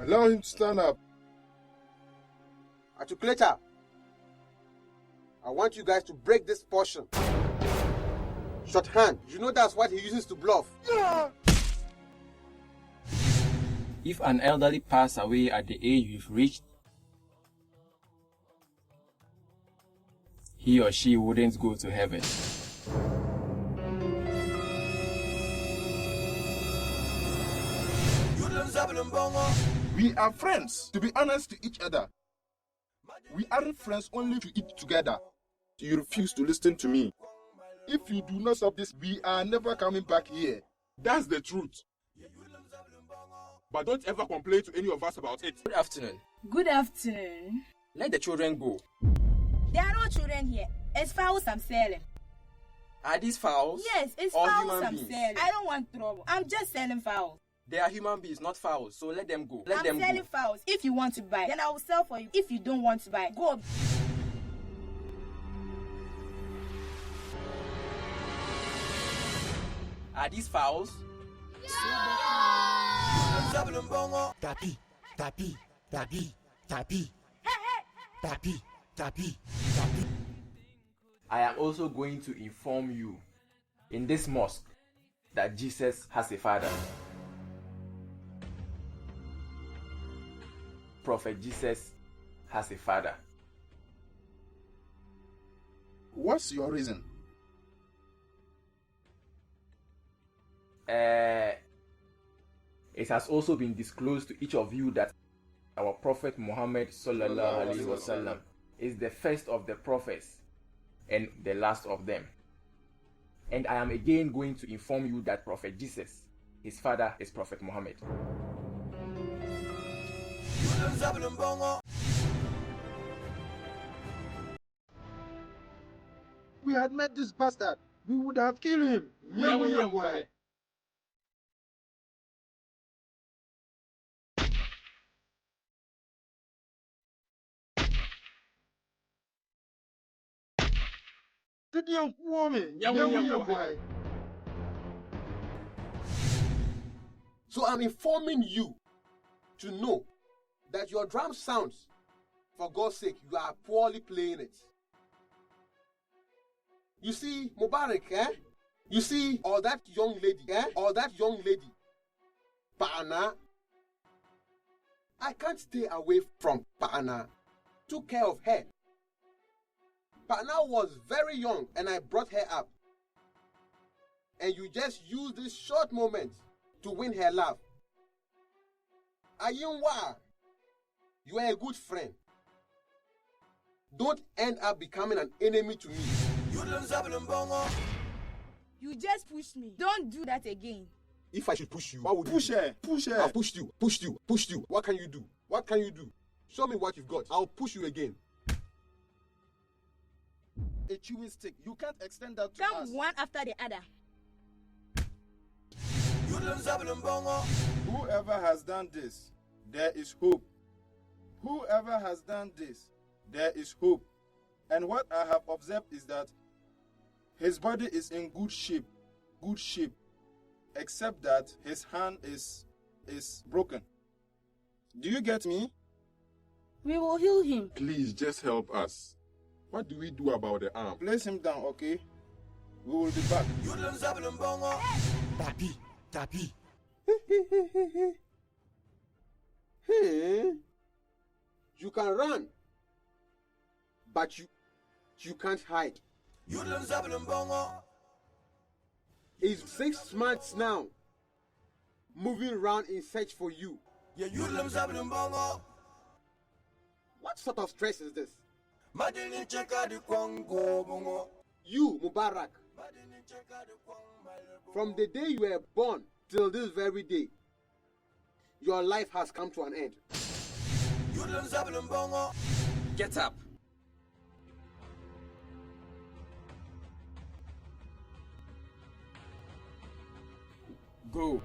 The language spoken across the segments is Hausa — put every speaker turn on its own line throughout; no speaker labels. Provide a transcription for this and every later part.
Allow him to stand up.
Articulator, I want you guys to break this portion. Shorthand, you know that's what he uses to bluff.
Yeah.
If an elderly pass away at the age you've reached, he or she wouldn't go to heaven.
We are friends, to be honest to each other. We aren't friends only to eat together. You refuse to listen to me. If you do not stop this, we are never coming back here. That's the truth. But don't ever complain to any of us about it.
Good afternoon.
Good afternoon.
Let the children go.
There are no children here. It's fowls I'm selling.
Are these fowls?
Yes, it's
or
fowls
human
I'm
beings?
selling. I don't want trouble. I'm just selling fowls.
They are human beings, not fowls, so let them go. Let
I'm
them
selling
go.
fowls. If you want to buy, then I will sell for you. If you don't want to buy, go.
Are these fowls?
Tapi, tapi, tapi, tapi. Tapi, tapi, tapi.
I am also going to inform you in this mosque that Jesus has a father. Prophet Jesus has a father.
What's your reason?
It has also been disclosed to each of you that our Prophet Muhammad sallallahu alaihi wasallam is the first of the prophets and the last of them. And I am again going to inform you that Prophet Jesus, his father is Prophet Muhammad.
We had met this bastard. We would have killed him. Why?
So I'm informing you to know that your drum sounds, for God's sake, you are poorly playing it. You see, Mubarak, You see, or that young lady, Or that young lady, Paana. I can't stay away from Paana. Took care of her. Paana was very young and I brought her up. And you just use this short moment to win her love. Ayinwa, you are a good friend. Don't end up becoming an enemy to me.
You just pushed me. Don't do that again.
If I should push you, what would
Push
you
her. Push her.
I'll push you, pushed you, pushed you. What can you do? What can you do? Show me what you've got. I'll push you again.
A chewing stick. You can't extend that to
Come
us.
one after the other.
Whoever has done this, there is hope. Whoever has done this, there is hope. And what I have observed is that his body is in good shape, except that his hand is broken. Do you get me?
We will heal him.
Please, just help us. What do we do about the arm? Place him down, okay? We will be back.
Tapi, tapi.
Hey, you can run, but you can't hide. It's 6 months now, moving around in search for you. What sort of stress is this? You, Mubarak, from the day you were born till this very day, your life has come to an end.
Get up. Go.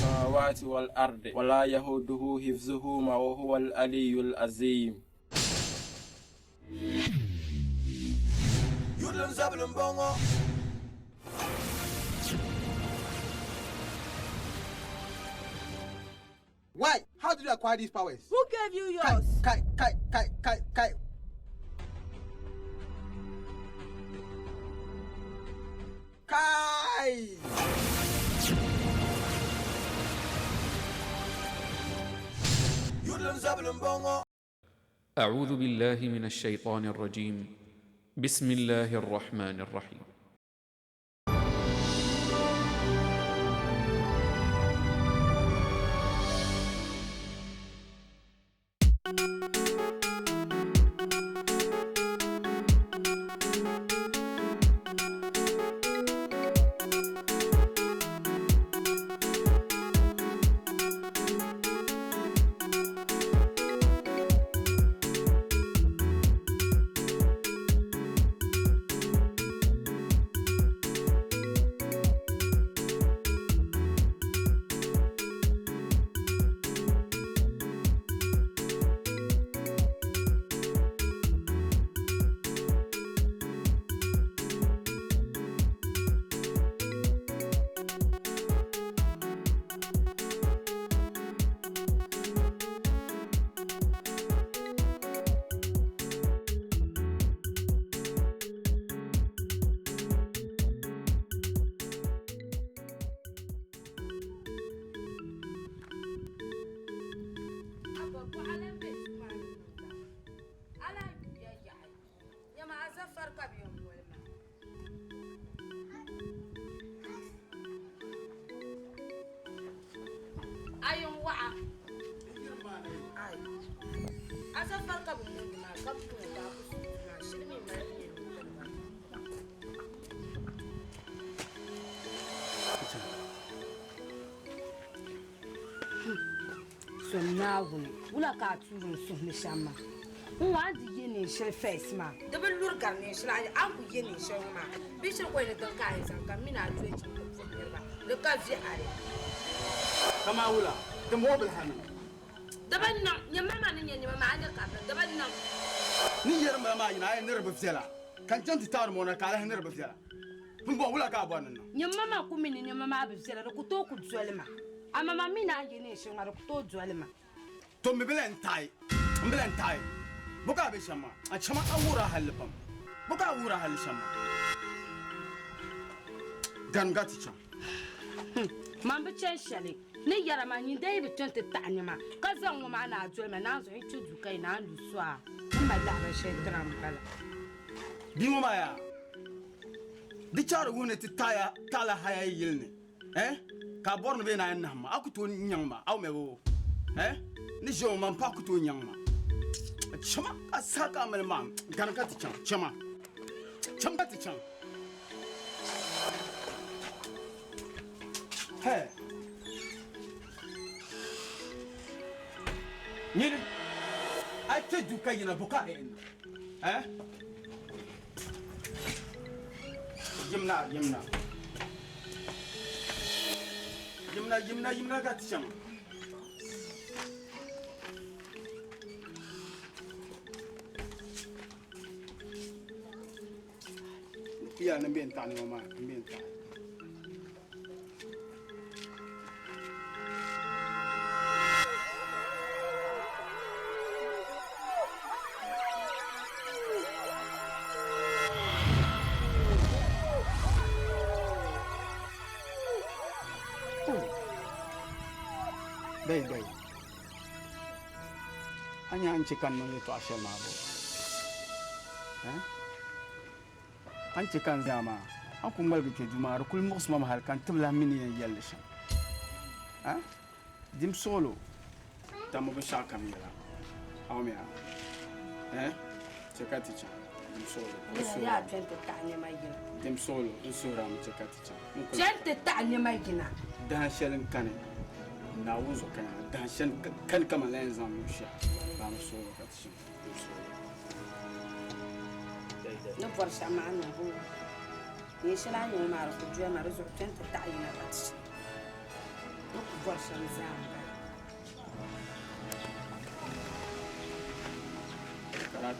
السماوات والأرض ولا يهوده حفظهما وهو العلي العظيم.
Why? How did you acquire these powers?
Who gave you yours?
Kai.
أعوذ بالله من الشيطان الرجيم بسم الله الرحمن الرحيم
Sonawun wula ka turun sun shama wa di yene shel face ma da ban lur garne shi an ku yene shel ma bishir ko ne kan kai san kan mina tuwe ci ko ba da ka fi are
kama wula da mobil hanu
da ban nan nyamma ma nan nyamma ma an ka da ban nan
ni yer ma ina ay nirba fela kan janti tar mo na kala nirba fela mun bo wula ka bo nan
nyamma ma ku min nyamma ma bi fela ku to ku zwelma ama mami na yene shi ngara ku to zwelma
to mi bilen tai buka be shama a chama awura halbam buka awura hal shama dan gati cham
man bi chen shali ni yara ma nyi dai bi chen te tanya ma ka zan ma na zwelma na zo itu du kai na lu so a ma da ba she tram kala
bi mo maya di char wune ti taya kala haya yilne ka borno be na nahma akuto nyangma aw mebo ni jo man pa akuto nyangma chama asaka mal mam kan ka ti chama ka ti cham ni ai te du kai na buka yimna ga ti chama pia na mbien tani mama mbien tani dai anya anche kan no to ashe mabo anche kan zama an kun malga ke juma kul mos mama har kan tibla mini yalle sha dim solo tamo be shaka mira awmia chekati cha dim solo
ya tente tanya mai gina
dim solo usura mu chekati cha
tente tanya mai gina
dan shelin kane na wuzo kan dan shen kan kama len zam sha ba mu solo kati
no por sama no ho ni shela ni ma ro ku jua ma ro zo tente tanya na rat no por sama zamba
kara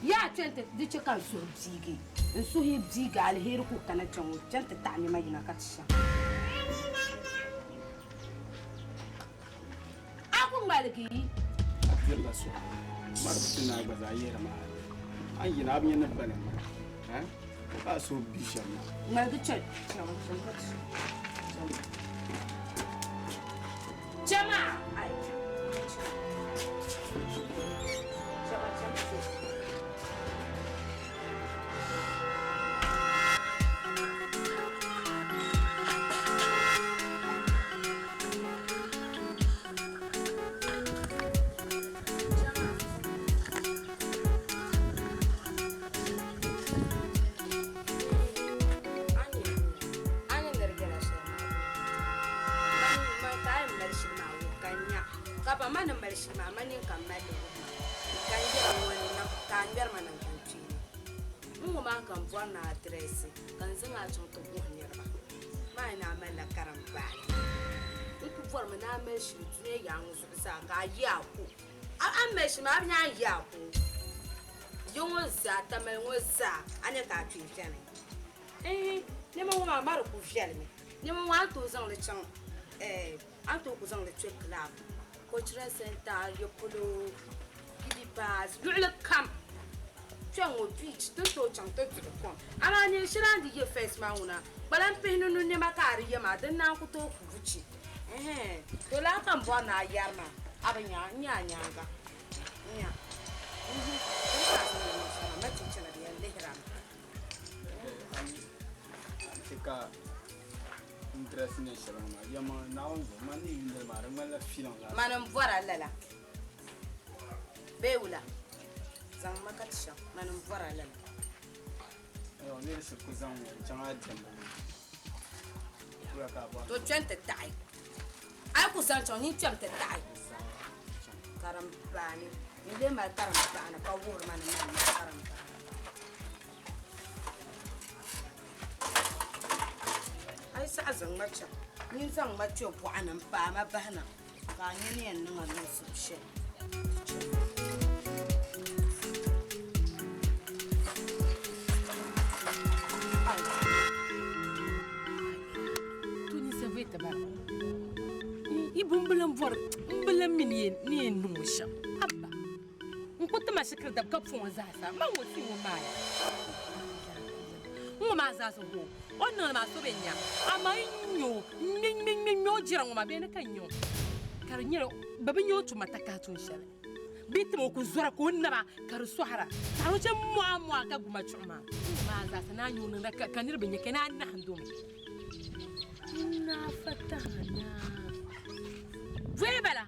ya tente di ce kan so bigi in so he biga alheri ko kana can tente ta mi mai na katsha akun maliki
yalla so martina ba za yi rama an yi na abin nan bane ha ba so bishan
maliki ce jama ai na adresse kan zanga chon to bo nyerba mai na mala karamba iku forma na me shi tune yang su sa ga ya ku an me shi ma nya ya ku yongo za ta me ngoza ane ka twi tene ne mo ma mar ku fielme ne mo wa to zang le chang an to ku zang le chwe club ko chira center yo polo kidi pass le kam chango beach to chang to the pond ana ni shirandi ye face ma una balan pinu nu ne makari ye ma dan na ku to ku buci to la kan bo na yarma abanya nya ga nya ma ci ci na de lehra
tika interest ne shalama yama nawo mani inde mara mala filan la
manam vora lala beula zang makatsha manam vora lala
yo ne se ko zang changa jamba kula ka ba
to chente tai ai ku san chon ni chente tai karam bani ile ma karam bana pa wor man karam ai sa zang macha ni zang macha po anan pa ma bana ka ni ne nan nan su she
ibumbulan vor umbulan min ni numusha abba nkuta mashikir da kapfon zasa man woti wo mai mo ma zasa go onna ma so benya ama nyo nyo jira ngoma be ne kanyo kar nyero babe nyo tu mataka tun shele bitmo ku zura ko naba kar suhara taro je mo ka guma chuma ma zasa na nyo na kanir benye kana na handum na fatana Vebela.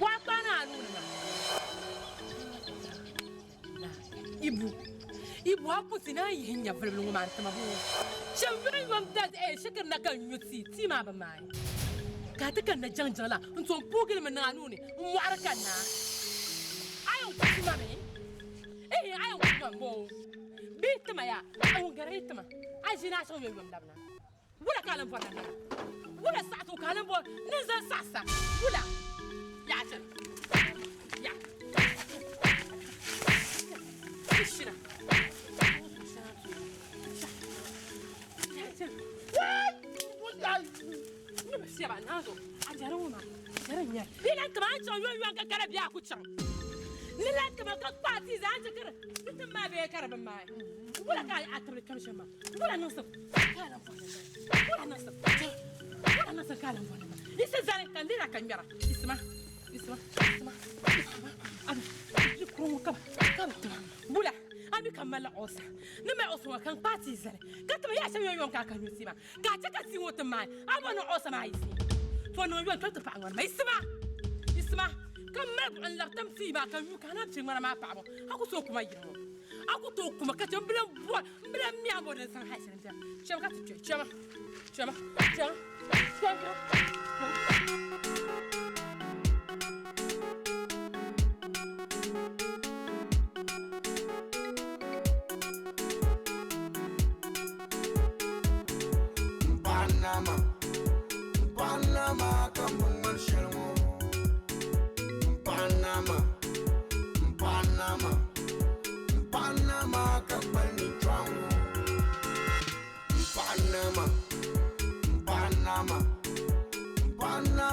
Wakana anuna. Ibu aputi na yinya velu ngomanta mabu. Chemvelu ngomdat shikir na kan yuti ti ma ba mai. Ka ta kan na janjala nton pugil mana anuni muaraka na. Ayo ti ma me. Ayo ti ma bo. Bitma ya. Ayo garetma. Ajina so yom dabna. Wala kalam fana. ولا ساعته كلام بو نزل ساسا ولا يا عشان يا ايشنا يا عشان ولا بس يا بناتو اجرونا اجرنيا ليه انت ما انت يو كرب يا كوتشان ليه انت ما قطعتي زي انت كره انت ما بيكرب معي ولا قاعد اعتبر كم شمع ولا نصف كلام ولا نصف أنا سكالم ولا لسه زاني كان لينا كاميرا اسمع أنا يكون كم بولا أنا كمل عوسة نما عوسة كان باتي زاني كتب يا شو يوم كان يسمع كاتك تسيوت معي أبغى عوسة ما يسمع فأنا يوم كنت فاعل ما يسمع كم ما عن لقتم سيما كان يمكن أنا بشيء ما بعمل أكو سوق ما يجرو أكو توك ما كتب بلا مياه بودن سان حسن جا شو ما كتب شو
Panama, come on, Panama.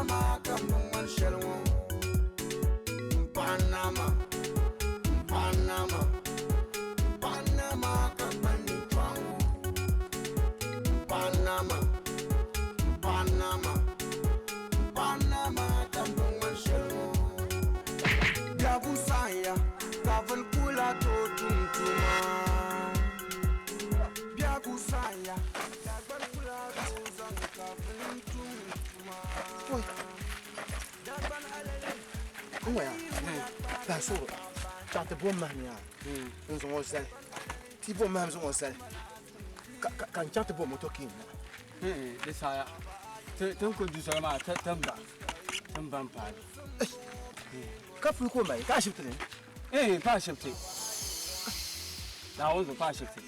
Panama, come on, Shalom. Panama, Panama, Panama, come on, Panama, Panama, Panama, come on, Shalom. Biabusaya, Kavan Kula to Tuntuma. Biabusaya, Kavan Kula to Kavan Tuntuma.
Ué, passou. Já te bom mania. Não sou você. Ti bom mesmo sou você. Kan já te bom motor aqui.
Dessa aí. Tem coisa só mais, tamba pai.
Ka fui com mai, ka shifte ne.
Pa shifte. Na wanzu pa shifte.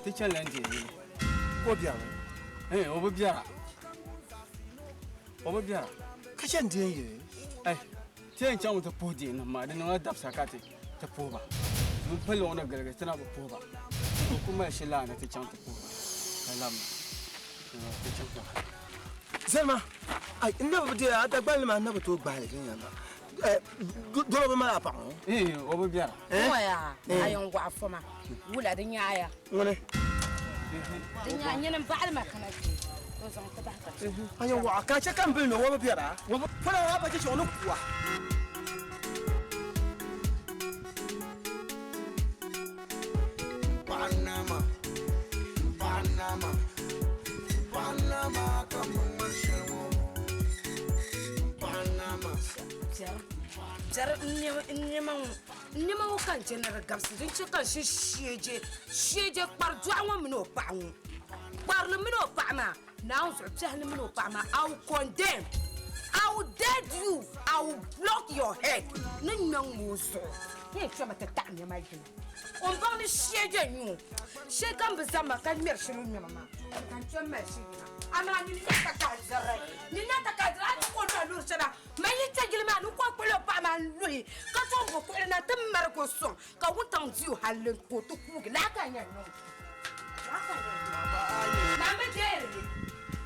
Ti challenge ne.
Ko biya ne.
Obo biara.
Ka shan din yi.
Tiyan can wata podi na ma da na dab sakati ta poba. Mun falle wani gargaji tana ba poba. Ko kuma shi la na ta can ta poba. Salam. Ta can ta.
Selma, ai ina ba dia ta gbal ma na ba to gbal kin ya ba. Dolo ba ma apa no?
Obo biara.
Waya, ayon wa foma. Wula din yaya.
Ngone.
Din ya nyen ba al makana ki. To san ta ba ka.
Ayon wa ka cha kan bil no wa ba biara. Wa fara wa ba ji shono kuwa.
Panama, Panama, Panama, come on, Shalom. Panama.
Jar nyema kan general gabs din ci kan sheje par duwa mino pa won par le mino pa ma now so tell mino pa ma I will condemn, I will dead you, I will block your head nin nan muso ye chama ta ta nyema yin on ba ni sheje nyu she kan bezama kan mer shinu nyema ma kan chama shi ana ni ta ka zare ni na ta ka zare ko na lur sana mai ta gilma nu ko ko pa ma lui ka to go ko na ta mar ko so ka wutan jiu halin ko to ku la ka nya no la ka nya na me jere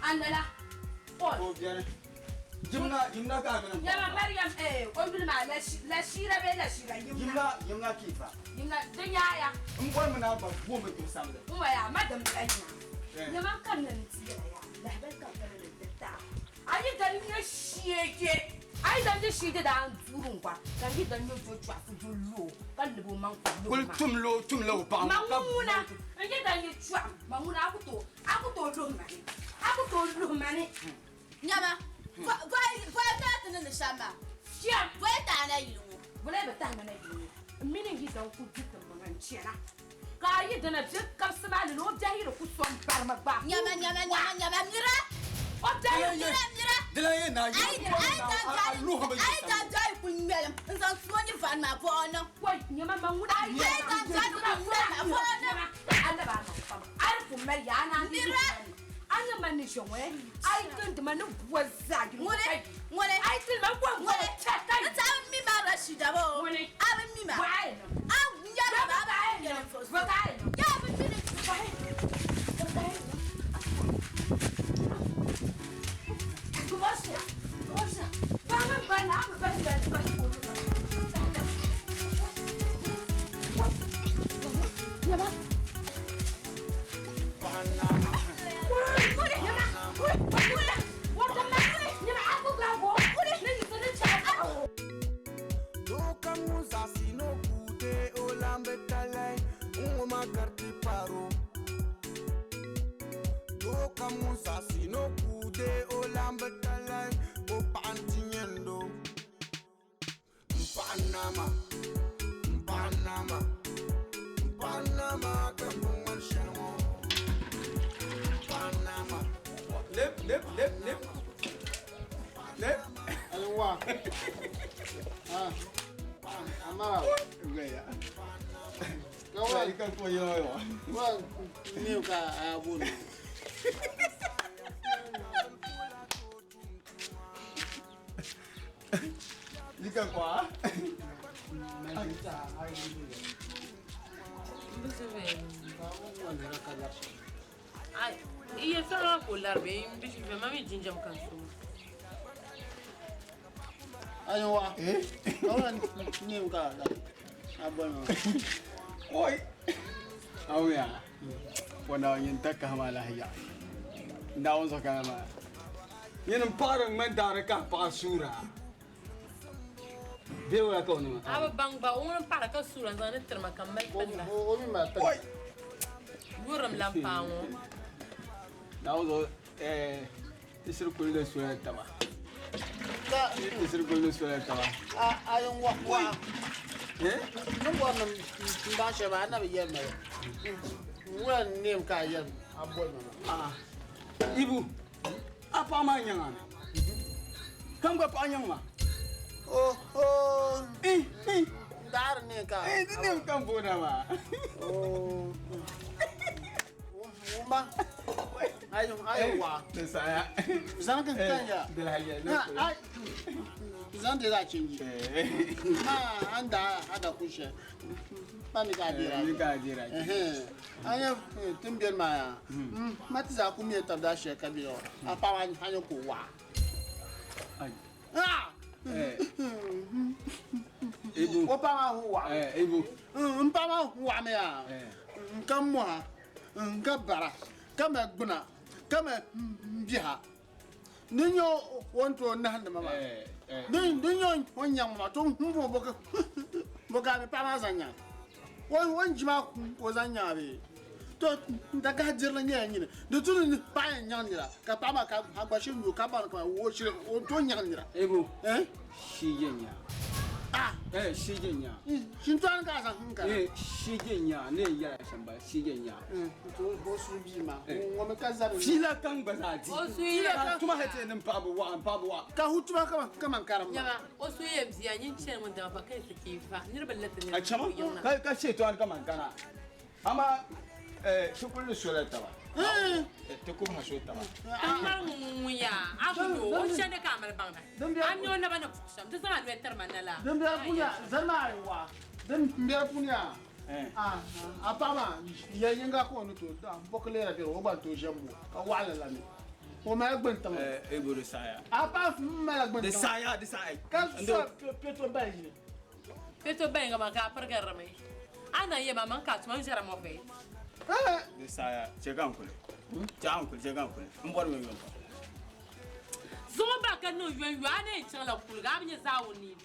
andala
Ko biara. Jimna ka gana.
Ya Maryam on bil ma la shira be la shira
Jimna kifa.
Jimna dunya ya
Ngwa mana ba goma kin samle.
uwa ya madam kanya ya man kan nan tiya ya la ba ka kan ta ayi ganin ya shege ai dan je shege da an turun kwa kan gi dan yo jo chwa fu jo lo kan le bo man ko lo
Kul tumlo pa.
mamuna an je dan yo chwa mamuna akuto lo mani
Nyama, vai ta na shamba.
Jam,
Vai ta na yilu.
bole ba ta na yi minin gi dan ku jitta man cena ka yi da na jik kam sama le lo jahiro ku son parma ba
Nyama mira.
o jahiro
Dila ye na yi.
Ai ta jai ku ngelam. Nsan suoni fan ma po no.
wai nyama mamuna
Ai ta jai ku ngelam po no.
Allah ba na fama ai ku mer ya na ni anya mani shonwe ai kan de manu boza gi
Ngone.
ai til ma kwa ngone chaka
Ta mi ma Rashida bo.
Ngone.
Aba mi ma.
wai
Ah, nyama ba ba.
no
Ya ba mi.
Nossa, vamos banana,
Lep.
Alwa. Amara.
Gaya.
Kawa
Ikan ko yo.
wa ni ka abun.
Ikan kwa.
Ai, iya fɛn ka ko laribɛ n bisi fɛ mami jinjam kan so
Ayo wa. Kawan ni muka dah. Abang.
Oi. Au ya. Wana yin takka mala hiya. Ndawon saka ma. Yin parang man dara ka pa sura. Bewa ka onu.
Aba bang ba on para ka sura zan terma kamal penna.
O mi ma ta.
Oi.
Guram lampawo.
Ndawon isir kullu sura tama.
Ka
isir kullu sura tama.
ayo wa. Nun bo nam ba she ba na be yem me. Wan nim ka yem abol ma.
Ibu. Apa ma nyanga? Kam ga pa nyanga.
Oh. Dar ne ka.
Nim kam bona ma.
Oh. Uma. Ayo wa.
Da saya.
Zan kan ya.
Da hayya.
Ai. Zan de la chinji. Anda ada kushe. Pani ka dira.
Ni ka dira.
Anya timbel ma ya. Mati za ku mi tabda she ka bi yo. Apa wa anya ko wa.
Ai.
Ibu. Opa ma hu wa.
Ibu.
Mpa ma hu wa me ya. Nka mo ha. Nka bara. Kama gbuna. Kama biha. Ninyo wonto na handa mama. Ninyo wonyam ma to mbo boka me pa ma zanya. Won jima ko zanya be. To daga jirla nya nyine. De tunu pa nya nyira. Ka pa ma ka agbashi nyu ka ba ko wo shire o to nya nyira.
Ibu. Shi yenya. Shi yenya.
Shin to an ka san ka.
Shi yenya ne ya shamba shi yenya.
To bo su bi ma. Wo me ka zabe.
Fila kan bazati.
O su ya
tuma hete nan pabu wa.
Ka hutuma kama karam.
Yama o su ya biya yin chen mun da ba kai take fa. Ni ba latin ne.
A chama ka ce to an kama kana. Ama shukulu sura tawa. Te kuma so tawa.
Amma mun ya. Abu do o chen da kamar bang da. An yo na ba na kusam. Da zama ne tar manala.
Dan biya punya zama wa. Dan biya punya. Apa ma ya yinga ko no to da bokle ra o ba to jambo. Ka wala la ni. O ma gbon tam.
Ebo de saya.
Apa ma gbon tam.
De saya.
Ka so peto ba yi.
Peto ba nga ma ka parga ramai. Ana ye ba man ka tuma jara mo fe.
De saya. Chegan kule. Chegan kule. Mbor me ngam.
Zoma ba ka no yuen ana e chala kul ga bnya za woni.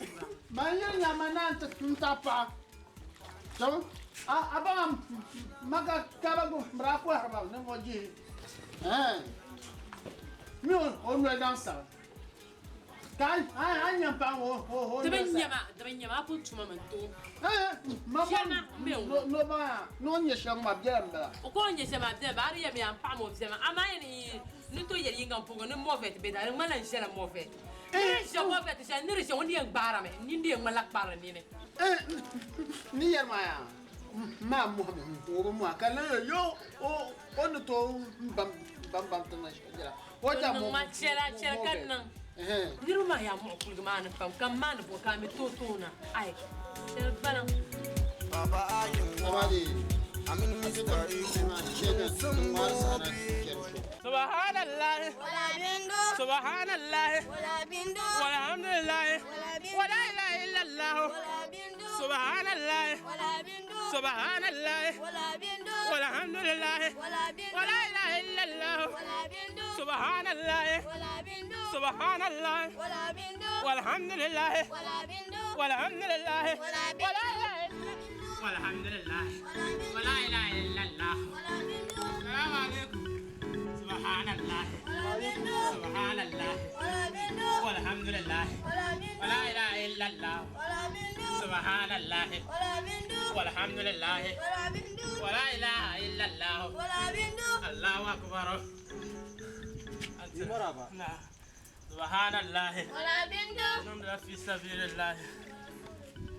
Ma nya ma nan ta tapa. So, apa maka kaba go mrapo harba ne moji. Mi on we dansa. Kan anya pa ho.
De benyama pu tuma man to.
Ma no ba no nya shang ma biamba.
O ko nya shama de ba ri ya mi am pa mo shama ama ni to yeri ngam pu ne mo vet be da ma lan shela mo vet. Je mo vet sha ni ri sha woni yang bara me ni ndi ma lak bara ni ne.
Ni yer ma ya. Ma mo mo ka le yo on to bam tana shira. O ja mo
ma chera kan nan. Diruma ya mo kul ma na pam kam man bo ka mi to na. Ai. Chera bana.
Baba ayin
Amadi.
Amin Mr.
Subhanallah wala bindu
Subhanallah
wala bindu
walhamdulillah wala ilaha illallah
wala bindu
Subhanallah
wala bindu
Subhanallah
wala bindu
walhamdulillah
wala bindu
wala ilaha illallah
wala bindu
Subhanallah
wala bindu
Subhanallah
wala bindu
walhamdulillah
wala bindu
walhamdulillah
wala bindu
wala ilaha walhamdulillah wala ilaha illallah Assalamu alaikum Subhanallah Subhanallah walhamdulillah wala ilaha illallah Subhanallah walhamdulillah wala ilaha illallah Allahu akbar
Maraba.
Subhanallah
wala bindu
alhamdulillah fi sabilillah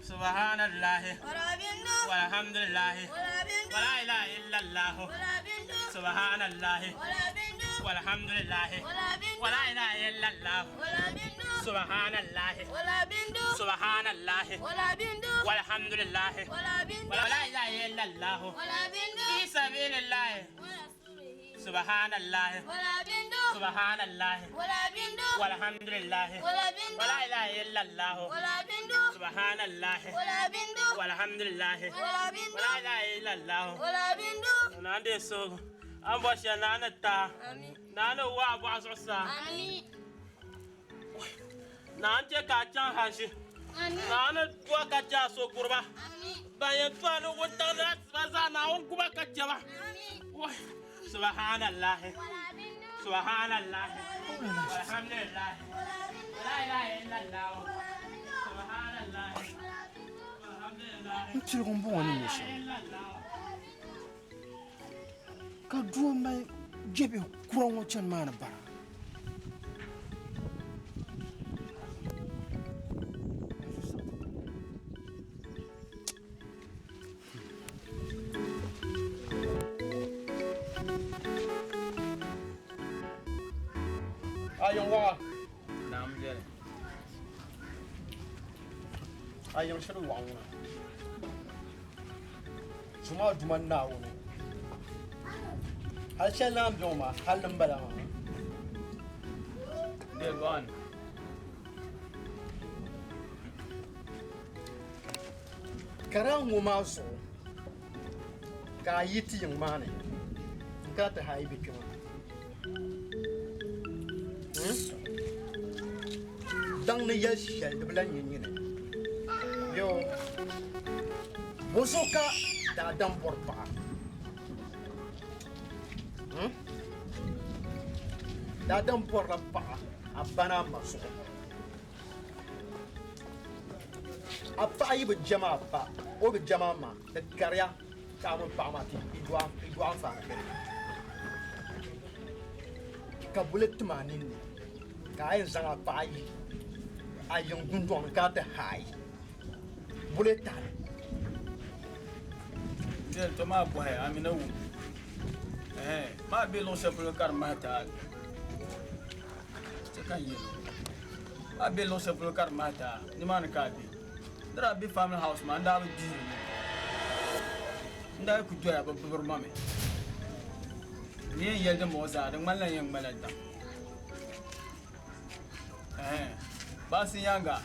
Subhanallah
wala bindu
walhamdulillah
wala bindu
wala ilaha illallah
wala bindu
Subhanallah
wala bindu
walhamdulillah
wala bindu
wala ilaha illallah
wala bindu
Subhanallah
wala bindu
Subhanallah
wala bindu
walhamdulillah
wala bindu
wala ilaha illallah
wala bindu
fi sabilillah Subhanallah
wala bindu
Subhanallah
wala bindu
walhamdulillah
wala bindu
wala ilaha illallah
illallah
wala bindu
subhanallah
wala bindu
walhamdulillah
wala bindu
wala ilaha illallah
wala bindu
nande so ambo sha nana ta
amin
nana wa ba so sa
amin
nante ka chan hashi
amin
nana wa ka cha so kurba
amin
bayan fano wata na faza na on kuma ka jaba subhanallah subhanallah walhamdulillah la ilaha illallah subhanallah walhamdulillah
ntiri bon ni misha ka duwa mai jebe kuran wancan mana bara
Ayong wa.
Nam jere.
Ayong shiru wa wuna. Suma duman na wuna. Hal shan nam joma hal nan bala ma.
They're gone.
Karang mo ma so. Ka yiti yung mane. Ka ta hai bi kuma. Dang na yel shel de blan yin yin. Yo. Bosoka da dam porpa. Da dam porpa abana maso. Apa ayi be jama pa o be jama ma de karya ka mo pa ma ti idwa fa na ka bullet manin ka ayin zanga pa ayi ayong gundong ka te hai bullet tan
Del to ma bo he amina wu ma be lo se pro kar ma ta te kan yi ma be lo se pro kar ma ta ni man ka bi dara bi family house man da bi di nda ku joya ba bur mame ni yel de mo za de man la yang malata ba sin yanga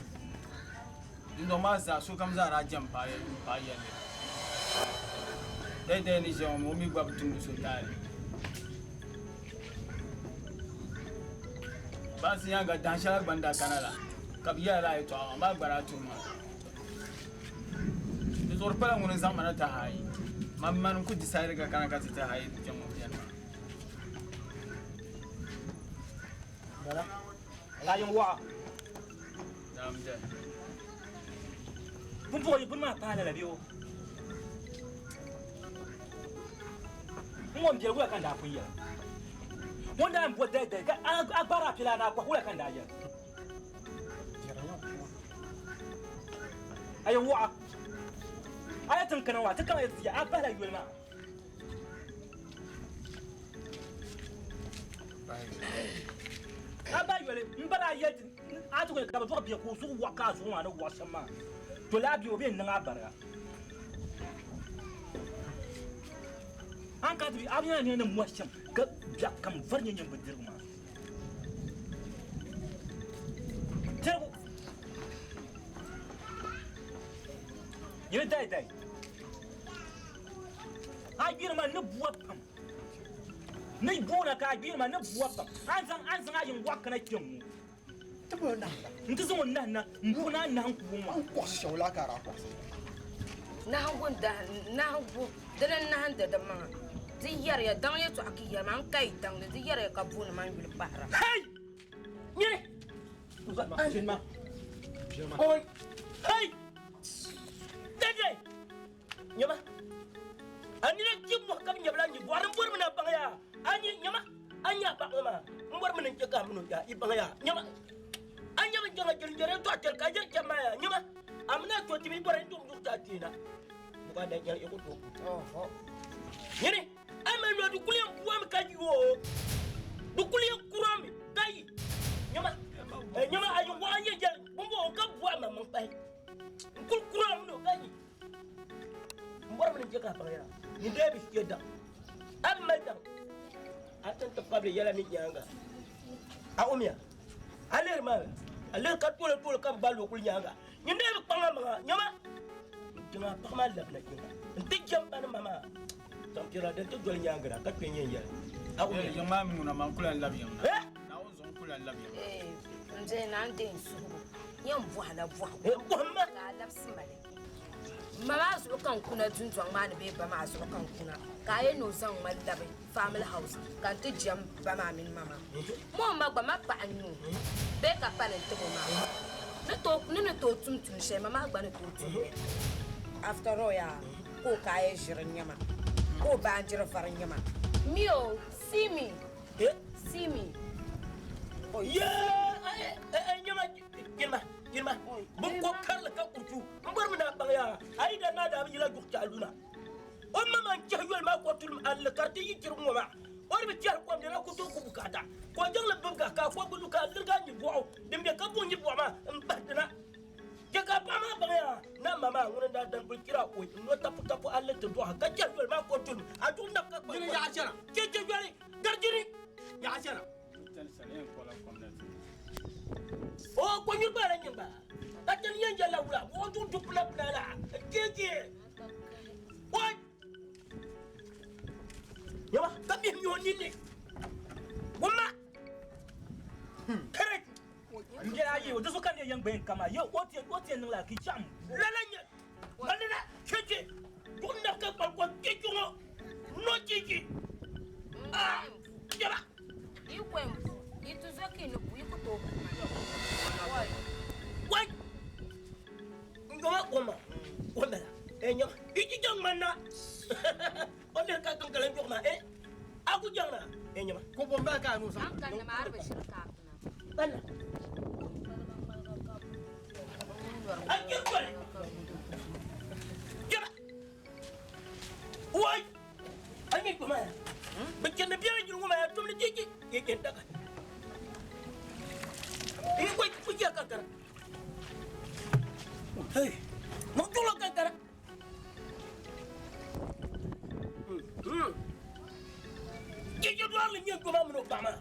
ndo ma za so kam za ra jam pa ye dai ni je mo mi gba butu so dai ba sin yanga dan sha banda kanala kab ya la to ma gbara tu ma ni zor pala ngun zamana ta hai mamman ku disare ga kana ka ta hai jamo yan
dara la yung wa
nam je
pun boy pun ma pa la biyo ngom je wa kan da kun ya wanda an bo dai ga agbara pila na kwa kan da ya ayo wa ayatun kana wa ta kan ya abala yulma aba yule mbara yeti atu ko ka ba biya ko su wa ka su wa na wa sama to la bi obi nan abara an ka bi abiya ne nan washan ga ja kam farnyen yin bidir ma tego yele dai ai bi ma ne buwa kam ne bona ka bi ma ne buwa kam an san ayin wa kana kin
tabo na
nti zo na mbuna na nku ma
ko shola kara ko
na hangun da na hangu dana na handa da ma ziyar ya dan ya to akiya man kai dan da ziyar ya ka buna man bil bahra
hey nyere
ma
oi hey dede nyama ani na jimmo kam nyabla ni boran bor na bangaya ani nyama anya bangama mbor mun ke ga mun ya ibangaya nyama anya ban janga jere to tel ka je jama ya nyama amna to timi boran dum du ta tina buka da nyal ko to oh nyere ama no du kulen buam ka jiwo du kulen kurami dai nyama nyama ayu wa ye je bumbo ka buam ma man pai kul kuram no dai mbor mun ke ga bangaya ni debi yeda amma dan atan to pable yala mi nyanga a umia aler ma ale ka tole kam balo kul nyanga nyinde ba panga nyama jinga pama labna jinga nti jamba na mama tampira de to jol nyanga ka penye ya awu
ya mami nguna mankula labi yamna na ozo nkula labi yamna
nje na nden su yam buhala
muhammad
ka labsi male mama su kan kuna tuntuan ma ne be ba ma su kan kuna ka ye no san mallabe family house kan ti jam ba ma min mama mo ma gba ma pa anyu be ka pa ne to ma ne to tum she mama gba ne to tum after all ya ko ka ye jirin nyama ko ba jira farin nyama mio see me
oh yeah Gilma bun ko karla ka kurju mbar mu na bangya ai da na da yila duk taluna on ma man jahwel ma ko tul al karti yikir mo ma on bi jar ko ndina ko to ku bukata ko jangla banga ka ko bulu ka lirga ni bo dimbe ka bo ni bo ma mbadina jaga ba ma bangya na mama ngona da dan bul kira ko no tapu al to do ka jahwel ma ko tul adun na ka ko ya jara ke jahwel garjiri ya jara oh ko ñu bara ñamba ta tan yanja la wula wo tu dupla plala jeje what yawa ka bi ñu ni ni wuma correct ngela yi wo so kan ne yang ben kama yo wote nan la ki cham la la nya malina jeje ko na ka ko jeje no jeje ah yawa
ikwempu ituzoke no kuyikuto
what ngoma wala enyo iki jang mana onde ka kan kala jok ma aku jang na enyo
ko bomba ka no sa
kan na marbe shirka
bana ayo ko jara wai anyi ko ma bikin da biya jiru ma tum ni jiki yake daga ko ku ya kakara hey mo tulo kakara jiki do ala nyen ko ma mo ba ma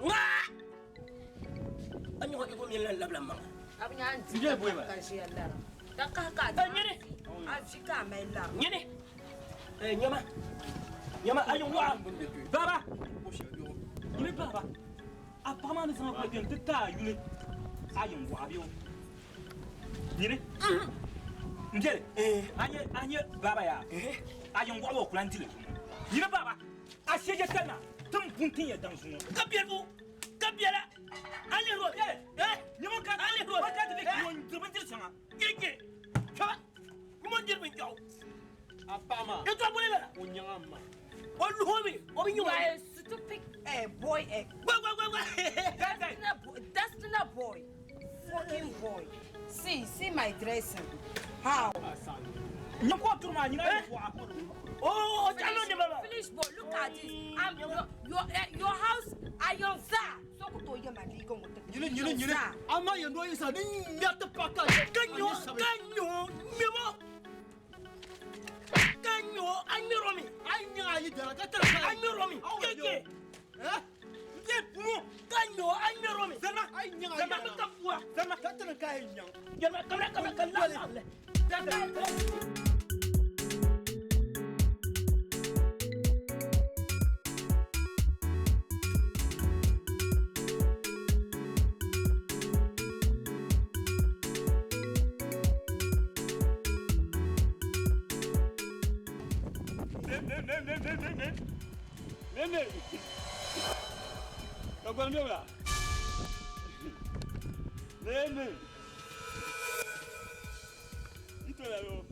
nga anyo ko mi la labla ma
abnya anti kan shi Allah da kaka
ta nyene
afika mai la
nyene nyama ayo wa baba ni baba apama ni sama ko den ta yule ayo wa biyo ni njere anye baba ya ayo wa wo kulantile ni baba asheje kana tum puntin ya dan suno kabiela ale ro ni mo ka ale ro ba ta de ko ndirban dir sama yeke ka mo ndirban jaw apama e to bolele onyama olu homi obi nyuma
stupid boy that's not a boy fucking boy see my dressing how
nyako turma nyina oh jalo ni mama
finish boy look at this your house ayon za so ko to yema ligo ngote
nyine ama yendo isa ni nyata paka
kanyo memo kanyo aniromi
anya yi dara ka tara
aniromi keke mu kanyo aniromi zama ka puwa
zama ka tara ka hinya
jama kamera kala
Nene. Kabandola. Nene. Ito la lo.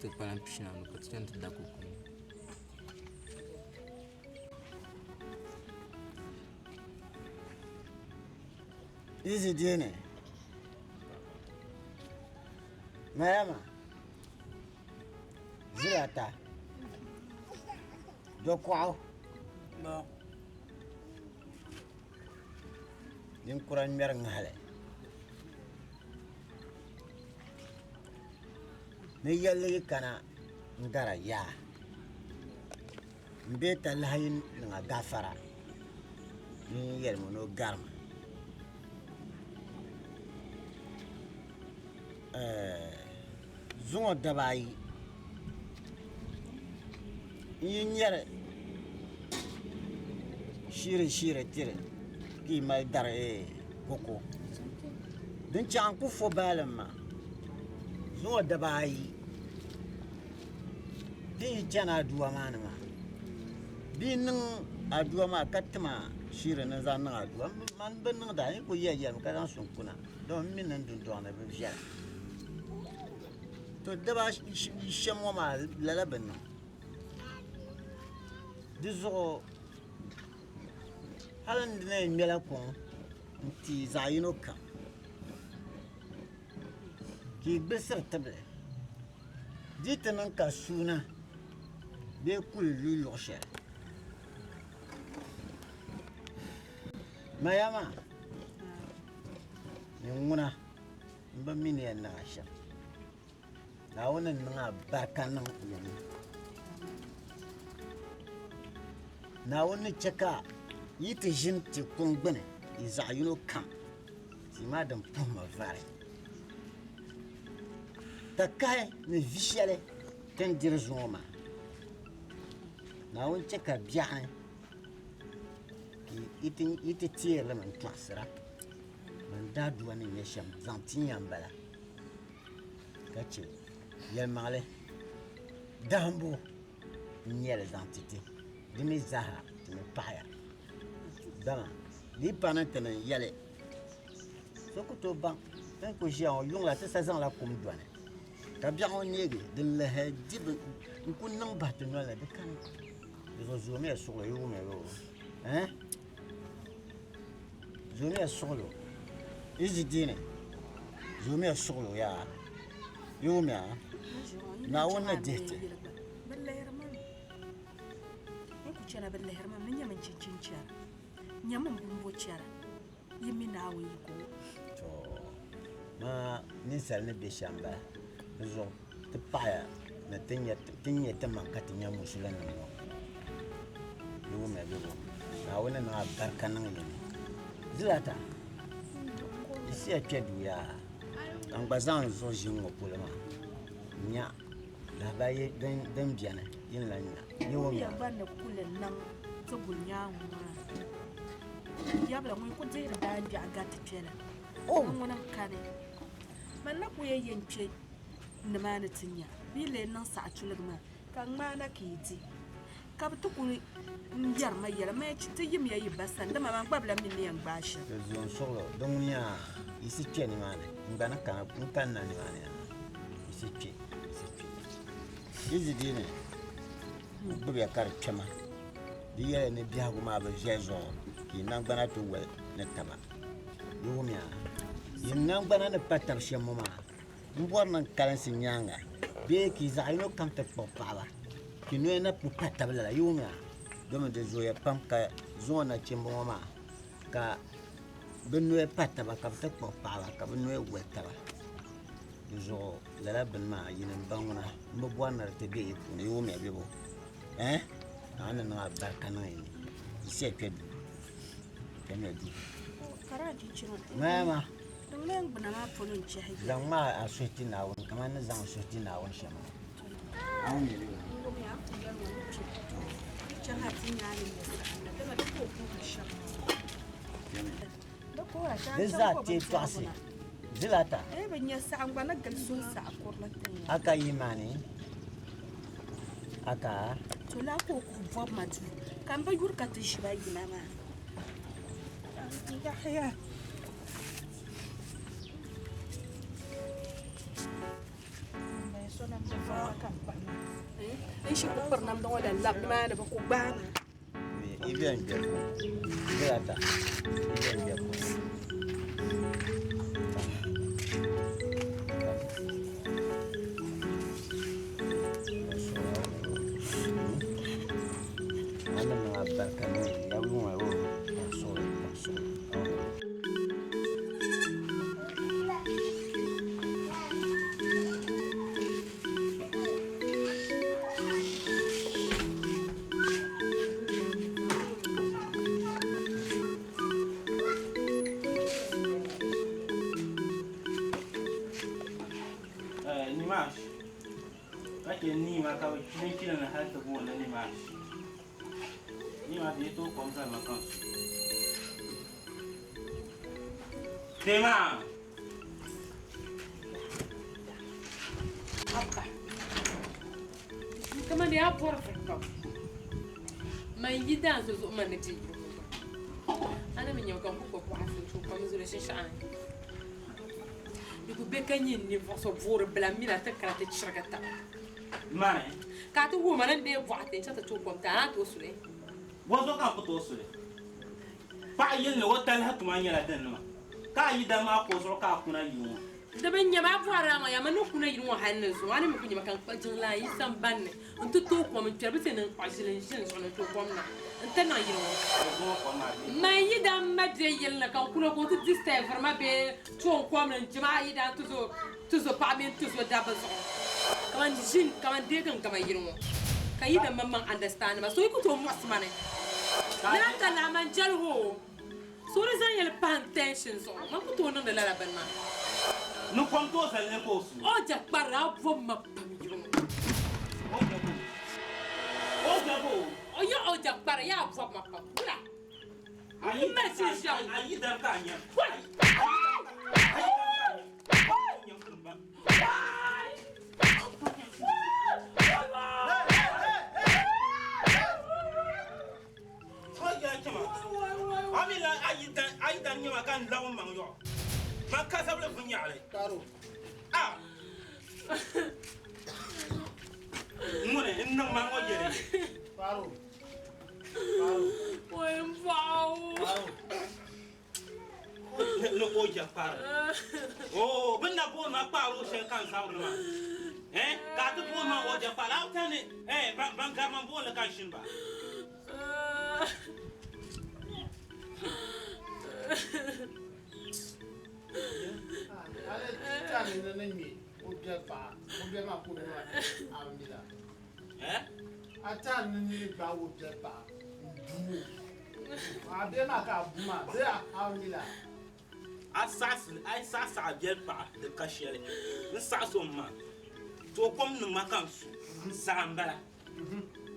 Te param piscina no que tu da cuco.
Easy dinner. Mama. Zirata. Do kwao.
Ba.
Nin kuran mer ngale. Ni yalli kana ngara ya. Mbeta lahin nga gafara. Ni yel mono garma. Zungo dabai. Yinyere. Shire tire. Ki mai dar koko. Din chan ku fo balama. Zungo dabai. Di jana duwa manama. Bi ning aduwa ma katma shire na za na aduwa man ben ning da ko ye ka dan sun kuna don min nan dun to na be fiya to daba shemo ma lala ben dizo halan dine mela ko ti zayino ka ki besar table ditanan ka suna be kullu yoshe Mayama. Yunguna. Mba mini ya na asha. Na wana nga barka nang yani. Na wana chaka yite jinti kungbene izayuno kam. Si madam puma vare. Takai ne vishale ten direzoma. Na wana chaka biane. Ite tire man klasra man dadu ani yesham zantinyam bala kache yel male dambo nyel zantite dimi zaha dimi paya dama li panantene yele sokuto ban tan ko jian yung la ta zan la kum douane ta bien on yegi de la hadib kun nang batno la de kan de zomer sur le yo mais hein Zomia solo. Izi dine. Zomia solo ya. Yumia. Na wana dete.
Bellerman. Eku chana bellerman menya manchinchincha. Nyama mbumbo chara. Yimi na awi ko.
To. Ma nisal ne beshamba. Bezo te paya na tinye te mankati nyamu sulana mo. Yumia bebo. Na wana na barka nang yini. Zilata. Ici à Keduya. En basant sur Jingo pour le moment. Nya. La baye d'un bien. Il l'a nya.
Yo ya bande kule nang to bunya ma. Ya bla mo ko de da ndi agati pela. Oh ngona kane. Man na ko ye yenche. Ne ma na tinya. Bi le nan sa chule ma. Kan ma na kiti. Ka bu tukuri njar ma yela me chite yim ya yibasan da mama gbabla min yan bashi
zon solo donya isi cheni mane ngana kana kunkanna ni mane isi chi izi dine bubi akar chama diye ne biagu ma ba jezo ki nan gbana to wel ne taba yumia yin nan gbana ne patam shemo ma mbor nan kalan sinyanga be ki zaino kam te popala ki no na pupa tabla yumia dome de zoya pam ka zona chimbo ma ka benwe pata ba ka ta ko pala ka benwe weta ba zo la ben ma yin banguna mbo bwana te be ko yo me bebo ana na barka na yin se ke kene di
karaji chiro
mama
dum bana ma polun che hayi
dan ma a soti na won kamar na zan soti na won shama an ne le Zilata twasi. Zilata.
Benya sangwa na galsun sa akorla tanya.
Aka yimani. Aka.
Tola ko ku vob matu. Kan ba yurka ta shi ba yina ma. Ya haya. Ishi ku pernam dong wala lab ma na ba ku bana.
Ibyan biako. Zilata. Ibyan biako. barkane ya wuma wo so
Nimash. Ake nima kawai kin kina na har ta gona Nimash. Nima da to komsa makan. Tema.
Apa? Kama ne ya perfect. Mai gida zo man da ji. Ana min yau kan ko ko asin to kamar zuwa shin sha'ani. Diku bekanyin ni voso vore blamina ta karate chirgata.
Mane.
Ka tu wo manan de voate chata to konta to sule.
Wozo kan ko to sule. Pa yin ne wotal hatu man yala den ma. Ka yi da ma ko so ka kuna yi wo.
Da ban yama fara ma yama no kuna yi wo hanne so ani mu kunya kan kwajin la yi san banne. Untu to ko mun terbe nan kwajin shin so na to ko na. Ntana yi wo. Mai yi da madre yella kan kula ko tu diste vraiment be to ko mun jima yi da tuzo pa men tuzo da bazo. Kaman jin kaman de kan kaman yi wo. Ka yi da mamman understand ma so yi ku to mu asmane. Na ka na man jalho. So reason yel pan tension so. Ma ku to non de la ban ma.
No conto sa ne ko su.
O ja para vo ma pam yi wo.
O jabo.
Oyo o ja para ya vo ma pam. Kula.
Ayi message ayi da ka nya. Amila ayi dan nyama kan lawo mang yo. Ma ka sable funyale.
Karo.
Ah. Mune inna mango jere.
Karo.
Wow.
No oja para. Oh, binna bo ma paro she kan sabre ma. Ka tu bo ma oja para. Autane ban garman bo le kan shinba.
Ale tani na ngi obje pa obje ma ko na amila ata ni ba obje pa du ade na ka buma be amila
asasa abjel pa de kashere nsaso ma to kom nu makan su nsambala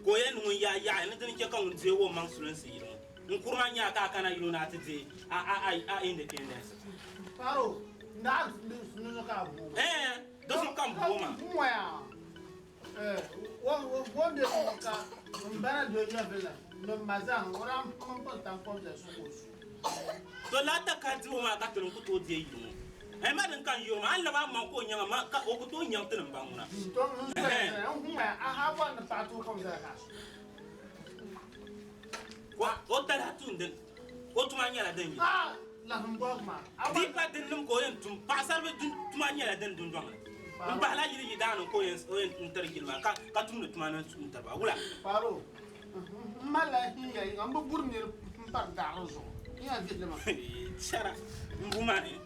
ko ye nu ya ne tin ke kan je wo man sulun si yiro nkurma nya ka kana yiro na tete a independence
Paro, nada no cabo.
Doesn't come woman.
Well, one day, I'm better doing your villa. No, Mazan, what I'm composting for the schools.
So, let the country woman got to go to you. And Madam can you, I love my uncle Yamaka or to young Banguna. I have one the battle from the house. What that happened then? What to my yellow then? Deeper than them going to pass over to my yellow than do wrong. But I like you down on coins or interrogate Katun to manage to Tabula.
Paro, Mala here, I'm a good near Pagdaroso. Yeah, get them.
Sarah, Mumani.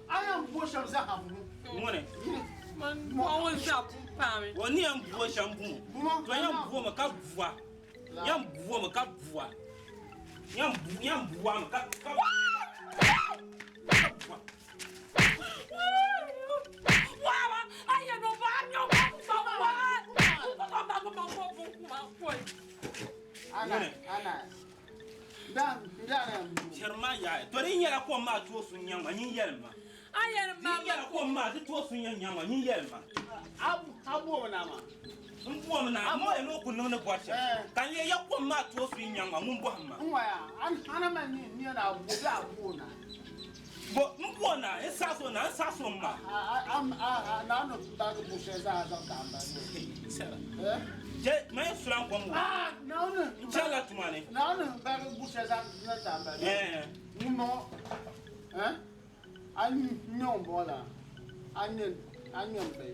I am Bosham Zahabu.
Man, what was up, Pammy?
One young Bosham Boom. I am Boma Capua. Young Boma Capua. Young Buam Capua.
I am
Anna. Dan,
Chermaya, Toria Poma to Sunyam and Yelma. I am Mamma Poma to Sunyam and Yelma.
How woman,
woman, I'm more an open on the watcher. Can you Poma to Sunyam and Mumbama?
I'm a man near our Buna.
But Mwana is Sassona, Sassoma.
I'm none of the bushes as a
Je mai suran kwa mu.
Naona.
Inshallah tumane.
Naona ba busha za na tamba. Ni mo. An nyombola. Anyen be.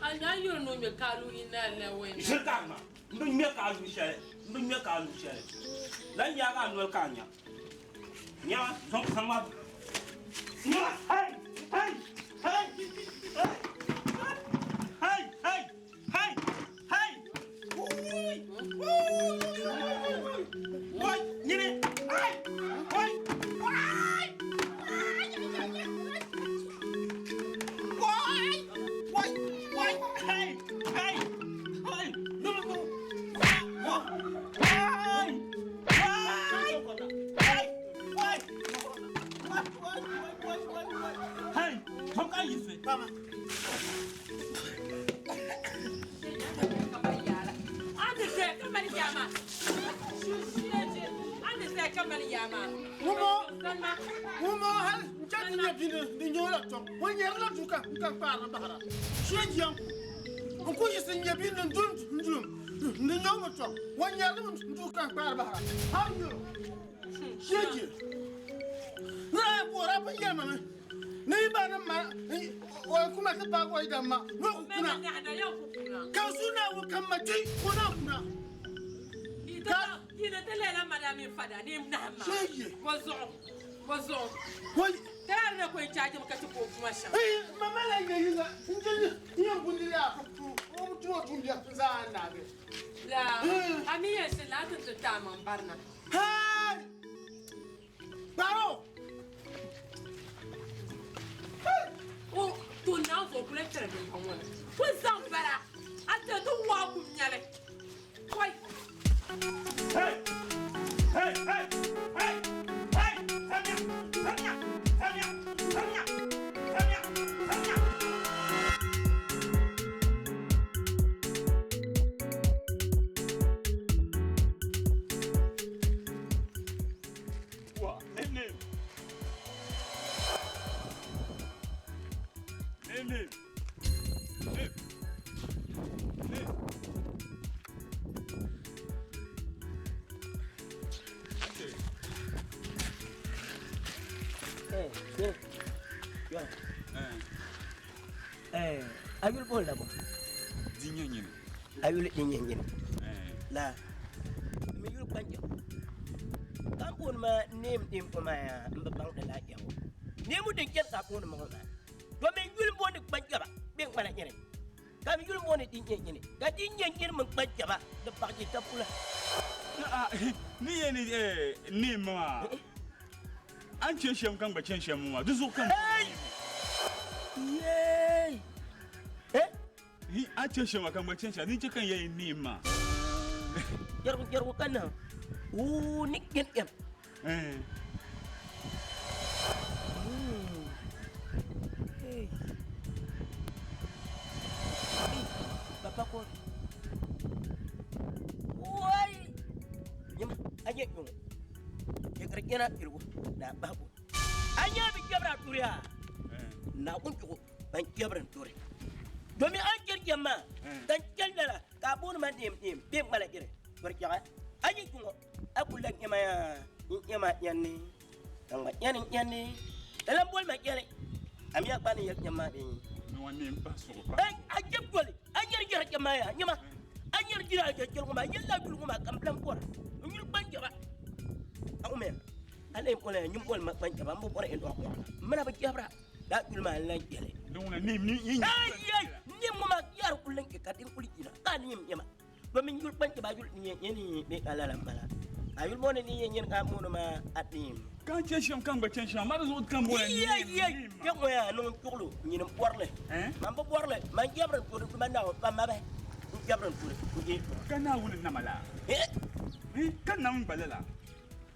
Anya yo no me kalu ina le wen.
Shirkama. Ndu me kalu shele. Ndu me kalu shele. Lan ya ga nol kanya. Nya son sama. Nya hey. What? Yini?
Womo hal jati ne bine ni nyola to wonya la duka ka para bahara sheji yanku ko yisi nya bine ndum ni nyoma to wonya la duka para bahara hayo sheji na bora pa yama ni ba na ma o kuma ka ba ko idan ma no kuna ka suna wo kamati kuna kuna
ida telela madame fada ni mnama bozo
wai
tayar na ko chaje makati ko kuma sha
mama la ngayinga injili iyo bundila ko tuwa tundia za na be
la amiye se la to tama barna
hai baro
o to na zo kule tere be ko wona ko zambara ate to wa ku nyale wai
Hey! What? Name. Ayul bola mo.
Dinyanyin.
Ayul dinyanyin. La. Mi yul panjo. Kampun ma nem pemaya mbang de la yawo. Nemu de ket kapun mo na. Do me yul bo de panjo ba. Beng mana nyene. Kami yul mo ne dinyanyin. Ka dinyanyin mo panjo ba. De pakji tapula.
Ni yeni ni ma. An censhem kan ba censhem mu ma. Duzu kan.
Yay!
Hi a censhem kan ba censhem ni ce kan yayi ni ma.
Jarwo kana. Ni ken ken. Bapak ko. Wai. Nyama aje ko. Kerjana irgo da babu. Anya bi jabra turiya. Na kuntuko ban jabran turi. Domin an kirkin ma dan kallala kabun man dim bin mala kire. Barkiya aje kungo akulan yama yanni. Tanga yanni. Dalam bol ma kire. Amya bani yak nyama din.
No wani ba so ba.
Aje gol. Anyar gira kama ya nyama. Anyar gira ke kirgo ma yalla kirgo ma kamplan por. Nyul ban jaba. Aku men. Ale ko le nyum bol ma ban jaba mo por en do ko. Mana ba jabra. Da kulma lan jele.
Dungna nim ni
ay nim ma yar kulen ke kadin kulikina kan nim yama do min yul ban ba yul ni ni be kala lam bala ayul bone ni yen ka mo ma atim
kan censhem kan ba censhem ma do kan bo ni
ya ko ya no tuklu ni nam porle man ba porle man jabran ko do man na ba ma ba jabran ko ni
kana wulin na mala kan nam balala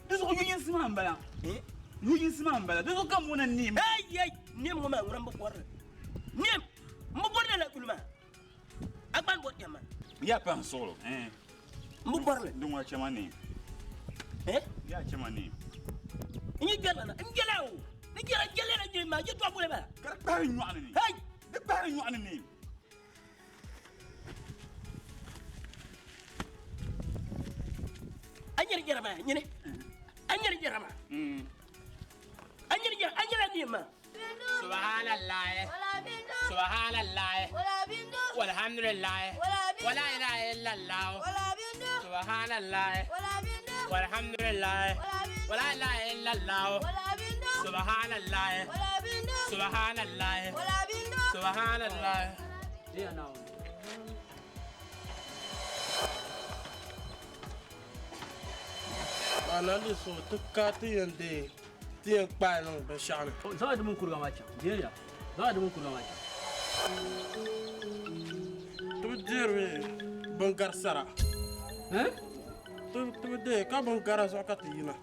duzo ko yin sima mbala yin sima mbala duzo kan mo na nim
ay nim mo ma nguram ba porle nim mo borle la kulma akban bot yama
ya pan solo
mo borle
ndunga chama ni ya chama ni
ni gela na ngelaw ni gela na ni ma je to bule ba
ka bari ñu ani ni
hay
de bari ñu ani ni
Anyere jarama nyine. Anyere jarama. Anyere nima.
Subhanallah. Subhanallah. Walhamdulillah. Wala ilaha illallah. Subhanallah. Walhamdulillah. Wala ilaha illallah. Subhanallah. Subhanallah. Subhanallah.
Dia now.
Anali so tukati yande tiyan kpanon be shana.
Za da mun kurga macha. Dia ya. Za da mun kurga macha.
Tu dirwe bangar sara. Tu de ka bangara so ka tiyina.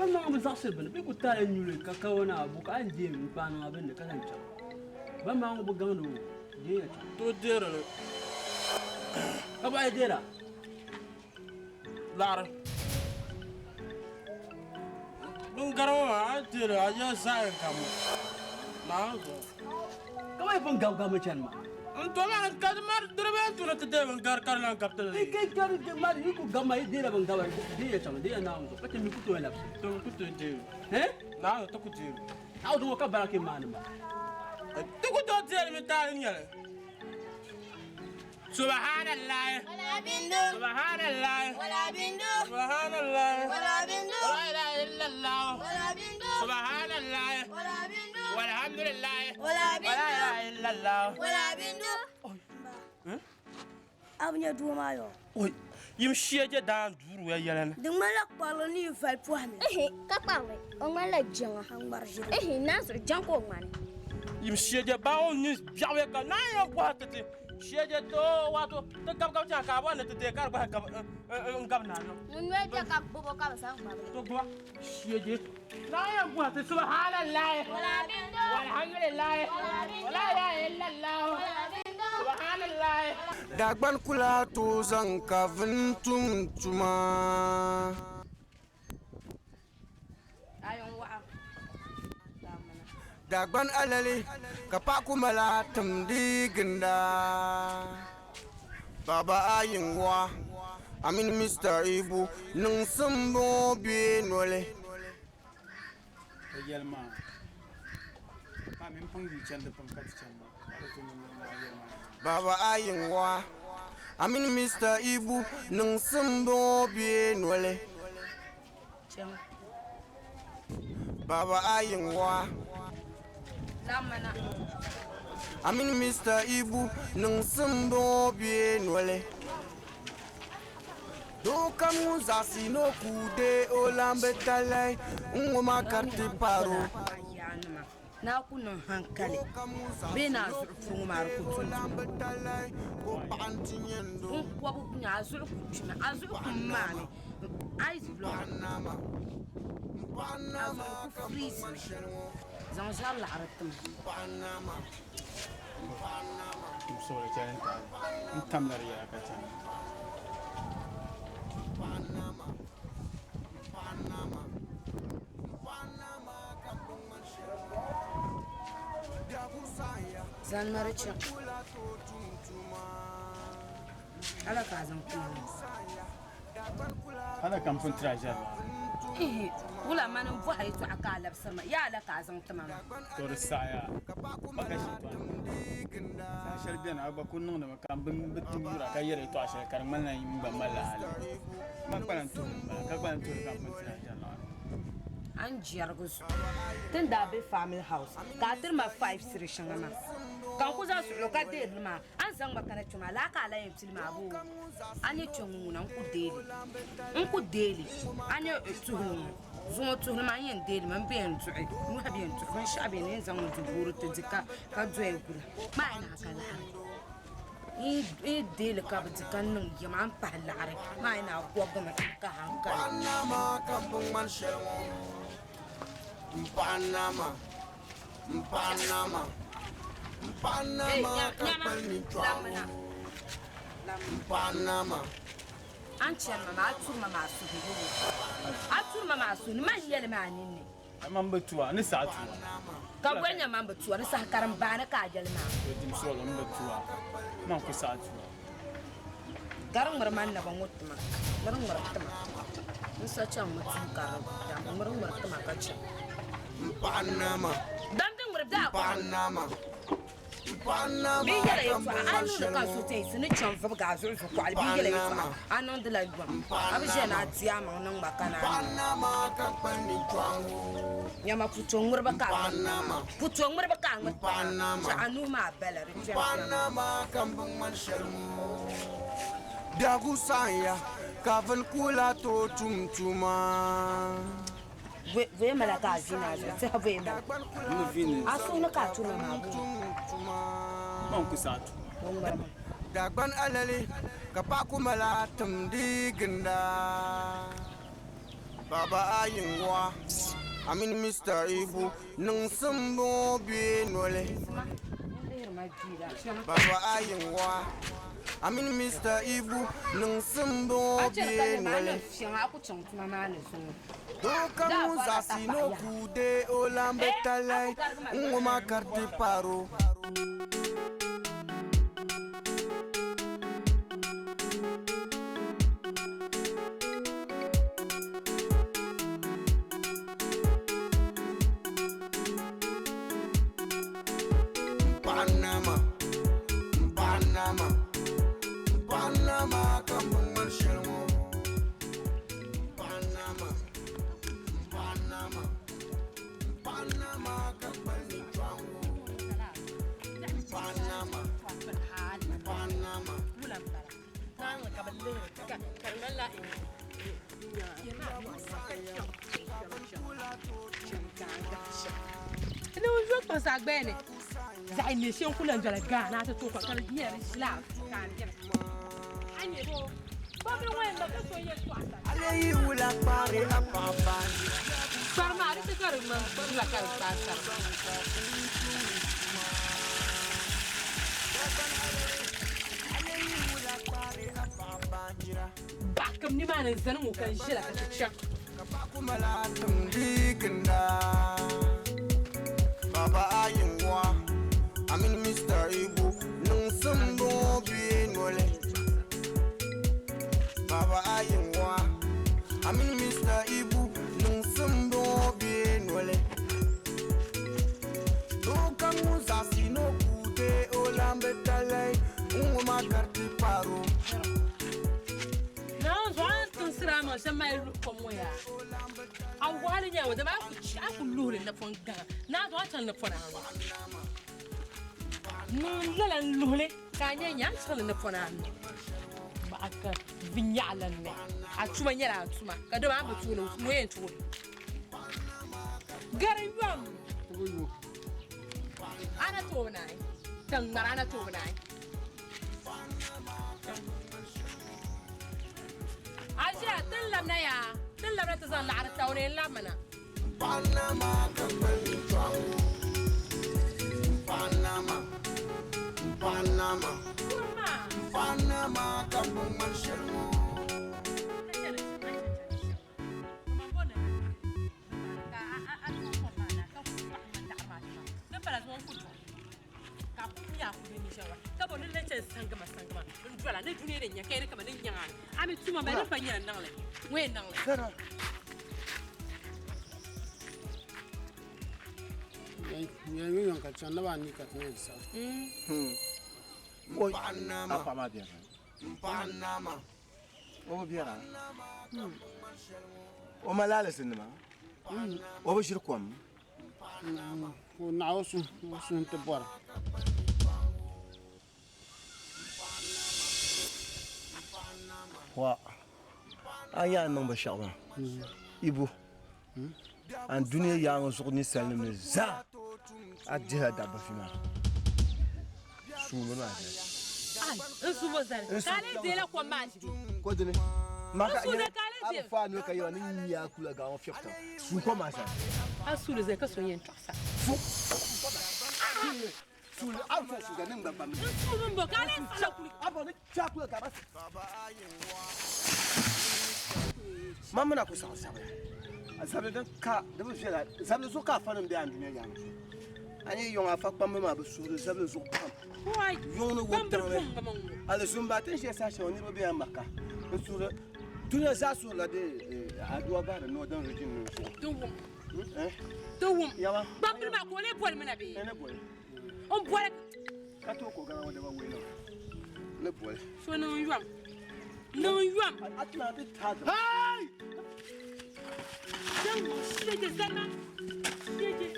Amma mun zasir bane bi ku ta nyule ka kawana bu ka anje mun pano abin da kasance. Ban ma mu bugan do. Dia.
Tu dirwe.
Ka ba dira.
Lara. Bangara wa dire aja sai kamu. Na go.
Kamay pang gaw machan ma.
Anto ma kad mar dirbe tu na tede bangar karna kapta.
Ke kar mar iku gamay dira bang gawa. Dia chama dia na ngo. Pati mi kuto elap.
To kuto de. Na to kuto.
Aw do ka barake man ma.
Tu kuto de mi ta nyale.
Subhanallah. Subhanallah.
Subhanallah.
La ilaha illallah. Subhanallah. Walhamdulillah. La ilaha illallah.
Abnya dumayo.
Oi, yim shiye dan duru ya yelena.
De malak palo ni fal poame.
Ka parle. On malak janga hangbar jiro. Nasr janko man.
Yim shiye ba on ni biawe ka na yo kwa tete. Shiye to wato te gab gab ta ka ba ne te kar ba gab ngab na no.
Mun we ka bobo ka sang ba.
To gwa shiye na yo kwa te subhanallah. Walhamdulillah. La ilaha illallah. Subhanallah.
Dagban kula to zanka vintum tuma.
Ayon wa.
Dagban alali kapaku malatum diginda. Baba ayin wa. Amin Mr. Ibu nung sumbo binole.
Yelma. Amin pang di chanda pang kat chanda.
Baba ayin wa. Amin Mr. Ibu nung sumbo binole. Baba ayin wa.
Lamana.
Amin Mr. Ibu nung sumbo binole. Do kamu zasi no kude olambe talai ngoma karti paro.
Na kunan hankali bai na zurfin mara kutun in kuwa kunya a zurfin a zurfin mani a yi zurfin a zurfin freeze zan sha la'aratun
Kim so le challenge ta. Tam na riya ka ta.
Zan maricin ala ka zan kuma
Ala kam pun trajar.
wula manin bu haitu aka labsar ma ya ala ka zan kuma
To saya. Baka shi to. Sa sharbiyan aba kunnu da makam bin bitin yura ka yare to ashe kar mallan yin ba malla hali. Man kwanan to ka kwanan to ka pun trajar na.
an jiyar gusu tun da bai family house ka turma 5 sirishin ma kan ku za su loka da ma an san makana tuma la ka la yin tilma abu an yi tun nan ku deli an yi tuhun zuwa tuhun ma yin deli man biyan tu'i mu ha biyan tu'i ban sha biyan zan mu duburu ta jika ka zuwa gura ma ina haka la i deli ka bitikan nan yama an fa la'are ma ina gwagwa ka hankali
Panama kampung mansyel. Panama. Panama. Panama kapal ni trawo. Panama.
an ciyar mama a turma masu hihu a turma masu ni man yel ma ni ne
Man batuwa ni sa tuwa.
ka gwanya man batuwa ni sa karan ba na ka jel ma
Dim so lo batuwa. Man ku sa tuwa.
Garang merman na bangut teman. Merang teman. Nusa cang mati garang. Jam merang teman kacang.
Panama.
Dandang berda.
Panama. Panama.
Biar itu anu dekat suci sini cang vergasul verkual. Biar itu anu de la gua. Abis jana tiam nang makanan.
Panama kapani tuangu.
Nyama pucung merbakang. Pucung merbakang.
Panama.
Anu ma bela.
Panama kampung manshelmu. Dagu saya kavel kula to tumtuma.
Vem la casina, você vê na.
No vini.
Asu na catula na.
Bom que sato.
Dagban alali kapaku malatum digenda. Baba ayingwa. Amin Mr. Ibu nung sumbo binole. Baba ayingwa. Amin Mr. Ibu nung sumbo binole. Doka muzasi no kude olambetalai ngoma karti paro. Panama, Panama, Panama, kampung marshalmu. Panama, Panama, Panama, kapalni tuangu. Panama, Panama.
Não jogo passar bem, né? Já iniciou com o Angela Gana, tu com aquele dinheiro slavo, cara. Ai, meu, vamos lá, ainda que sou eu quase.
Alei ula pare apapa.
Farmar esse cara, mano, vamos lá, cara, passa. Bakam ni mana zan mu kan shi la ka chak.
Kumala digenda. Baba ayingwa. Amin Mr. Ibu nung sumbo binole. Baba ayingwa. Amin Mr. Ibu nung sumbo binole. Doka muzasi no kude olambetalai ngoma karti paro.
Não, já tu será mas é mais como é. Agora já o demais aku lure na fonga. Na do atan na fona. Não lá lure. Kanya nya sala na fona. Ba aka vinyala ne. Atuma nyara atuma. Kado ma ba tuno mo yen tuno. Gari yam. Ana to nai. Tang marana to nai. Aja tellam na ya. Tellam na tazan la arta wala lamana.
Panama kapalni tuangu. Panama, Panama, Panama kampung marshalmu.
Yang kat sana bani kat ni sa.
Oi, apa ma bien.
Panama.
O bien. O malala sinema. O bashir kwam.
O naosu te bora.
Wa aya non ba shawa. Ibu. An duniya ya ngo sokni salme za. Adja da bafina. Sulu na.
Ai, isso você. Kale dele com mais.
Ko dele.
Maka ya.
Fa no ka yo ni ya kula ga on fiafta. Su ko ma sa.
Asulu ze ka so yen tosa.
Sulu alfa su ga nin babam.
Sulu mbo kale sala kuli.
Abo ni chakula ka bas. Mama na ku sa sa. Asabe dan ka da bu fela. Sabe so ka fa nan da an duniya ya. Ani yon afa pamma ma bu sulu sabe so ka. Yono Ale zumba ten je sa shoni bo be amaka. Nsura tunya sa so la de adwa ba no dan regime no.
Tawum. Yawa. Bambri ma ko le bol mena be.
Ene boy.
On bol.
Ka to ko gara wada ba we no. Le boy.
So no yuam. No yuam.
Atla de tag.
Hey! Jango shege sana. Shege.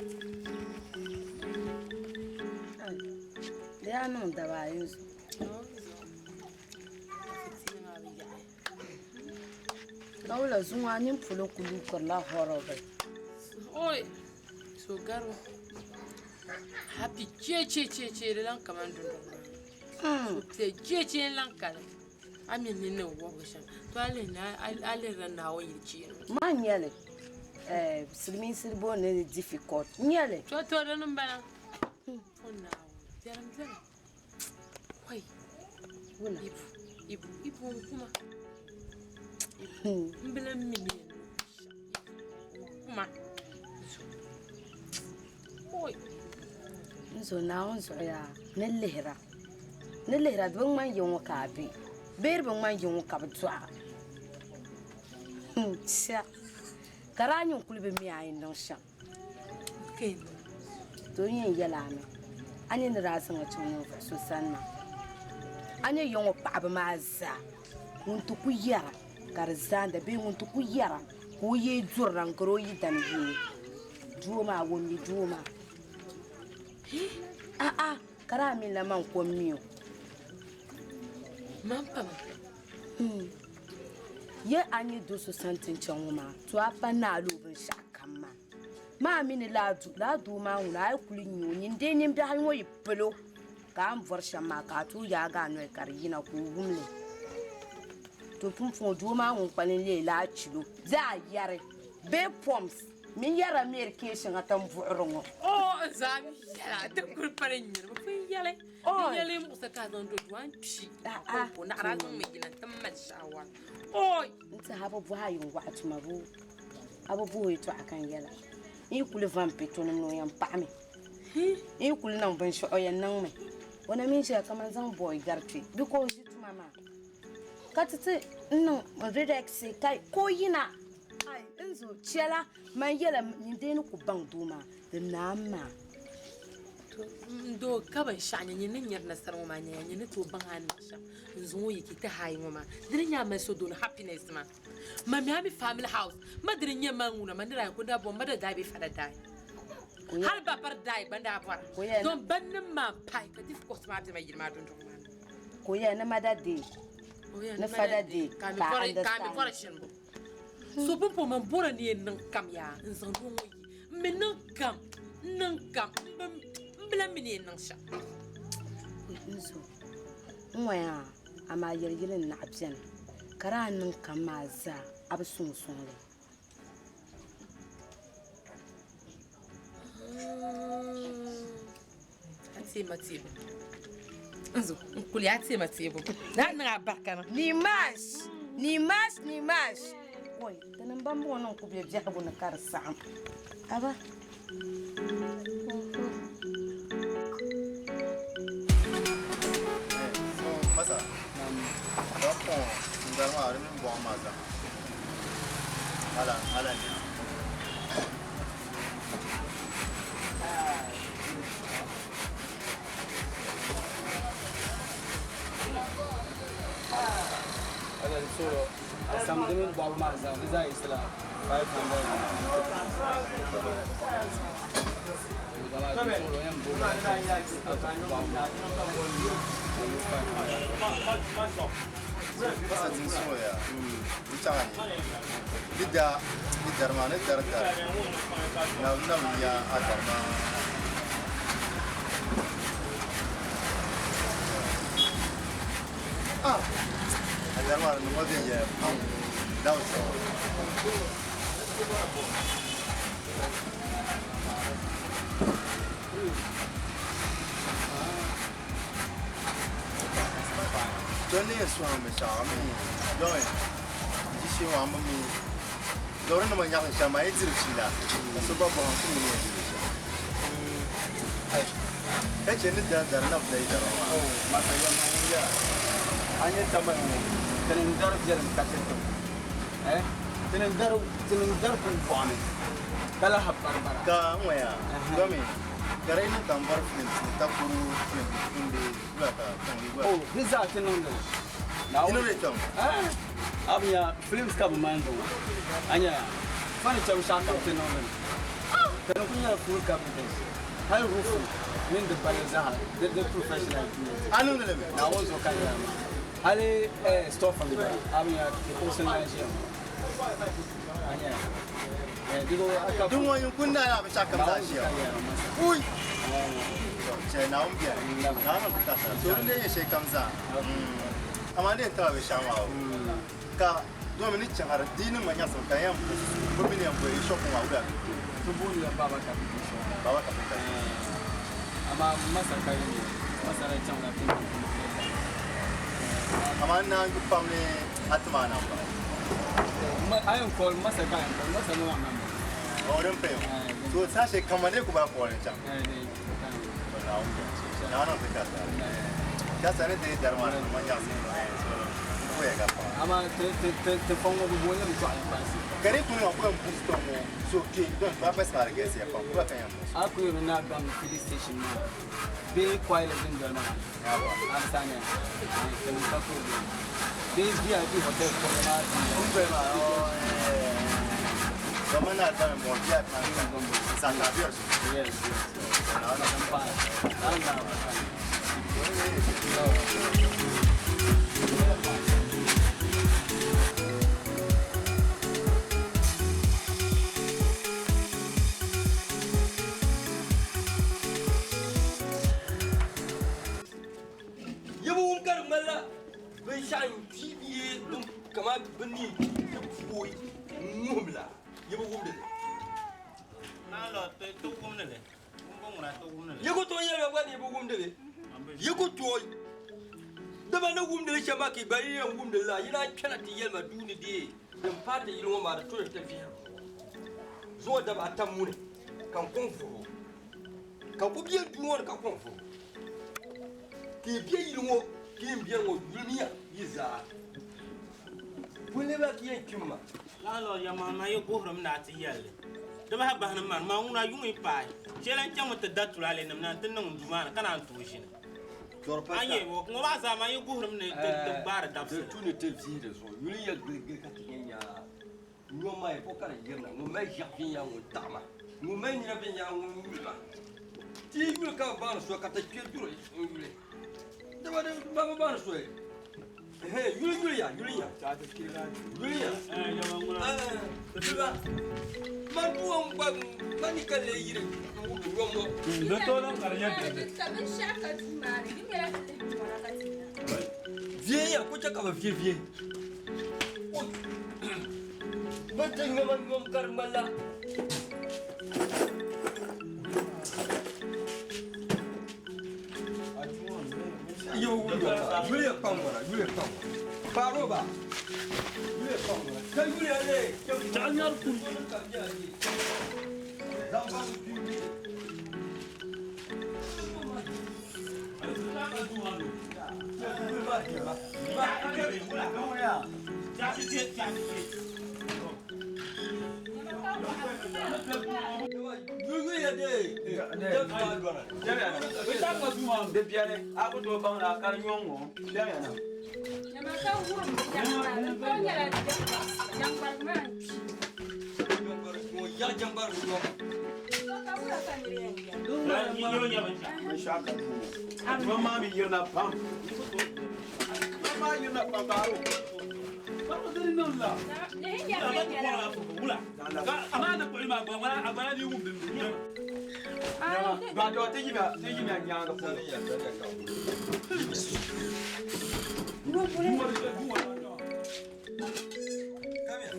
Ya não dava isso. Laula zunga nim pulo kulu korla horobe.
Oi. So garo. Happy che lan kamando. So che lan kala. Ami ni no wo sha. To ale na o yichi.
Manyele. Silmin silbo ne difficult. Nyele.
To no mbana. For now. Jaram. Wai. Wala. Ibu kuma. Mbele mimi. Kuma. Oi.
Nzo na onzo ya nelehra. Nelehra dwang man yongo kabi. Ber bang man yongo kabtwa. Tia. Karanyo kulbe mi ay no sha.
Okay.
To yin yalame. Ani ni rasan a cikin so sanna. Ani yongo baba maza. Muntu ku yara. Karzanda be muntu ku yara. Ku ye jurran garo yi dan yi. Juma wonni juma. Kara mi la man ko miyo.
Mampa.
Ye ani do so santin chanuma. To apa na lubin shakama. Ma mini ladu ma huna ay kulinyo nyinde nim da hanwo yipelo ka am vorsha ma ka tu ya ga no karina ku gumle to funfun du ma hun palin le la chilo za yare be poms min yara medication atan bu'rongo
zami yara ta kurparin yin ba fin yale yale mu saka don do duan pi ko na ara don me gina tan mashawa
nta habo bu hayin wa atmabu abubu ito akan yala ikuli vampi to no yan pame ikuli nan ban sho yan nan me wana min sha kaman zan boy garti because it mama katete no relax kai ko yina ai inzo chela man yela nyinde ku bang duma da nama
do kaban shanya nyin nyar na sarmo ma nya nyin to ban han sha nzo yiki ta hayi ma dinya ma so don happiness ma mi ami family house ma dinya ma nguna ma dira ko da bo ma da dai be fada dai hal ba par dai banda bar don ban ma pai ka dif ko ma ma yirma don to ma
ko ya na ma da de na fada de
ka mi correction bo so pompo man bora ni nan kam ya nzo don yi me nan kam Mbela mini nan sha.
Nzo. Mwaya ama yelgelen na abjan. Kara nan kamaza absun sonle.
Ati matibo. Nzo, nkuli ati matibo. Na barkana.
Ni mas. Boy, tanan bambo non ku be jabu na karsa. Aba.
Masa, dapat dalam hari ini buang masa. Alan ya.
Ada solo. Sambil buang masa, bisa istilah
500. Masa solo ya. Bicara ni. Tidak mana darah. Namanya agama. Agama nama dia ya. Dah Johnny is from Miami. Joy. This is one of me. Don't know my young Shama is in China. So, Bob, I'm kace ni da na play da
oh masa yana ya anya taban tanin dar jalan kace to tanin dar kun bani kala habbar bara
ka waya game garai ni tambar film ta kuru film inde ba ta kan ni ba
oh biza tanin da na
ino ne tam
abnya films ka man do anya fani cham shaka tanin da tanin kunya full ka bi hal rufu min da bale zaha the professional
anu ne le
na wozo kan ya hali store from the abnya the personalization anya digo aka
dun wani kunna ya ba shaka ta shi ui ce na umbiya na na ta ta to ne ya she kamza amma ne ta ba shawa ka domin ni cin har dinin manya sun kan yan ko miliyan ko shop ma uda
to buni ya baba ka amma masa kai ne masa rai can lafiya
amma na ku famne atma na ba
ayon call masa kai masa no amma
oren pe to sashe kamane ku ba ko ne can na na ta ka sane da darma na manya sun ko ya ga
amma te fongo bu bonya mu kwa pasi
kare ku ne akwai booster mo so ke don ba pas mara ga sai fa ku ba kan yan
aku yo na gam police station ma be kwai le din darma ansane kan ka ko be dia di hotel ko ma
ku be ma kama na ta mo dia ta sa na biyo
yes na na pa na
shan kibiye dum kama bani boy mumla yebo gumde
na lo to gumne le ngomra to gumne le
yego to yero wadi yebo gumde le yego to daba na gumde le chama ki bari yan gumde la yina kana ti yelma duni de dan fata yiro ma da to ta fiya zo da ba tamune kan konfu kan ko biye duwon kan konfu ki biye yiro kim bien o dunia yiza wule ba kiyen kimma
la lo ya ma yo gohram na ti yalle da ba ba man ma nguna yumi pai chelan chamu ta datura le nam na tan nan dumana kana to shi anye wo ngo ba za ma yo gohram ne da bar da
se tu ne te vie de so yuli ya gege ka tiyen ya nyoma e pokara yerna ngo me jafin ya ngo tama ngo me nyina ben ya ngo mula ti yul ka ba so ka ta kiduro yule Baba bana so Yulia. Yulia. Man buang bang manika le yire. Ngomo.
Betul lah karya dia.
Vieille, aku cakap vieille. Macam ngom karmala. Yulia pangora. Paroba. Yulia pangora. Kan Yulia le. Jangan pun. Zaman pun.
Mama you're not pump. Mama you're not pump. Mama dari non la. Amanda ko ima ba wala abana ni wumbe. Ba do te yiba nya ga ko ya da ka. Come here.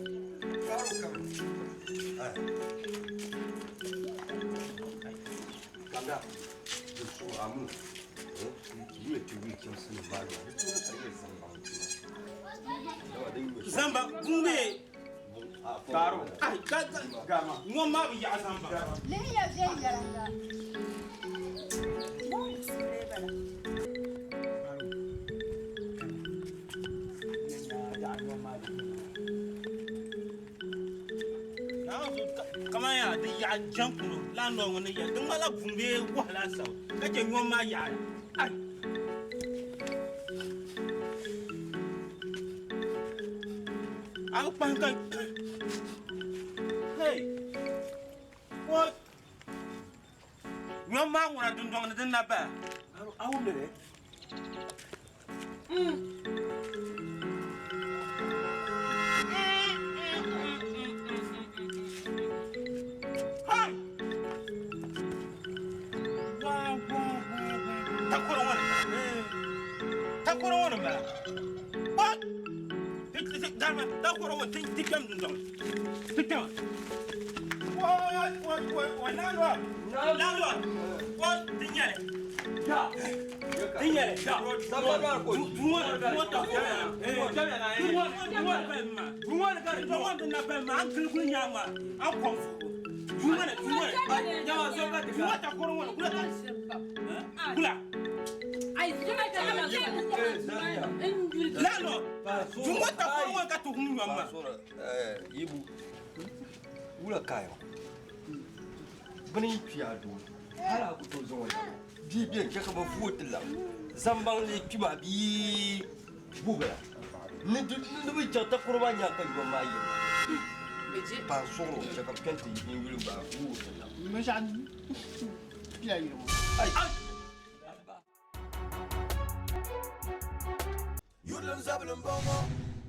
Come down. Amu. You to reach your son
Zamba kumbe
Karo.
Ai gama ngoma ya zamba.
Le ya garanga.
Come on, the young jump, land on the young, the mother from the Wallace. I can go my yard. I'll bank. Hey, what? Your man would have done the number. I will do it. What? Take them. What? What?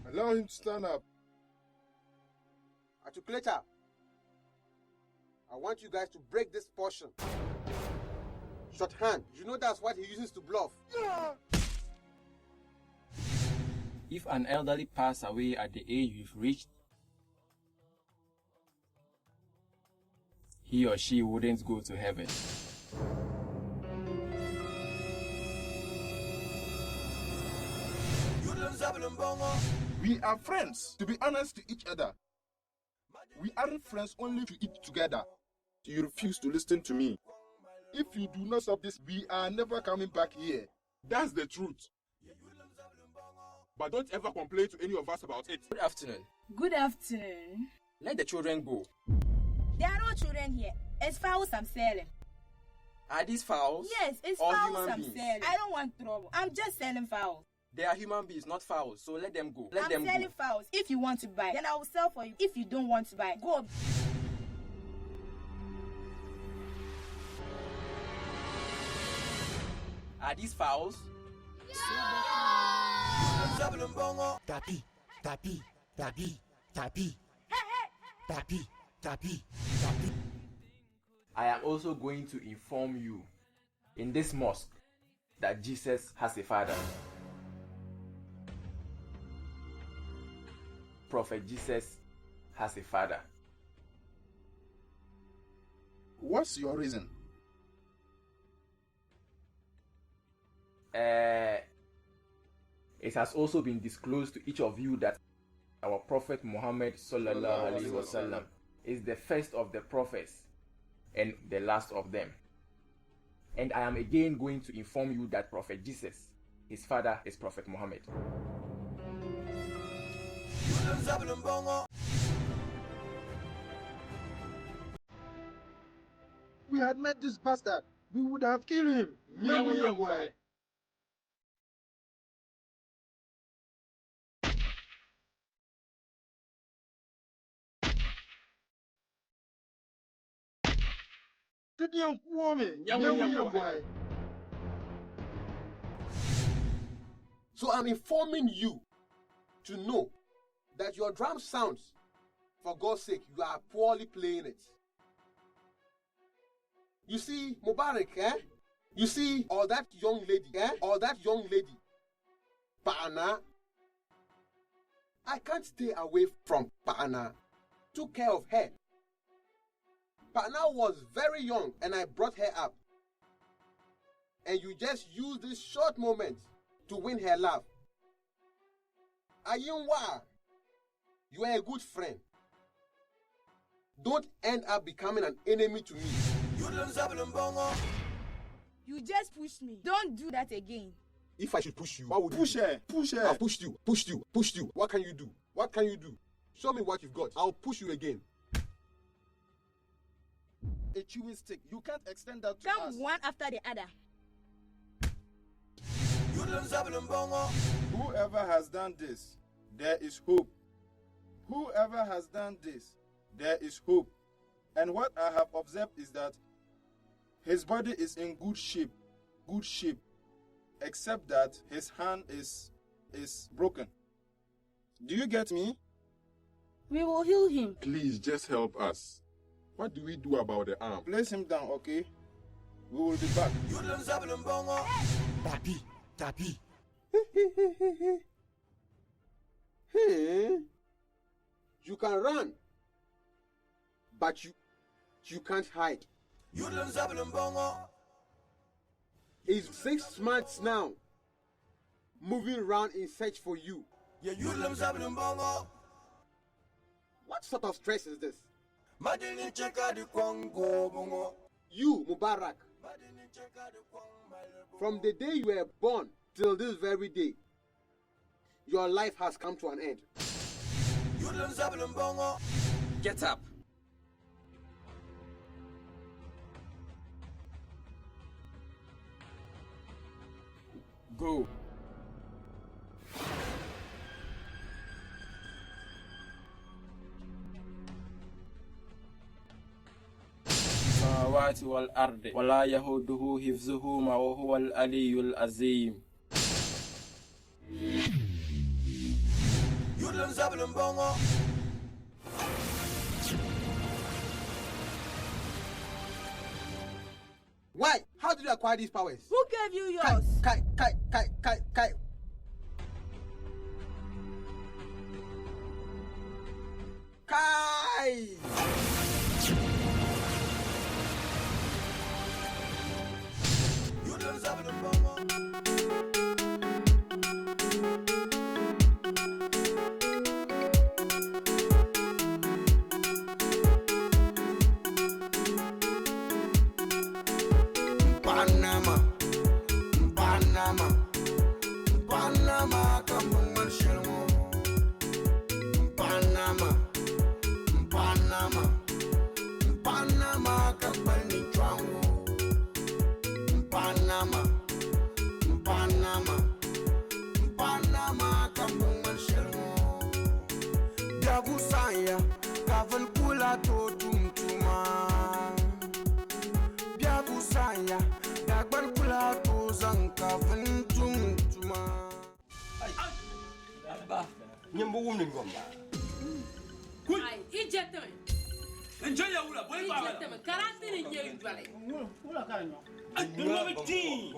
Allow him to stand up.
Articulator, I want you guys to break this portion. Shorthand, you know that's what he uses to bluff.
If an elderly pass away at the age you've reached, he or she wouldn't go to heaven.
We are friends, to be honest to each other. We aren't friends only to eat together. You refuse to listen to me. If you do not stop this, we are never coming back here.
That's the truth. But don't ever complain to any of us about it.
Good afternoon.
Good afternoon.
Let the children go.
There are no children here. It's fowls I'm selling.
Are these fowls?
Yes, it's
or
fowls
human
I'm
beings?
selling. I don't want trouble. I'm just selling fowls.
They are human beings, not fowls, so let them go. Let
I'm
them
selling
go.
fowls. If you want to buy, then I will sell for you. If you don't want to buy, go.
Are these fowls?
Tapi, tapi, tapi, tapi, tapi, tapi, tapi.
I am also going to inform you in this mosque that Jesus has a father. Prophet Jesus has a father.
What's your reason?
It has also been disclosed to each of you that our Prophet Muhammad sallallahu alaihi wasallam is the first of the prophets and the last of them. And I am again going to inform you that Prophet Jesus, his father is Prophet Muhammad.
We had met this bastard. We would have killed him.
So I'm informing you to know that your drum sounds, for God's sake, you are poorly playing it. You see, Mubarak, You see, all that young lady, Paana, I can't stay away from Paana. Took care of her. Paana was very young and I brought her up. And you just used this short moment to win her love. Ayinwa, you are a good friend. Don't end up becoming an enemy to me.
You just pushed me. Don't do that again.
If I should push you, what would
Push
you
her. Push
do?
her.
I'll push you. What can you do? What can you do? Show me what you've got. I'll push you again.
A chewing stick. You can't extend that to
Come
us.
one after the other.
Whoever has done this, there is hope. Whoever has done this, there is hope. And what I have observed is that his body is in good shape, except that his hand is broken. Do you get me?
We will heal him.
Please just help us. What do we do about the arm?
Place him down, okay? We will be back.
Tapi.
Hey, you can run, but you can't hide. It's 6 months now, moving around in search for you. What sort of stress is this? You, Mubarak, from the day you were born till this very day, your life has come to an end.
Get up.
Go.
السماوات والأرض ولا يهوده حفظهما وهو العلي العظيم.
Why? How did you acquire these powers?
Who gave you yours?
Kai.
Panama, come Marshall. Panama, company Twango. Panama, come Marshall. Biagusaya, Kavan Kula to Tumtuma. Biagusaya, Dagban Kula to Zankavan Tumtuma.
Nyambo woman gomba.
Ai, ijetame.
Enjoy your ula, boy.
Ijetame. Karate ni nyewe ndwale.
Ula karanyo.
Ndwa mti.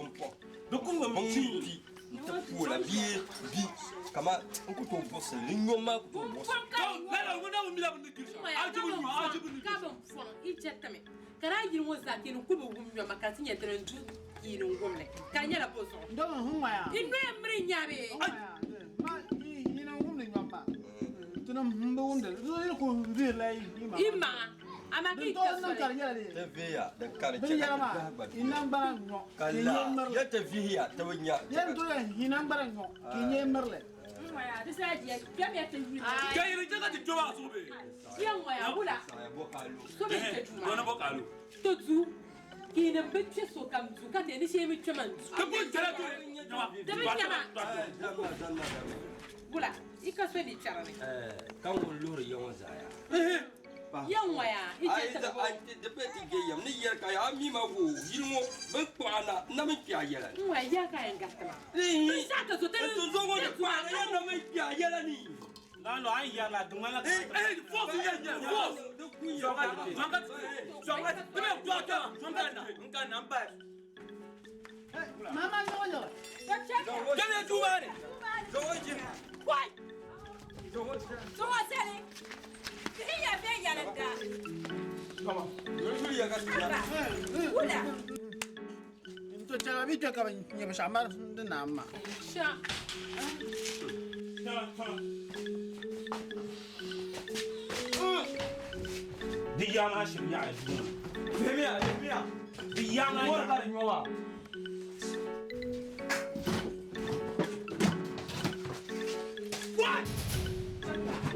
Dokunga mti. Tapula bi kama nkuto bosse linyoma kuto bosse.
Lala ngona umila bundikisha. Ajibu.
Kaba mfano ijetame. Karaji mwoza kinu kubo gumyo makati nyetere ndu kinu ngomle. Kanya la poso.
Ndo hunwa ya.
Inwe mri nyabe. Ima, amaki
Tevia, the carriage. Kala, yet a via, Tawanya.
Bula, ikaswe ni charane.
Kamu lure yonzaya.
Yang waya,
ijeta de peti geyam ni yer kaya mi ma wo yinwo ben kwana na me pia yela.
Wa ya ka engatama.
Ni
saka so tele.
To zo ngo de kwana ya na me pia yela ni.
Lalo ay ya la dumala.
Force ya. Zonga. Tebe kuaka. Zonga na. Nka namba.
Mama nyoyo.
Kame tuware.
Zoje.
Why? So what's that? Iya be ya la da.
Kama. Yo ya ga siya.
Ula.
Into chama bicho ka nyeba shamba na ma.
Sha.
Diyana shim ya.
Demiya.
Diyana
ya.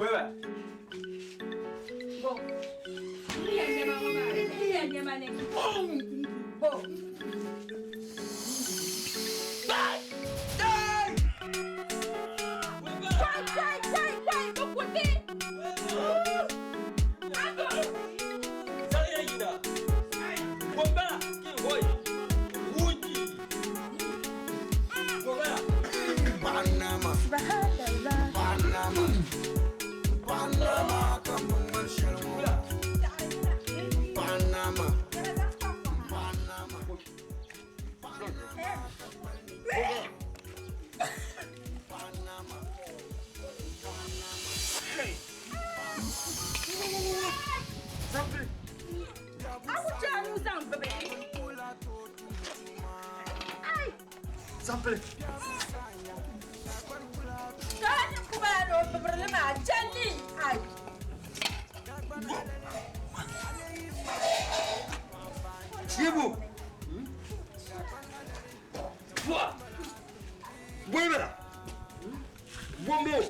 Where?
Bon.
Panama, come on, Shalom. Panama.
Sample. Chibu. Quoi? Voilà. Bon mot.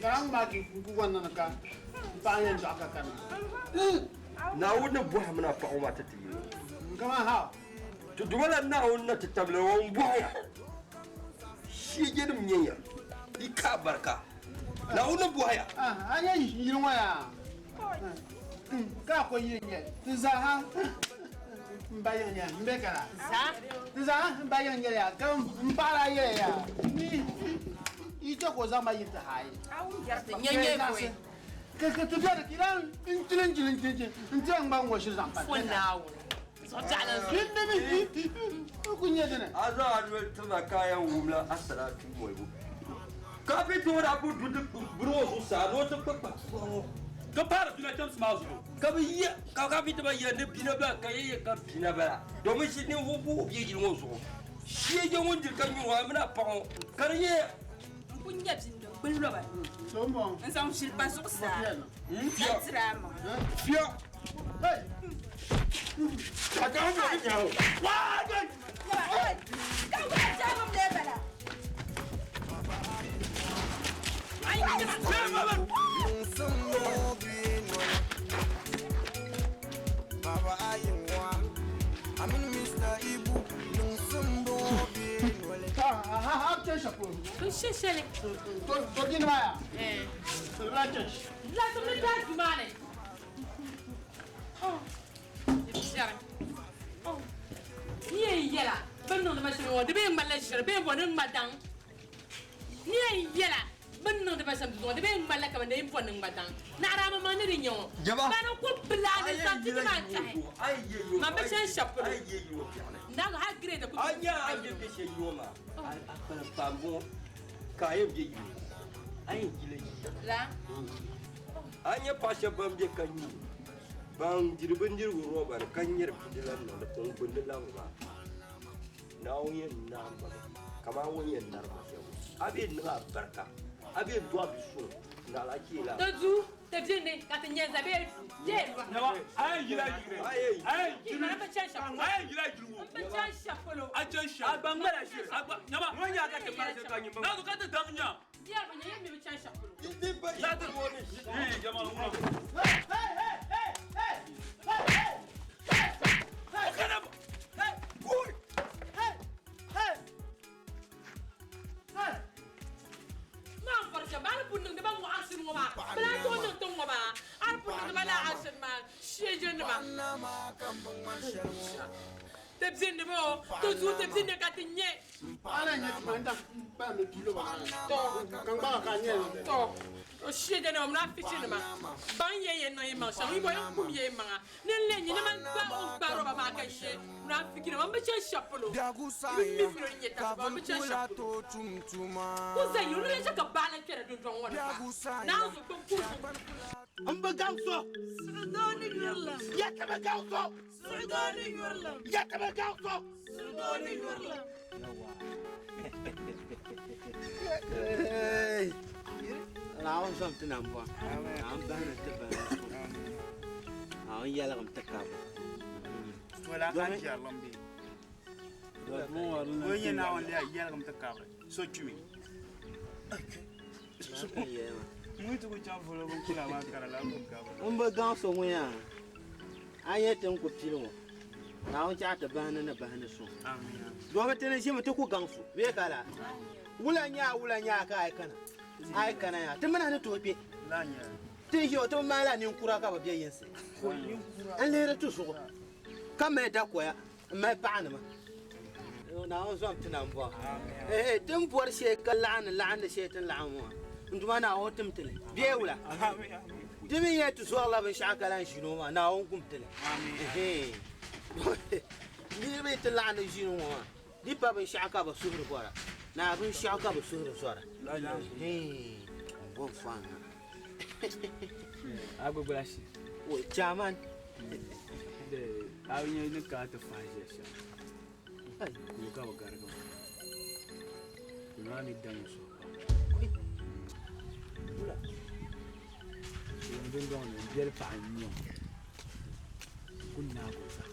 Garang magi bukan naka. Tanya jaka kan.
Na wona bo hamna pa o mata ti.
Kama ha.
To dwala na wona ta tabla won bo. Shi jedum nyenya. Ika barka. Na wona bo haya.
Ah, anya yirwa ya. Ka ko yenye. Tiza ha. Mbayanya mbekara. Za? Tiza mbayanya ya. Kam mbara ye ya. Ni ito ko zama yita hai.
Nyenye kwe.
Kaka tu da kiran intilin intilan ban washi zampa.
Fona. So jala zo.
Ni ku nyedene.
Aza alwel tama kayan wumla asaratu moybu. Ka bi to da bu buro so sa no to papa.
Ka fara tuna can su mazu.
Ka bi ya ka bi ta ya ne bina ba ka yi ka bina ba. Domin shi ne wo bi yi mo so. Shi ye won dir kan yi wa muna pa kariye.
Kunya bindo bullo ba.
Sombo.
Nsam shilpa so sa.
Fia.
Trama.
Fia.
Hey.
Ka ga mo ni yawo.
Wa ga. Ka wa ja mo le bala. Ai ni ma ba.
Baba ayinwa. Amin Mr. Ibu. Nungsumbo binwale.
Ha ce shapo.
Ko sheshele.
To gin maya. La ce.
La to me ta dumane. Oh. Yara. Oh. Ni yela. Banno ma shiro de be mbala shiro be bonin madang. Ni yela. Banno de basam do de be mbala ka de bonin madang. Na rama ma ni rinyo. Bana ko blade sa ti ma tai. Ma be shan shapo. Ndaga ha grade ko.
Anya anje be she yoma. Akala pambo. Kaye be yi. Ai gile.
La.
Anya pasha bambe kanyi. Bang dirbin dirgo roba kanyar bidilan no da kun kundilan ba. Na wuyen namba. Kama wuyen narma yau. Abin na barka. Abin duwa bisu. Na la kila.
Tozu, te jene ka te nyenza be. Je.
Nawa, ai gila gire. Ai
gila. Ba chansha.
Ai gila gilu.
Ba chansha polo.
A chansha. Abangala shi. Aba, nama. Wanya ka te mara se kanyi. Na ko ka te danya.
Ya ba nyanya me chansha polo.
La te woni. Eh, jama umma.
Tebzin de mo, toujours tebzin de katinye.
Ala nya manda ba me kilo ba. To kan ba ka nye.
To o shede na omna fitin ma. Ban ye na ye ma sha, wi boy kum ye ma. Ne le ni man ba o ba ro ba ma ka she. Na fikira man ba che shapolo. Mi firo nye ta ba ba che shapolo. Ku za yu le ka ba na kere dun don wona. Na zo ko ku.
Amba gauso.
Sudani yurla.
Yatama gauso.
Sudani yurla.
Yatama gauso.
Sudani yurla.
Now something I'm going. I'm going to I'm yelling to cover.
Well, I can't hear Lumby. When you now and there, yelling to cover.
so tumi
Muito com chão falou com que lavar cara lá com cabo.
Bagang so moya. Aye tem ko pilo. Na on cha ta bana na bana so.
Amin.
Do ba tene shi mutu ku gang so. We kala. Wulanya ka ai kana. Ai kana ya. Tin mana ne tobe.
Lanya.
Tin shi to mala ni kura ka ba biya yense. An lere tu so. Kama da koya. Mai bana ma. Na on so tin an bo. Tin buwar she kallan la'an da she tin la'an mu. Nduma na hotum tele biewla dimi yetu so Allah bin shakalan shino ma na on kum tele amin ni be tela na shino ma di pa bin shaka ba suhur bora na bin shaka ba suhur sora bon fan
Abu Brashi
o chaman
de awnya ni ka ta faje sha ai ku ka ba garga kuna ni dan so Yung doon yung biyel paan nyo. Kuna ko sa.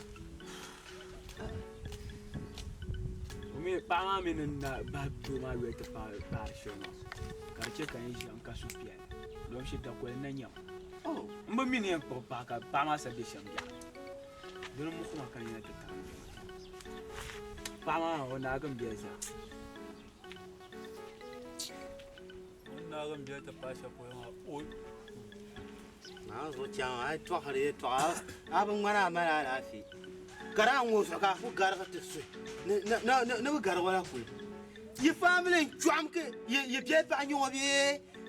Umi pangamin na bago mawete pa show no. Karche kan yi an kasu pian. Don shi ta kwel na nyam. Oh, mba mini en ko pa ka pa ma sa de sham ya. Don mu kuma kan yana ta kan. Pa ma ona kan biya sa. Ona kan biya ta pa sha ko o
na zo chama ai to hare to abin mana mala lafi karan wo saka ku garga tsu na garga wala ku yi family chwam ke yi bie pa nyo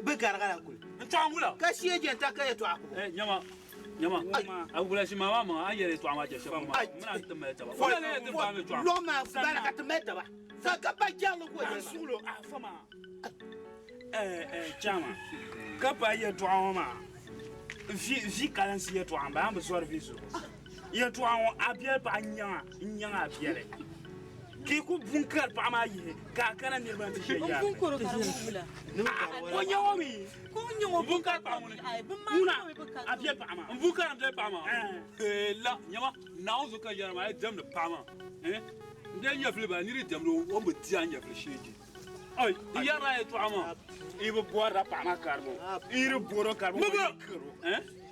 be garga la ku
chwam wala
ka shi je ta ka to aku
nyama abu bula shi mama ma ayere to amaje shi mama muna ta mai ta ba wala ne ta family chwam
lo ma bala ka ta mai ta ba sa ka pa jalo ko je
sulo fama chama ka pa ye to ama vi kalansi ye to amba am so viso ye to an abiel pa nya abiel ki ku bunkar pa ma yi ka kana ni ban ti ya
bunkar ka bula
ko nyawo mi bunkar pa mun muna abiel pa ma bunkar am pa ma la nyama na on zo ka yara ma dem de pa ma nde nya fle ba ni ri dem lo o mo ti anya fle sheji ay yara ye to ama ibo bora pa ma karbo iro boro karbo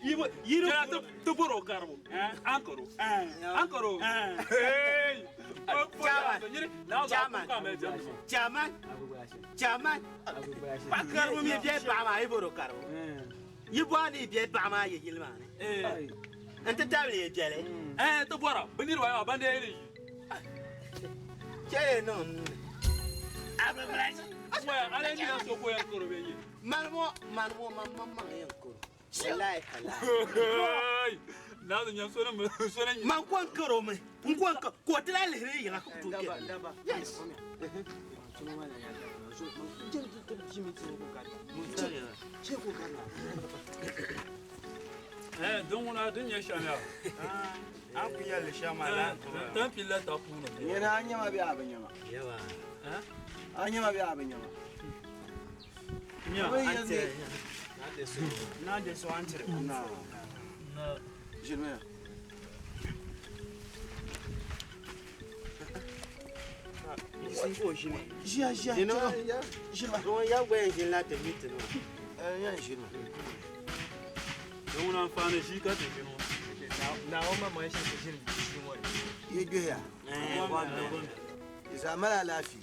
ibo to boro karbo ankoro hey
chairman pa karbo mi be pa ma ibo karbo yibo ani be pa ma ye yilma ne anta table ye jele
to bora benir wa bande ri
che no
abu brashi Well, I didn't know so well.
Malmo, yankoro. Wallahi kala.
Now the young son
man kwan karo me. Nkwan ko tla lehre yana ko to ke. Yes.
Don't want to do your channel.
I'm here to share my land.
Don't feel let up.
You're not going to be having you. Anya ma bia benya ma.
Na de so antre.
Na. Jeme.
Isi ko jime.
Ja.
Jino. Jima. Don ya gwen jin la te mit no.
Ya jino.
Don na fa ne shi ka te jino.
Na o ma ma shi jin jino.
Ye gwe ya. Isa mala lafi.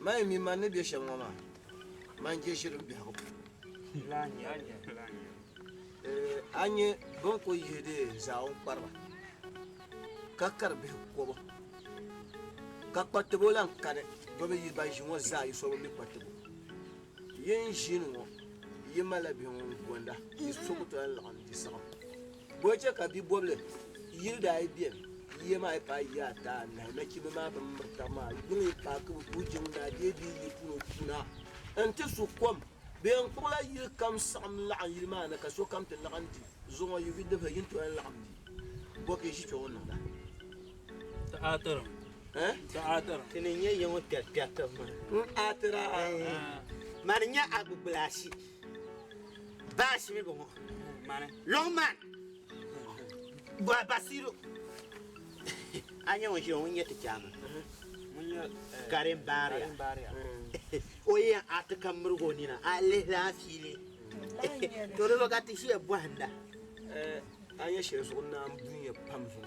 Mai mi man ne bi shan mama man je shirin bi hawo anye bon ko yede zaun parba kakar bi ko bo kakpatte bolan kane do be yi ba jinwo za yi so bi kwatte bo yen jinwo yimala bi won gonda yi so ko to la on di sa boje ka bi boble yilda ay bien yema ay pa ya ta na ki ma ba murtama yini pa ku bujin da de bi yi kuna ante su kom be en kula yi kam sam la yilma na ka so kam te la andi zongo yi vidde fa yinto la andi boke shi to wonna
ta'atar ta'atar
tinye yengo terpiata ma atara marnya abu blashi bashi mi bon man long man
Basiru. Anya wa shiwa munya ta kyama. Karin bariya. Oye ata murgo ni na ale lafili. To ro ga ti shi buhanda.
Anya shi so na mbunya pamzo.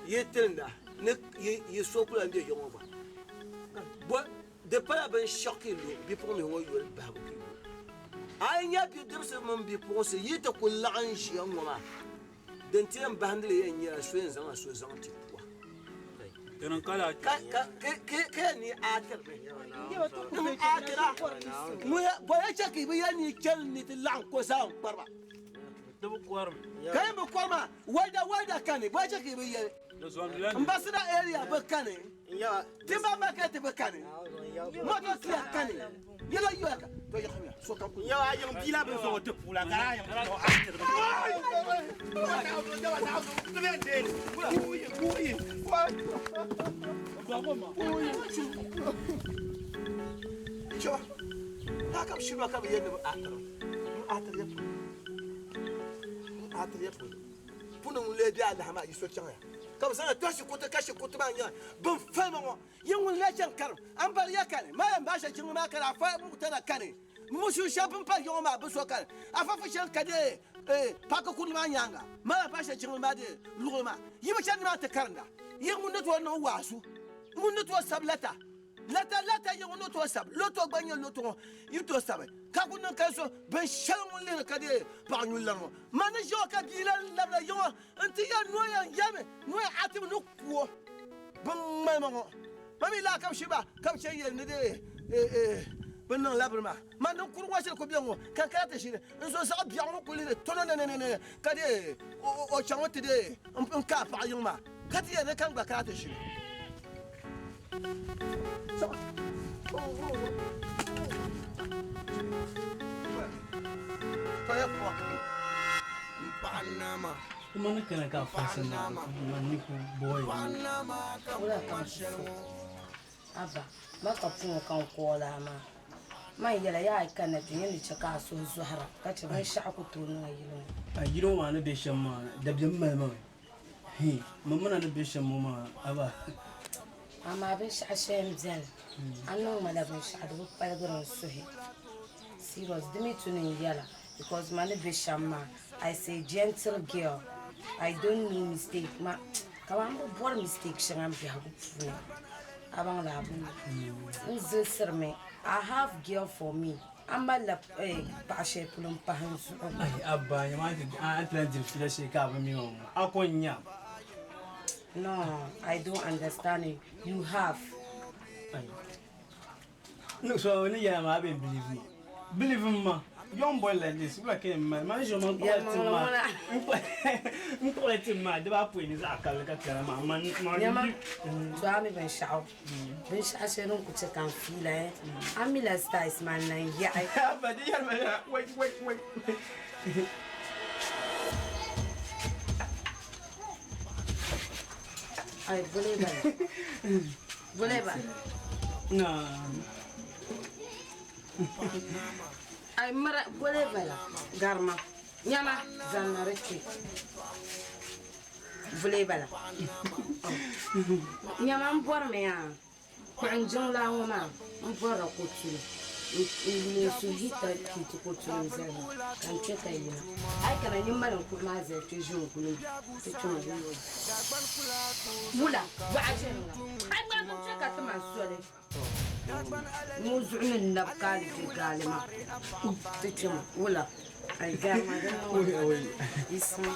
Yetelnda ne ye so kula mbi yongo ba. Bo de para ben choqué bi pour me wo yol ba ko. Anya bi dirse mon bi pour se yita kula an shi yongo ma. Den tiam bandle yen ya so en zanga so zanti kwa.
Kenan kala
ke ni atar be. Ni atira. Bo ya chaki bi yani kel ni tilan ko sa parba.
Dubu kwarm.
Kai mu kwarma wada kane bo ya chaki bi yani. Ambassador area be kane.
Ya
timba market be kane. Moto tiya kane. Yela yuaka. To ya khamia. So kan ku.
Ya ayam bila be so to pula kara ayam to atir.
Cho. Ta kam shiba kam yende be atar. Atar yep. Atar yep. Punu le dia la ma yiso changa. Comme ça, toi, je compte cacher contre moi. Bon, fais-moi. Il y a un legend car un bar yakane. Madame Bacha, tu m'as qu'à la fin, vous t'en a canné. Monsieur Chapin, pas yon ma besoin. Afin de faire cadet, pas que Koulma Yanga. Madame Bacha, tu m'as dit, Lourma. Il me tient à te carna. Il y a un autre no wasu. Un autre sablata. Lata, il y a un autre sable. L'autre bagnole, l'autre, il te savait. Kakuna Kaso, Ben Shalom le cadet, par nous l'homme. Manager Kadila, la yon, un tia noya yame, noya atim no quoi. Bon, maman. Mamie là, comme Shiba, comme Chayel, ben non, l'abrima. Maintenant, courroie, c'est le combien, quand tu es un soir bien recollé, tonne, cadet, au champ, un cas par Yoma. Quand il y a un camp, tu es
Panama. Kuma na kana ka fasa na ni ku boy.
Wala kan aba maka fun kan kola ma mai yala ya kana tin yin ce ka so zuhara ka ce ban sha ku to na yilo
A yiro wa na be shamma da biyan mai mai. He mamana na be shamma ma aba.
Ama bin sha shem zel anno ma da bin sha da palgaron suhi. Serious dimi tunin yala because man be shamma I say gentle girl. I don't mean mistake. Ma, kawan bo bor mistake shangam bi hagu fu. Abang la bu. Nzo sirme. I have girl for me. Amba la pa she pulum pa hansu.
Ai abba ya ma an plan din fila she ka ba mi mo. Akonya.
No, I don't understand it. You have.
No, so ni ya ma be believe me. Believe me. Young boy like this, we can't man. Je m'en crois tu m'as de pas pour les accords que man.
Tu as mis ben chao. Ben chao c'est non que tu can feel eh. Ami la style man na ya.
But wait.
Ai boleh ba.
No.
Ay mara boleh bala garma nyama zanareke boleh bala nyama mbor me ya ko njong la ngoma mbor ko tulu ni su hita ki to ko tulu zero kan ce kai na ai kana yin maran ku ma zai ce jin ku ne to tuma mula wa ajena ai ma mun ce ka ta masu ne موزعنا النبقال في قالما تجمع ولا القامة اسمع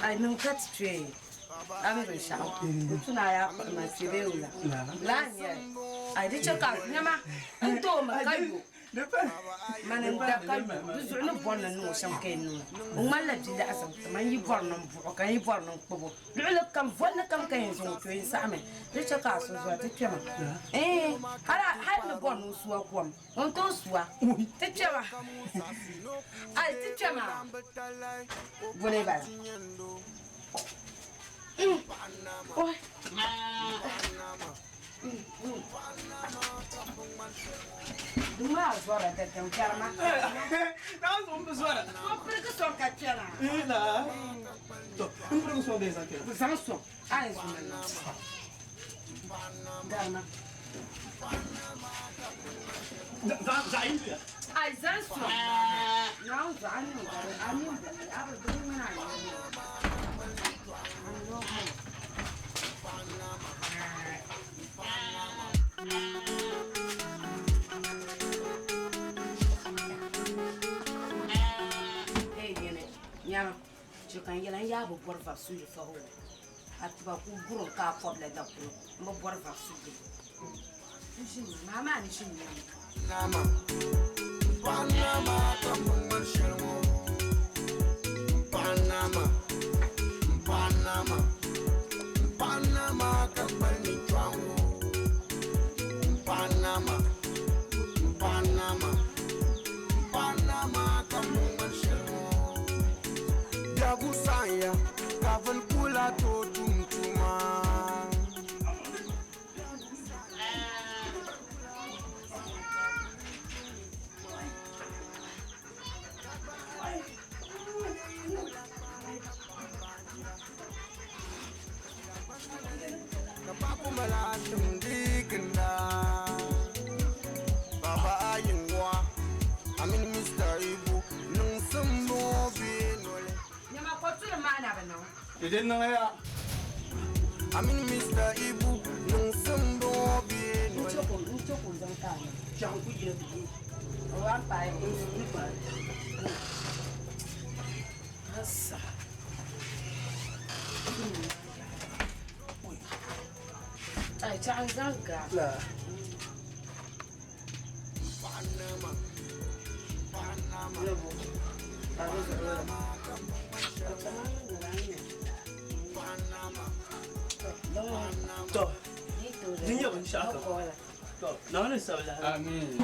أي نمكت شيء أنا بنشاو وتنا يا ما تبي ولا لا يا أي دي شكل نما أنتو ما كيو ما نندكال بزعنا بورنا نو شمكين وما لا جد أسم ما يبورنا وكان يبورنا بابو لعلك كم فلنا كم كين زون توين سامي دي شكل سوزوا تجمع هلا نبورنا سوا قوم أنتو سوا تجمع أي تجمع بولي بلا Duma zora da tankar ma.
Na zo mu zora.
Ko furka son ka kira.
Na. To, in furka son da zaka.
Ku san so. Ai so nan. Dama.
Za yi ya.
Ai zan so. Na za an yi da an yi da abu da mun na yi. Nyama, je kan yela ya bo bor va su fa ho. Atba ku guro ka problem da ku. Mo bor va su de. Mama ni shin
Nama. Panama kamungan shelmo. Panama. Panama. Panama kabani twango. Panama. Panama. Panama kamungan shelmo. Dagu saya kavel kula to tumtuma. Kapaku malatum digna. Baba ayingwa. Amin Mr. Ibu nung sumbo binole.
Nyama ko tu ma na ba no.
Idan nan ya.
Amin Mr. Ibu nung sumbo binole.
Nchoko zan ka ne. Shan ku je ku. Wa pa ni ba. Asa. Ai cha zanga.
La.
Panama. Panama.
Lebo.
To. Din yau insha Allah. To, na wani saula.
Amin.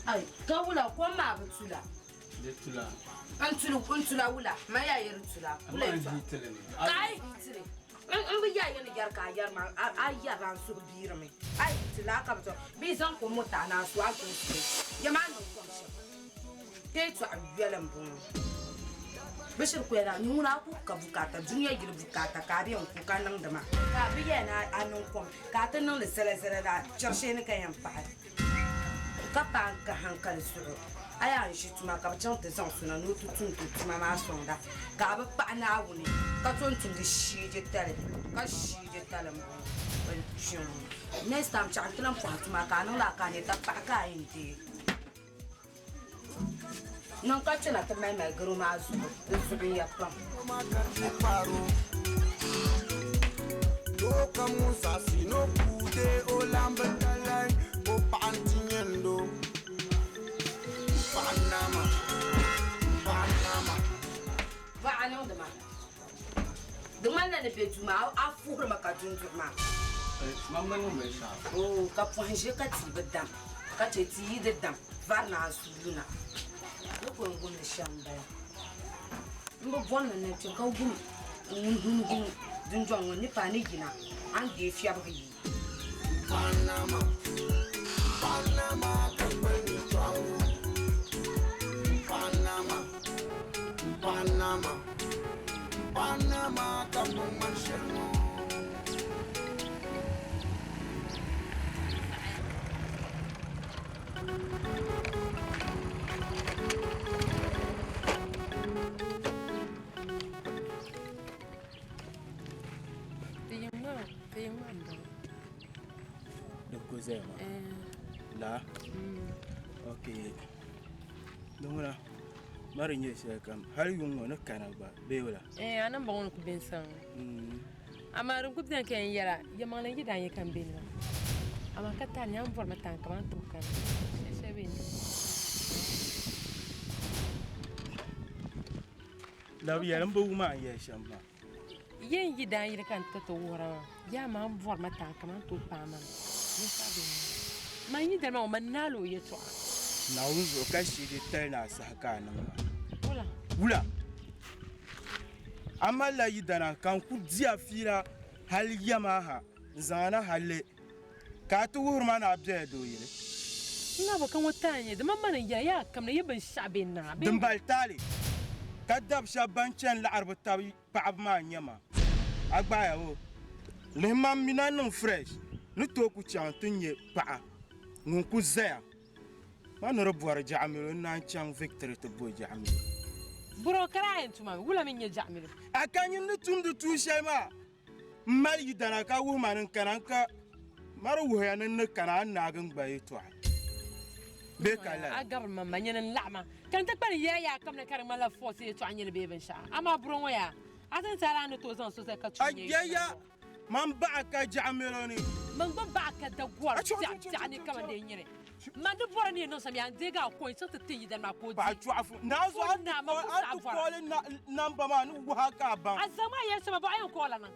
Ai, ka wula ko ma ba tula.
De tula.
An tula wula, ma ya yir tula. Wula ita. Kai hitire. An bi ya yana yar ka yar ma ai ya ran su bira mai. Ai tula ka ba bi zan ko mota na su an kun su. Jama'a no ko shi. Ke to a yalan bun. Bishir ko yana nuna ku ka bukata duniya gir bukata ka biyan ku kan nan da ma. Ka bi yana anan kom ka ta nan da sele da charshe ne kan yan fa. Ka pa ka hankali su. Aya shi tuma ka can ta zan suna no tutun tuma ma sonda ka ba pa na wuni ka ton tun da shi je tare ka shi je tare mu ban shin next time cha kilan fa tuma ka nan la ka ne ta pa ka yin ti non ka tana ta mai garo ma su da su bin ya plan
Do kamu sasi no kude o lambatalai o pantinyendo. Panama. Panama.
Va anon de ma. De man na ne betu ma a fure ma ka tun ma.
Mamma no me sha.
Oh, ka fanje ka ti bedam. Ka te ti de dam. Va na suluna. Lo ko ngun ne shamba. Mbo bon ne te ka gun. Ngun dun jong ni pa ni gina. An ge fi abri.
Panama. Panama kabani twango. Panama, Panama, Panama, kamu manshelmo.
Zema. La. Okay. Dongona. Mari nye sai kam har yungo na kana ba bewala.
Anan ba wani ku bin san. Amma rin ku dan kan yara ya malan gidan ya kan bin. Amma ka ta nyam forma tan kaman to kan. Sai bin.
La bi yaran ba ma ya shamba.
Yen gidan ya kan ta to wora. Ya ma forma tan kaman to pama. Ya sabe. Man yi da ma man nalo ya to.
Na wuzo kashi da tana saka nan.
Wula.
Wula. Amma la yi dana kan ku dia fira hal yamaha
zana halle ka tu wurma na abje do yele
ina ba kan wata ne da mamman ya kamna yibin shabin na
dimbal tali kadab shaban chen la arbu tabi paab ma nyama agba ya wo le mam minan fresh nu to ku chan tunye pa ngun ku zaya ma no robwar jaamiro nan chan victory to boy jaamiro
bro karayen tuma wula min ya jaamiro
akanyin nu tundu tu shema mal yidana ka wu manin kananka maru wuhanan kana nagin baye to be kala
agar mamma nyen lama kan ta bari ya kamna karin mala force to anyel be ben sha ama bro waya atan sara no to zan so sai ka tunye
ayya man ba ka jaamiro ni
man ba ka da gwar ta ni kaman da yire man da bora ni no sami an dega ko so ta tin yidan ma ko
ba tuafu na zo an ko number man wo haka ban
azama ya sama ba ayon kola nan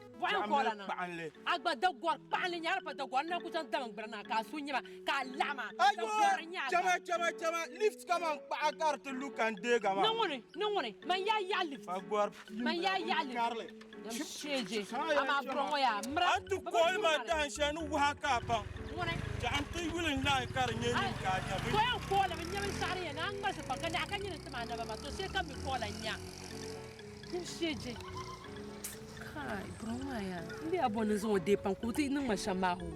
agba da gwar pale nyar pa da gwar na ku tan dam brana ka sunya ka lama da gwar nya
chama lift kama pa akar to look and dega ma
no woni man ya lift
agwar
man ya lift sheje ama brongo ya mra
antu ko ma dan shanu wo haka ban woni an tu wilin la kar nye ni ka nya
ko yan kola men nyamin sare ya nan ma se bakane akan yin tuma na ba to sai kan mi kola nya kin sheje kai brongo ya ndi abonu zo de pan ko ti nan ma shama ho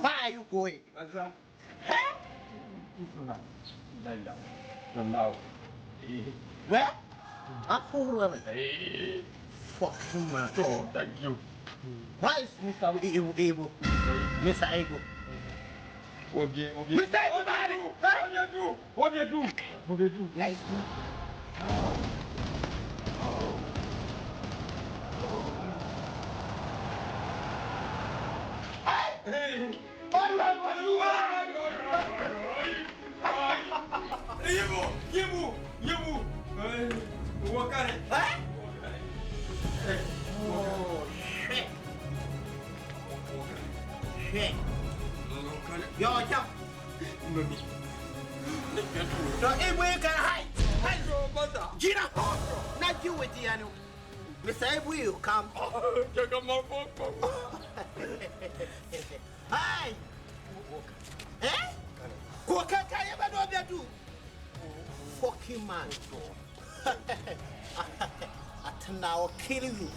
Where are you going? Where? Fucking man.
Oh, thank you.
Why is Mr. Ebo? Mr. Ebo. Mr. Ebo,
What do you do?
Like
Hey! Yemu! Wakare!
oh, shit. Shit. Yo, jump. So, if we can hide. Get up. Not you with the animal. Mr. Ibu, you come. Hi. Eh? Coca, can you ever do? Fucking man. I'll kill you.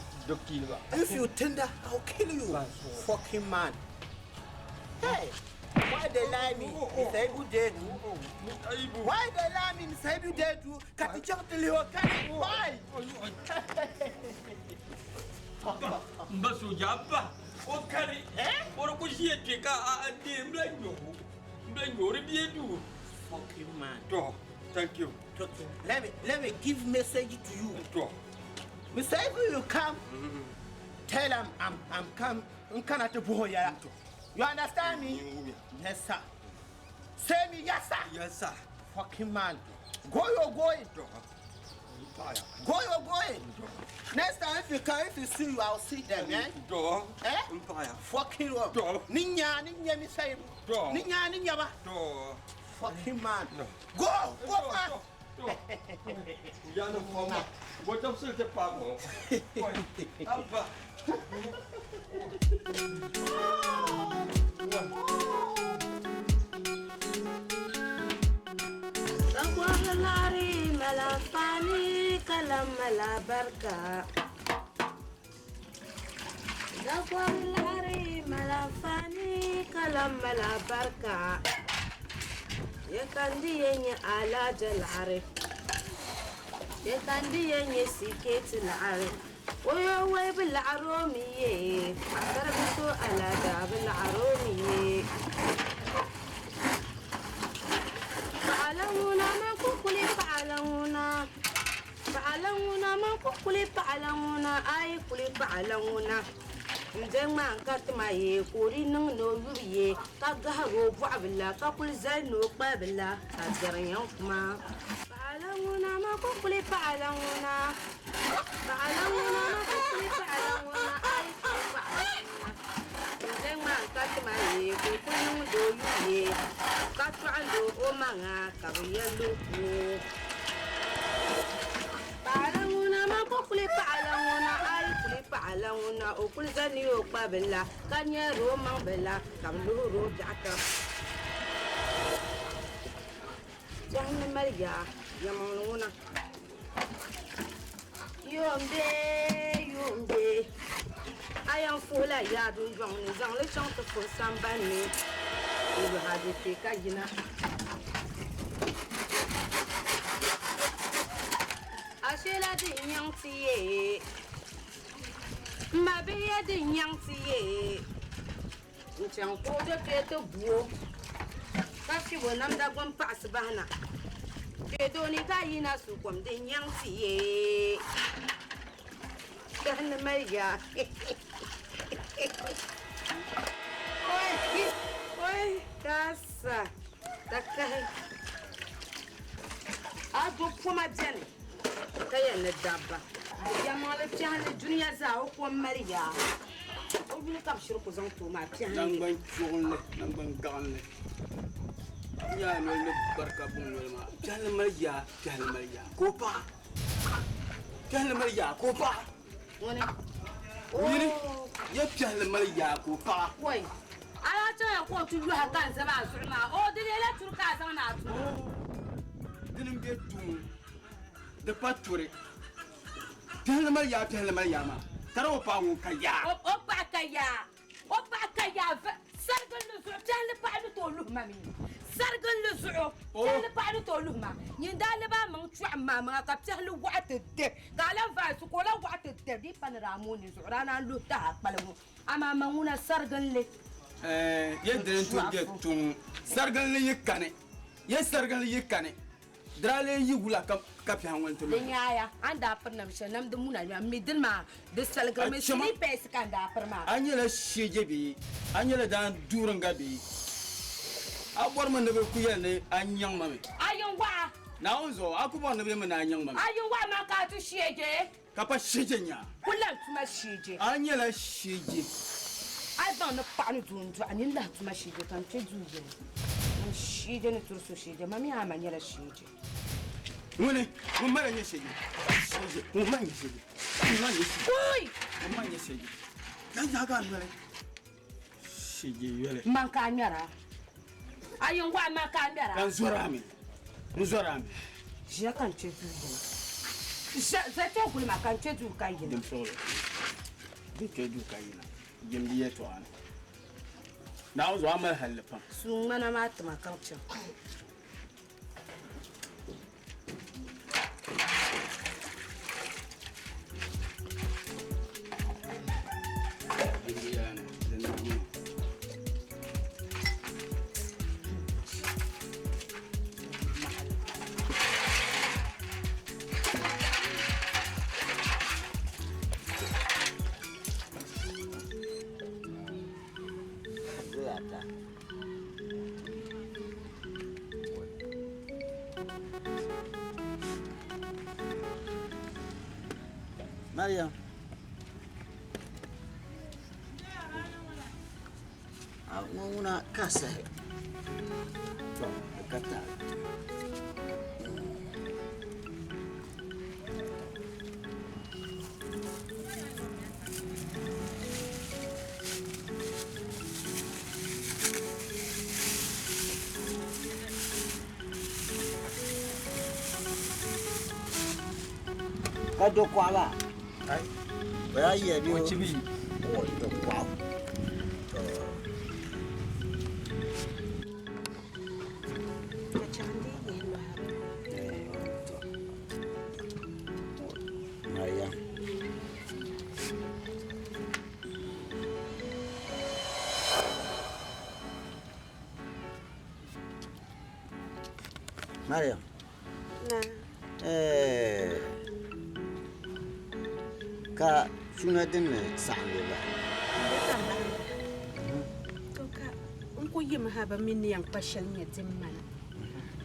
If you tender, I'll kill you. Fucking man. Hey. Why they lie me? Mr. Ibu dead. Why they lie me? Mr. Ibu dead. Why?
Mbaso jamba. Okari. Ora kushie keka ande mlanyo rebiedu.
Fucking man.
Thank you.
Let me give message to you. Mr. Ibu, you come. Tell him I'm come. You understand me? Yes, sir. Say me yes, sir.
Yes, sir.
Fucking man. Go you're going. Go you're going. Next time if you see you, I'll see them, eh? Eh? Fucking one. Ninya me say. Ninya ba. Fucking man. Go fast.
Ya no forma. Bota você te pago. Ampa.
Lari malafani kalam malabarka. Lari malafani kalam malabarka. Yakandi yenye ala jalare. Yakandi yenye siketi lare. Oyo way bil aromiye. Asarbiso ala da bil aromiye. Fa'aluna ma kukuli fa'aluna. Fa'aluna ma kukuli fa'aluna. Ay kuli fa'aluna. Ndema nkatma ye kuri nang no yubiye ka gaharo bu'abla ka kul zal no qabla azaryan kuma fa'aluna ma kukuli fa'aluna. Fa'aluna ma kukuli fa'aluna. Ay fa'aluna. Ndema nkatma ye kuri nang do yubiye ka tu'ando o manga ka yelu ku fa'aluna ma kukuli fa'aluna. Ay kuli fa'aluna o kul zani o qabla kan ya ro mang bela kam lu ro jaka jahna mariya yamanuna yombe ayan fula ya dun jong ni jang le chang to fo sambani ibu hadi te kajina ashela di nyang tiye Mabiya di nyang tiye. Nchang ko de keto buo. Kafi wonam da gwan pas bahna. Kedo ni ka yina su kwam di nyang tiye. Dan Maria. Oi, kasa. Takai. Ado poma jani. Kaya ne daba. Yamale piano dunia za o ko Maria. O bi ka bishir ko zan to ma piano.
Nangban chugle, nangban ganle. Ya no le barka bun ma. Piano Maria. Kopa. Piano Maria, kopa.
Woni.
Wini. Ya piano Maria, kopa.
Wai. Ala ta ko tu lu ha kan sa ba su ma. O de le turka zan na tu.
Dinim be tu. De patore. Piano Maria ma. Karo pa wo kaya.
Opa kaya. Sargal lu su piano pa lu to lu mami. Sargal lu su piano pa lu to lu ma. Ni dal ba man tu amma ma ka piano wa'at de. Galan fa su ko la wa'at de di pan ramoni su rana lu ta palmu. Ama manguna sargal le.
Yedden tu ge tu. Sargal le yekane. Sargal le yekane. Drale yigula ka piano won to.
Nyaya anda parna bishanam de muna mi dilma de sargal me sini pes kanda parma.
Anyela shejebi. Anyela dan duranga bi. Abor man be ku yene anyang mame.
Ayon wa.
Na onzo akubo na be man anyang mame.
Ayon wa ma ka tu sheje.
Kapa sheje nya.
Kulan tuma sheje.
Anyela sheje.
Ai ban na pa ni tuntu anin la tuma sheje kan te juje. Mun sheje ni turso sheje mami ama nyela sheje.
Wone, mun mara nye sheje. Sheje, mun mara nye sheje.
Oi!
Mun mara nye sheje. Dan jaga nwele. Sheje yele.
Man ka nyara. Ayon wa ma ka nyara.
Kan zorami. Muzorami.
Je kan te juje. Je te kuli ma kan te juje ka yin.
Dem solo. Din ke du ka yin. Jem biye to an. Na onzo amal halle pam.
Su mana ma tuma kan ce.
Mariam. Aku nak kasih. Kata. Ka do kwa ba. Ai. Ba ya yi bi.
Ko chibi.
O do kwa. Maria. Maria. Ka suna din sa'an ba.
Unko yim haba min yang pashal nya timmana.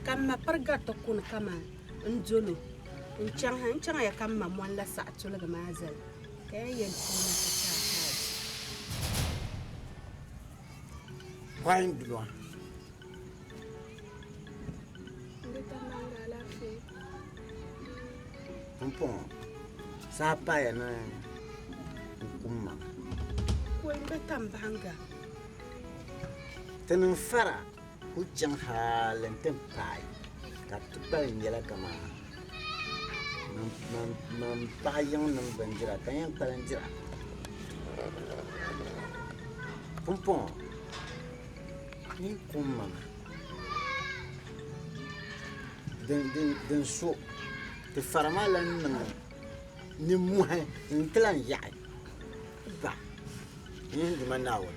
Kamma parga to kun kama njono. Nchang ya kama mwala sa atula ga mazal. Kaya yen tuna ka ta.
Kwain duwa. Pompon. Sapa ya na kumma.
Ko imbe tambanga.
Tenin fara hujjan halin tin pai. Ka tubalin yala kama. Nam payang nam banjira kayang palanjira. Pompon. Ni kumma. Den so te faramalan ni muhe intlan yaay ba ni manawon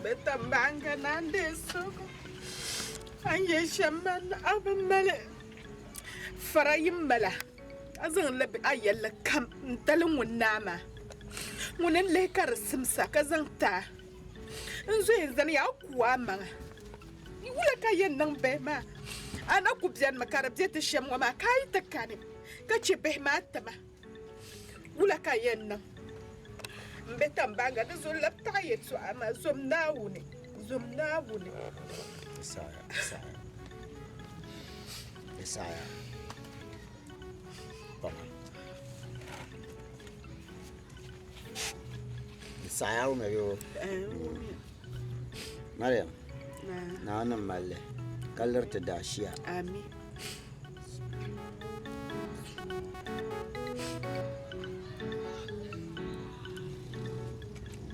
Betambanga nande soko. Anye shaman abamale. Farayimbala. Azan labi ayalla kam ntalin wunama. Wunin lekar simsa kazan ta. Nzo yanzan ya kuwa manga. Wula kayen nan bema. Ana kubyan makarabje ta shamwa ma kai takane. Kace bema tama. Wula kayen nan. Mbetambanga da zo lapta yetu ama zomnawune.
Isaya. Papa. Isaya umeyo. Mariam. Na nan malle. Kallar ta dashiya.
Amin.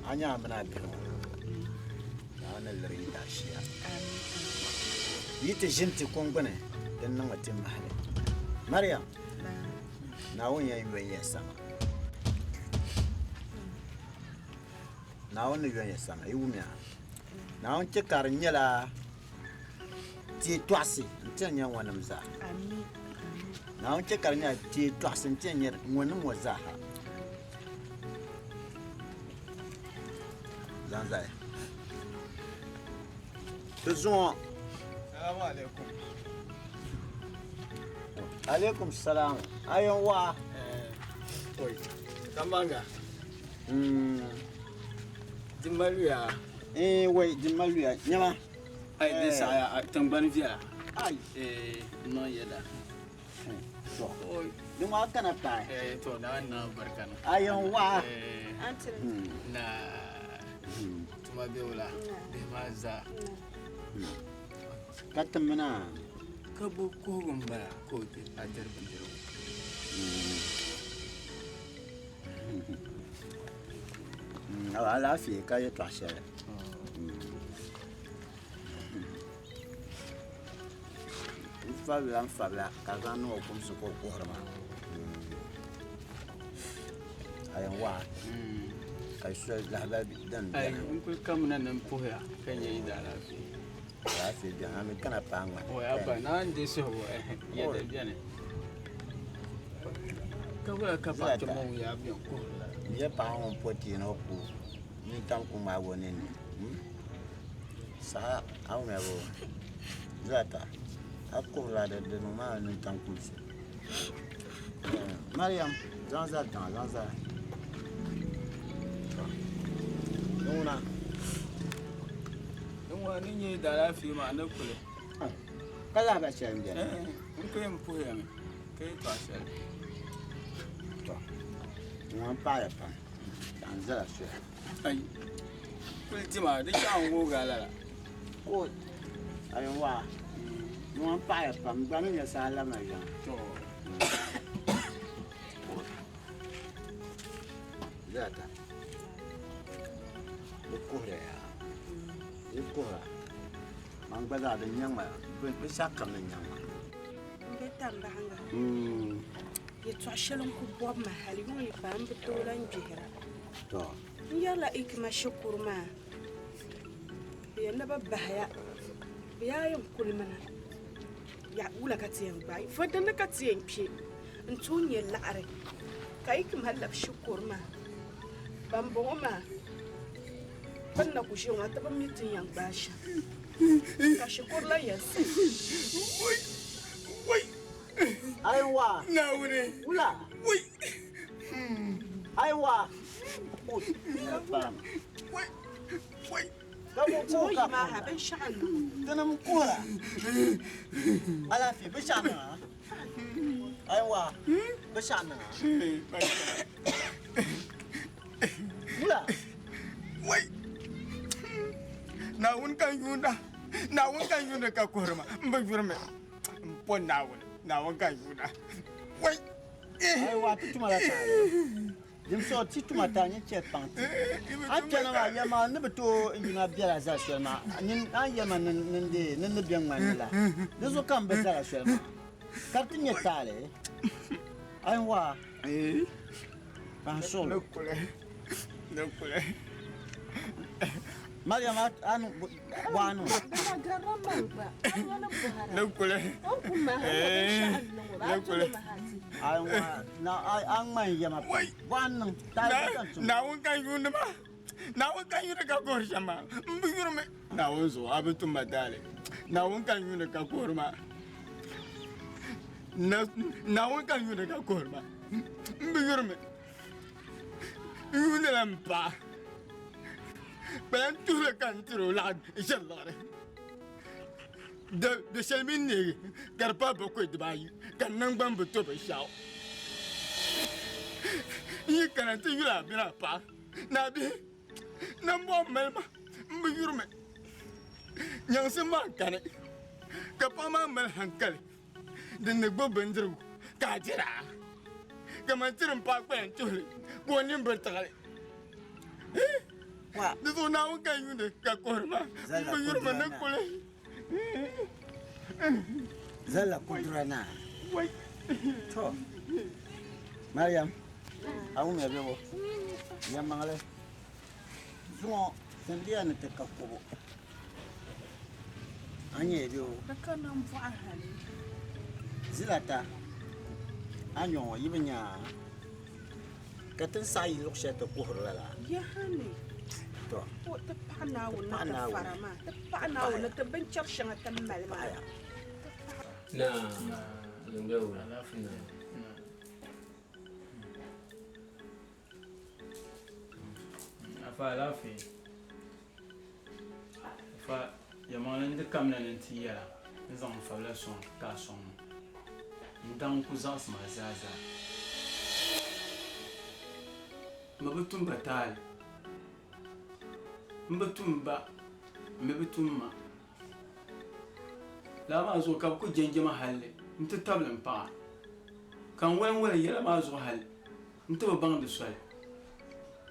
Anya mana biyo. Na nan lari dashiya.
Amin.
Yita jinti kongone dan nan watin mahalle. Mariam. Na won yayin bayan sama. Na won yayin sama yumya. Na won cikar nyala ti twasi ntenya wanam za.
Amin.
Na won cikar nya ti twasi ntenya wanam waza. Zanzai. Tuzon.
Assalamu alaikum.
Alaikum salam. Ayon wa.
Oi. Tambanga. Dimmaluya.
Wai dimmaluya. Nyama.
Ai de saya tamban via. Ai no yada.
To. Oi. Duma kana pa.
To na barkana.
Ayon wa.
Na tuma beula. De maza.
Katamana.
Kabo ko gamba ko te ajar bandiro.
Ala fi ka ye twashe. Fabla ka zanu ko su ko ko harma. Ayan wa. Kai su da babi dan.
Ai in ku kamna nan poya kan yayi da lafi.
Lafi da ami kana pangwa.
O ya ba na ande so ya da biane. Kawai ka ba ta mu ya biyan ko.
Ye pa on poti no ku. Ni tam ku ma woni ni. Sa au me bo. Zata. Aku la de no ma ni tam ku. Mariam, zanza. Nuna.
Wani ne da lafi ma na kule.
Kala ba shan biya.
In kai mu poya me. Kai to asal.
To. Mun pa. Dan zara su.
Ai. Kultima da shan goga lala.
Ko ayon wa. Mun pa. Ban ya sala ma ya.
To.
Zata. Bukuhre ya. Bukuhra. Mang bala da nyang ma. Bu sakam na nyang ma.
Beta mbanga. Ya twashalon ku bob mahali ngoni pam betola njihira.
To.
Yala ikma shukur ma. Ya naba bahaya. Ya yam kulmana. Ya ula katiyan bai. Fadana katiyan pi. Ntunye la'are. Kaikim halab shukur ma. Bambo ma. Banna ku shi wa taba mitin yang basha. Ka shukur la yasa.
Wai. Aiwa.
Na wuri.
Ula.
Wai.
Aiwa. Pam.
Wai. Wai.
Kamu
kuka ma ha ben sha'an.
Tanam kura. Ala fi bishana. Aiwa. Bishana. Ula.
Wai. Na wun kan yunda. Na wun kan yunda ka korma. Mbagurme. Pon na wun. Na wun kan yunda. Wai.
Aiwa tutuma la ta. Dim so tituma ta ni chet panti. Atena ma yama ne beto yina biara za shema. Nin ayama ninde ninde biang manila. Dezo kan bezara shema. Kartinya tale. Aiwa. Pansol.
Nakule.
Mariam anu wanu.
Nakule. Nakule.
Aiwa na ang mai yama. Wan
na won kan yunda ma. Na won kan yunda ka kor shama. Mbigurme. Na won so abitu madale. Na won kan yunda ka korma. Na won kan yunda ka korma. Mbigurme. Yunda lampa. Ben tout le cantiro là, j'allais. De chemin, car pas beaucoup de bail, car non bambou to be shao. You can't think you have been a pa. Nabi, no melma, mbuyurme. Young Simon can it. Capama melhankali. Then the bobendru, Kajira. Come and tell him parkway and chili. Go on in Bertale. Dito na ako kayo na kakorma. Mayurma na kule.
Zala kudura na. To. Mariam. Aku me bebo. Ya mangale. Sumo sendia na te kakobo. Anye bebo.
Nakana mfu ahali.
Zilata. Anyo yibenya. Katan sai loksha to kuhrala.
Ya hani.
To.
Ta pana wona ta farama. Ta pana wona ta benchar shanga ta malma.
Na ndio alafu na
afa alafu afa yamana ndi kamna nanti yala nzam fawla son ka son ndan ku zas ma zaza mabutum batal mbatumba mbetumma la ma zo ka ku jenjema halle nta tablan pa kan wala yela ma zo hal nta bang de swal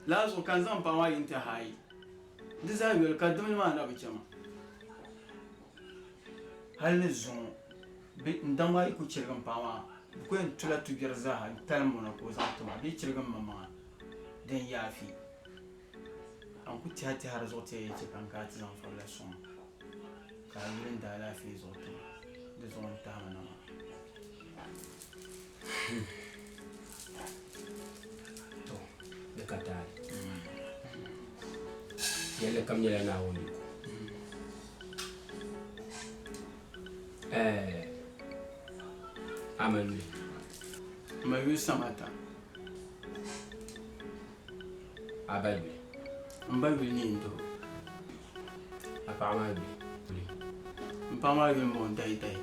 la zo kan zan pa wa inta hayi diza yel ka dum ma na bicama hal ne zo be ndan ma ku cirgan pa wa ku en tula tu gerza ha talmo na ko zan tuma bi cirgan mama den yafi an ku tiyati har zo ta yace kan ka ti zan fara son ka yirin da lafi zo to da zo ta mana ma
to da ka ta yalla kam yalla na woni amanu
mayu samata
abayu
mbayu ni ndo
apama bi
mpama bi mo dai dai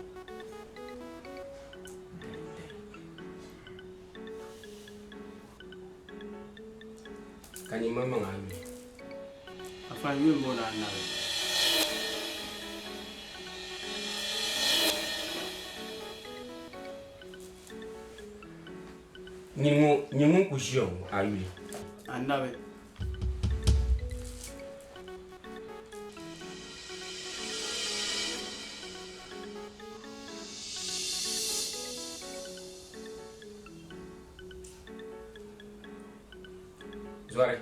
kani mama ngami
afa yu mo na na
Nyimu kushio ayuli.
Annabi.
Zware.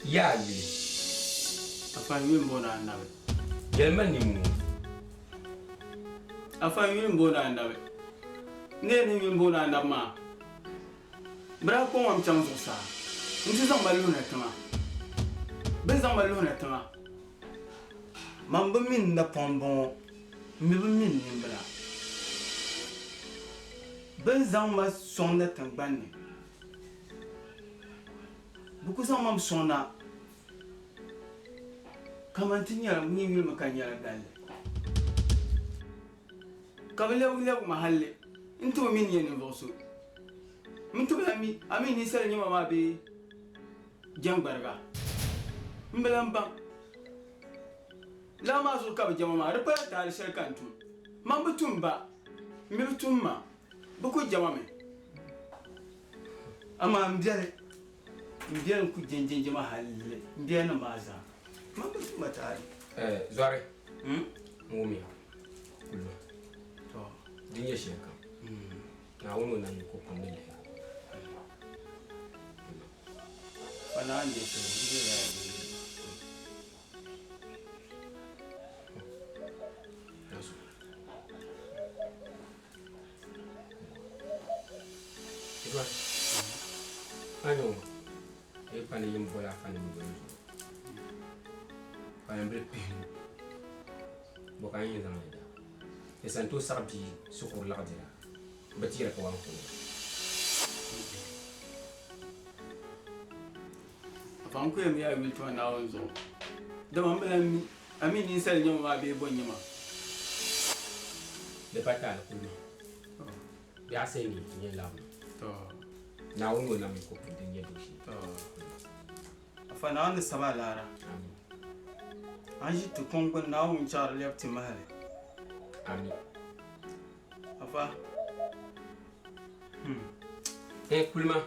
Ya ali.
Afa mi mbona annabi.
Gelman ni mu.
Afa mi mbona annabi. Ne ni mi mbona annabi ma. Bra ko wam chang zo sa. Nti zan balu na tama. Ben zan balu na tama. Man bu min na pombo. Mi bu min ni bra. Ben zan ma son na tangban ni. Buku zan mam sona. Kamantinya ni wil makanya galle. Kabile wile mahalle. Into min yeni vosu. Mintu ami ni sere nyama ma be jangbarga. Mbelamba. La ma zo ka be jama ma repa ta al sere kantu. Mambutumba. Mibutumma. Buku jama me. Ama mbiale. Mbiale ku jenjen jama halle. Mbiale maza. Mambutumba ta al.
Zware. Ngumi. Kullu.
To.
Dinye sheka. Na wono na ko pandele.
Pana ande so ndio ya.
Ano, pani yimbola fani mbo. Pani mbre pin. Boka yin zan da. Esanto sarbi sukur laqdira. Batira ko wanko.
Fanku ya miya mi tuwa na wanzo. Da mambala mi amini insel nyama ma be bon nyama.
De pata la kulu. Ya seni ni lamu.
To.
Na wono na mi ko kidin ya dushi.
To. Afana an sama lara.
Amin.
Anji to konkon na wun char lefti mahale.
Amin.
Afa.
Kulma.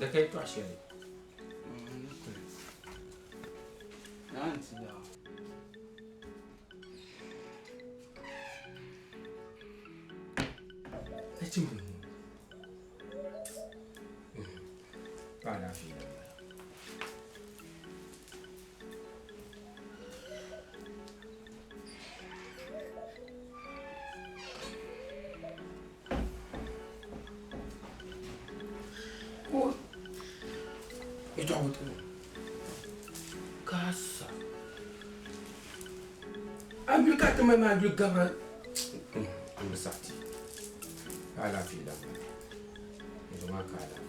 Da kai to ashele.
Nanti da.
Echimbu. Para fila. Oh. Itu aku tu. Kasa. Ambil kata memang ambil gambar. Ambil sakti. Ala fila. Itu makala.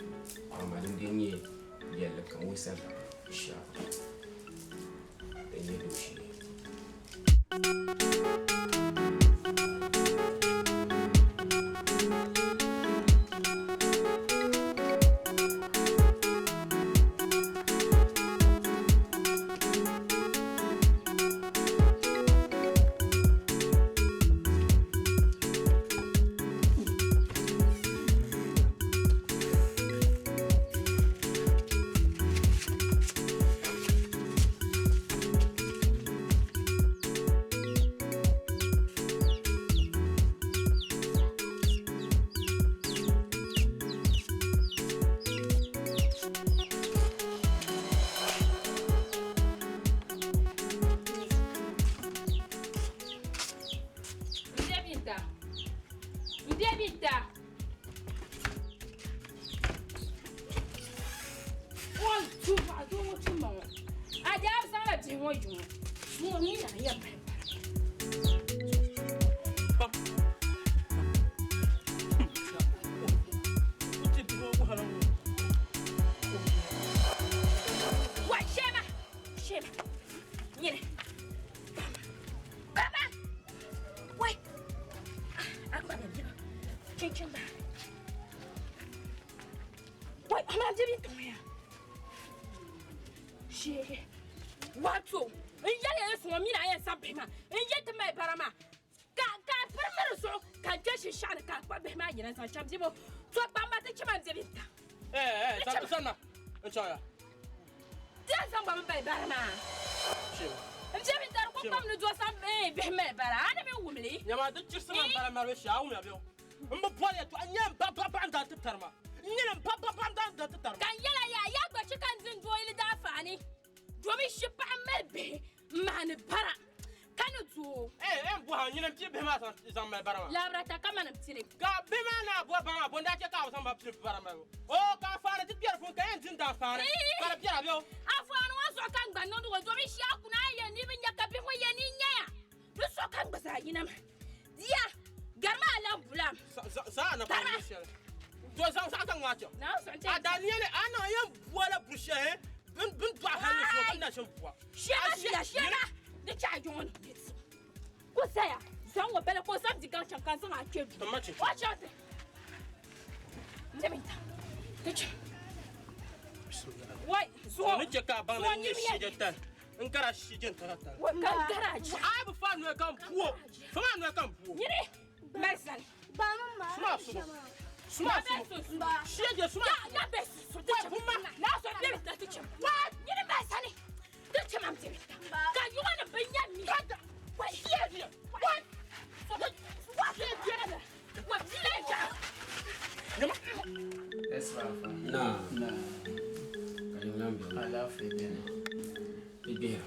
Amalin dia ni dia lekang wisal. Insya. Dia dosi.
Wato, in yale ya suwa mina ya sabbe ma, in yata mai barama. Ka farmar so, ka jashi shani ka kwabe ma yana sa chamzi mo. To ba ma ta chima mzebinta.
Sana.
Achaya.
Dia samba mbe barama. Mjemi tar ko kam no do sambe be me bara ana me wumli.
Nyama do cirsa man bara maro sha wu mabyo. Mbo pole to anya ba nda tarma. Nyina ba nda tarma.
Kan yala ya gba chikan zin do ile da fani. Do mi shipa melbe man bara. Kanu tu.
Mbo ha nyina ti be ma san me bara ma.
Labra ta kama na ptile.
Ka be ma na bo ba bo nda ke ka san ba ptile bara ma. O ka fara ti pier fun ka en tin da fara. Para pier abyo.
Afwan wa so kan gba no do mi shi akuna ye ni bi nyaka bi ko ye ni nya. Do so kan gba sa yina ma. Dia garma ala bulam.
Sa na pa ni shi. Do sa kan ngacho.
Na so nte.
Adaniele ana ye bola bushe he. Bin do ha ni so ban na shan buwa.
Shema. De charge on it. Ko saya, san wo bele ko sam digan chankan san akedu. Watch out. Ndemita. Teach. Wai, so.
Ni je ka ban na ni shijetan. Nkara shijetan ta.
Wa kan garage.
Ai bu fa no kan puo. Fa no kan puo.
Yiri. Mersan. Ba mama.
Suma. Shije suma.
Ya besu. So teach. Na so ndemita teach. What? Yiri mersani. Teach mam ndemita. Can you want to bring me? What here? What? What here? What here?
That's right. Nah. Can you remember? I love it. Ibira.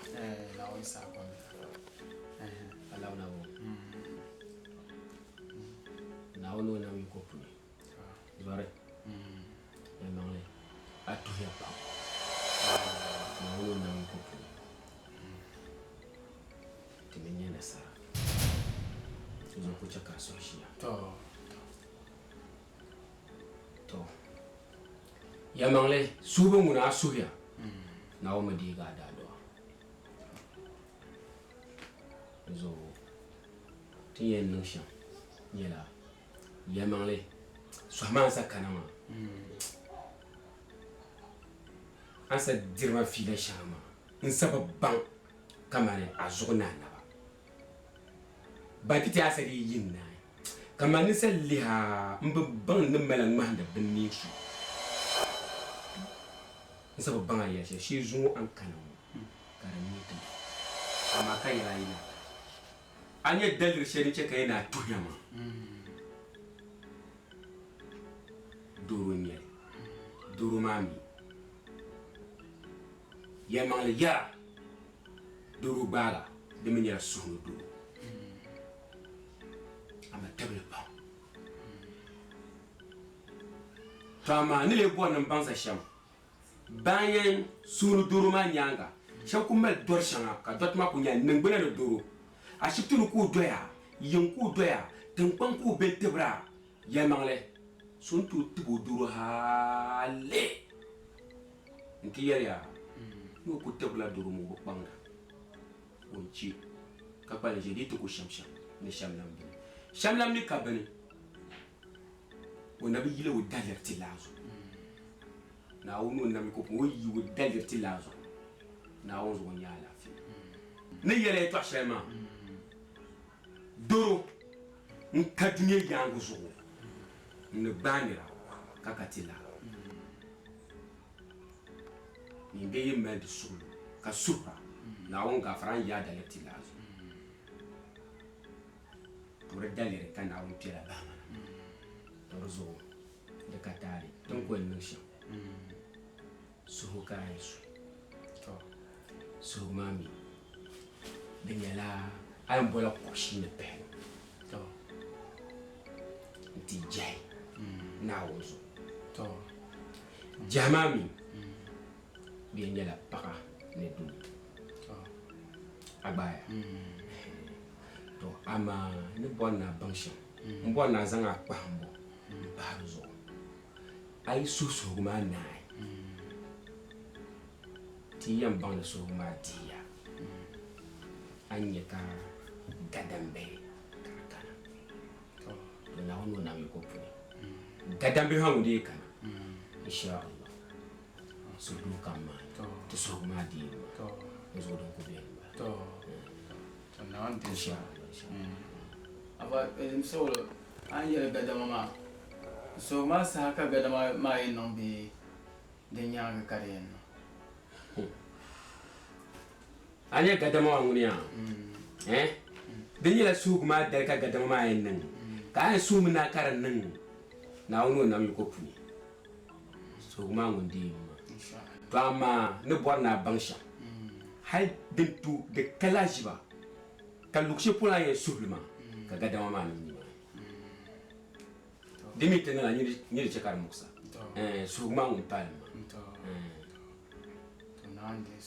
La on sa kwa. Ala una wo. Na ono na mi ko puni. Ibare. Emangle. Atu ya pa. Na ono na mi ko puni. Timenye na sara. Tuzo kucha kaso shia. To. Yamangle subu muna suya. Na o madiga da do. Zo tiye nusha. Yela. Yamangle swama sa kanama. Asa dirma fila shama. Nsaba bang kamane azugna na. Batiti asari yin na. Kamani sa liha mbang nmalang mahanda benisu. Nsa babanga ya shi zungu an kanamu. Karamita. Ama kai raina. Anya dalir shari ce kai na tuyama. Duru nyel. Duru mami. Yamang ya. Duru bala. Deminya sunu duru. Ama table pa. Tama ni le bo nan bansa sham. Banyen sunu duru ma nyanga. Sham ku mel dor shanga ka dot ma ku nya ngbena no duru. A shiptu ku doya, yin ku doya, tankpan ku be tebra. Yamangle. Suntu tibu duru hale. Nti ya. No ku tebla duru mu banga. Onchi. Ka pa le jedi to ku sham ni sham lam bi. Shamlam ni kabani wona bi yile wo dalerti lazo na wono na mi ko wo yi wo dalerti lazo na wonzo wonya la fi ne yele to shema doro nkadunye yangu zo ne banira kakatila ni be yemel sulu ka supra na wonga fran ya dalerti lazo pour daler kan awon pira ba torzo de katari donc ko nusha so ka yesu to so mami benyala ay mbola ko shine pe to nti jay na wozo to jamami benyala para ne du to abaya to ama ni bona bangshan mbona zanga kpambo baruzo ai susu ma nai ti yam bang so ma dia anya ka gadambe kana to na wono na mi ko puni gadambe hamu de kana insha Allah so du kama to so ma di to zo don ko be to na wan insha
Aba solo an yɛrɛ gadama ma so ma sa haka gadama ma ye nɔn bi
Den yaga karen.
Anya gadama wangunya. Den yela sug ma dal ka gadama ma yen. Ka an sum na karan nan. Na wono na mi ko puni. Sug ma ngundi. Bama ne borna bangsha. Hay dentu de kalajiba. Ka lukshe pula ye suhluma. Ka gadama ma ni. Demi tena ni chekar muksa. Sug ma ngum palma.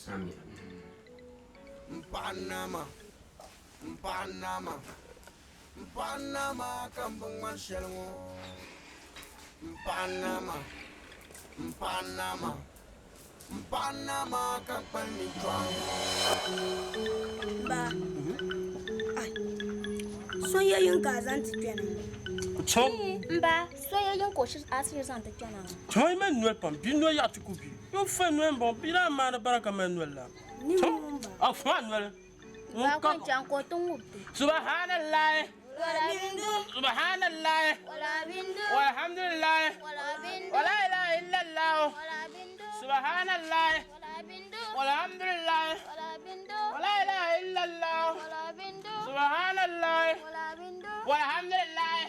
Amin.
Panama, Panama, Panama, Kampung Marshall, Panama, Panama, Panama, Kampung
Ba, ai, soyayyen kazan tafiya nan. Ba, soyayyen koshin asiri zan tafiya nan.
Choi men nuel pam, bi no ya tukubi. Yo fe nuel bon, bi la ma na baraka men nuel la.
Ni mun ba.
Afwan nuel.
Ba kon chan ko tun wutte.
Subhanallah.
Wala bindu.
Subhanallah.
Wala bindu.
Walhamdulillah.
Wala bindu.
Wala ilaha illallah.
Wala bindu.
Subhanallah.
Wala bindu.
Walhamdulillah.
Wala bindu.
Wala ilaha illallah.
Wala bindu.
Subhanallah.
Wala bindu.
Walhamdulillah.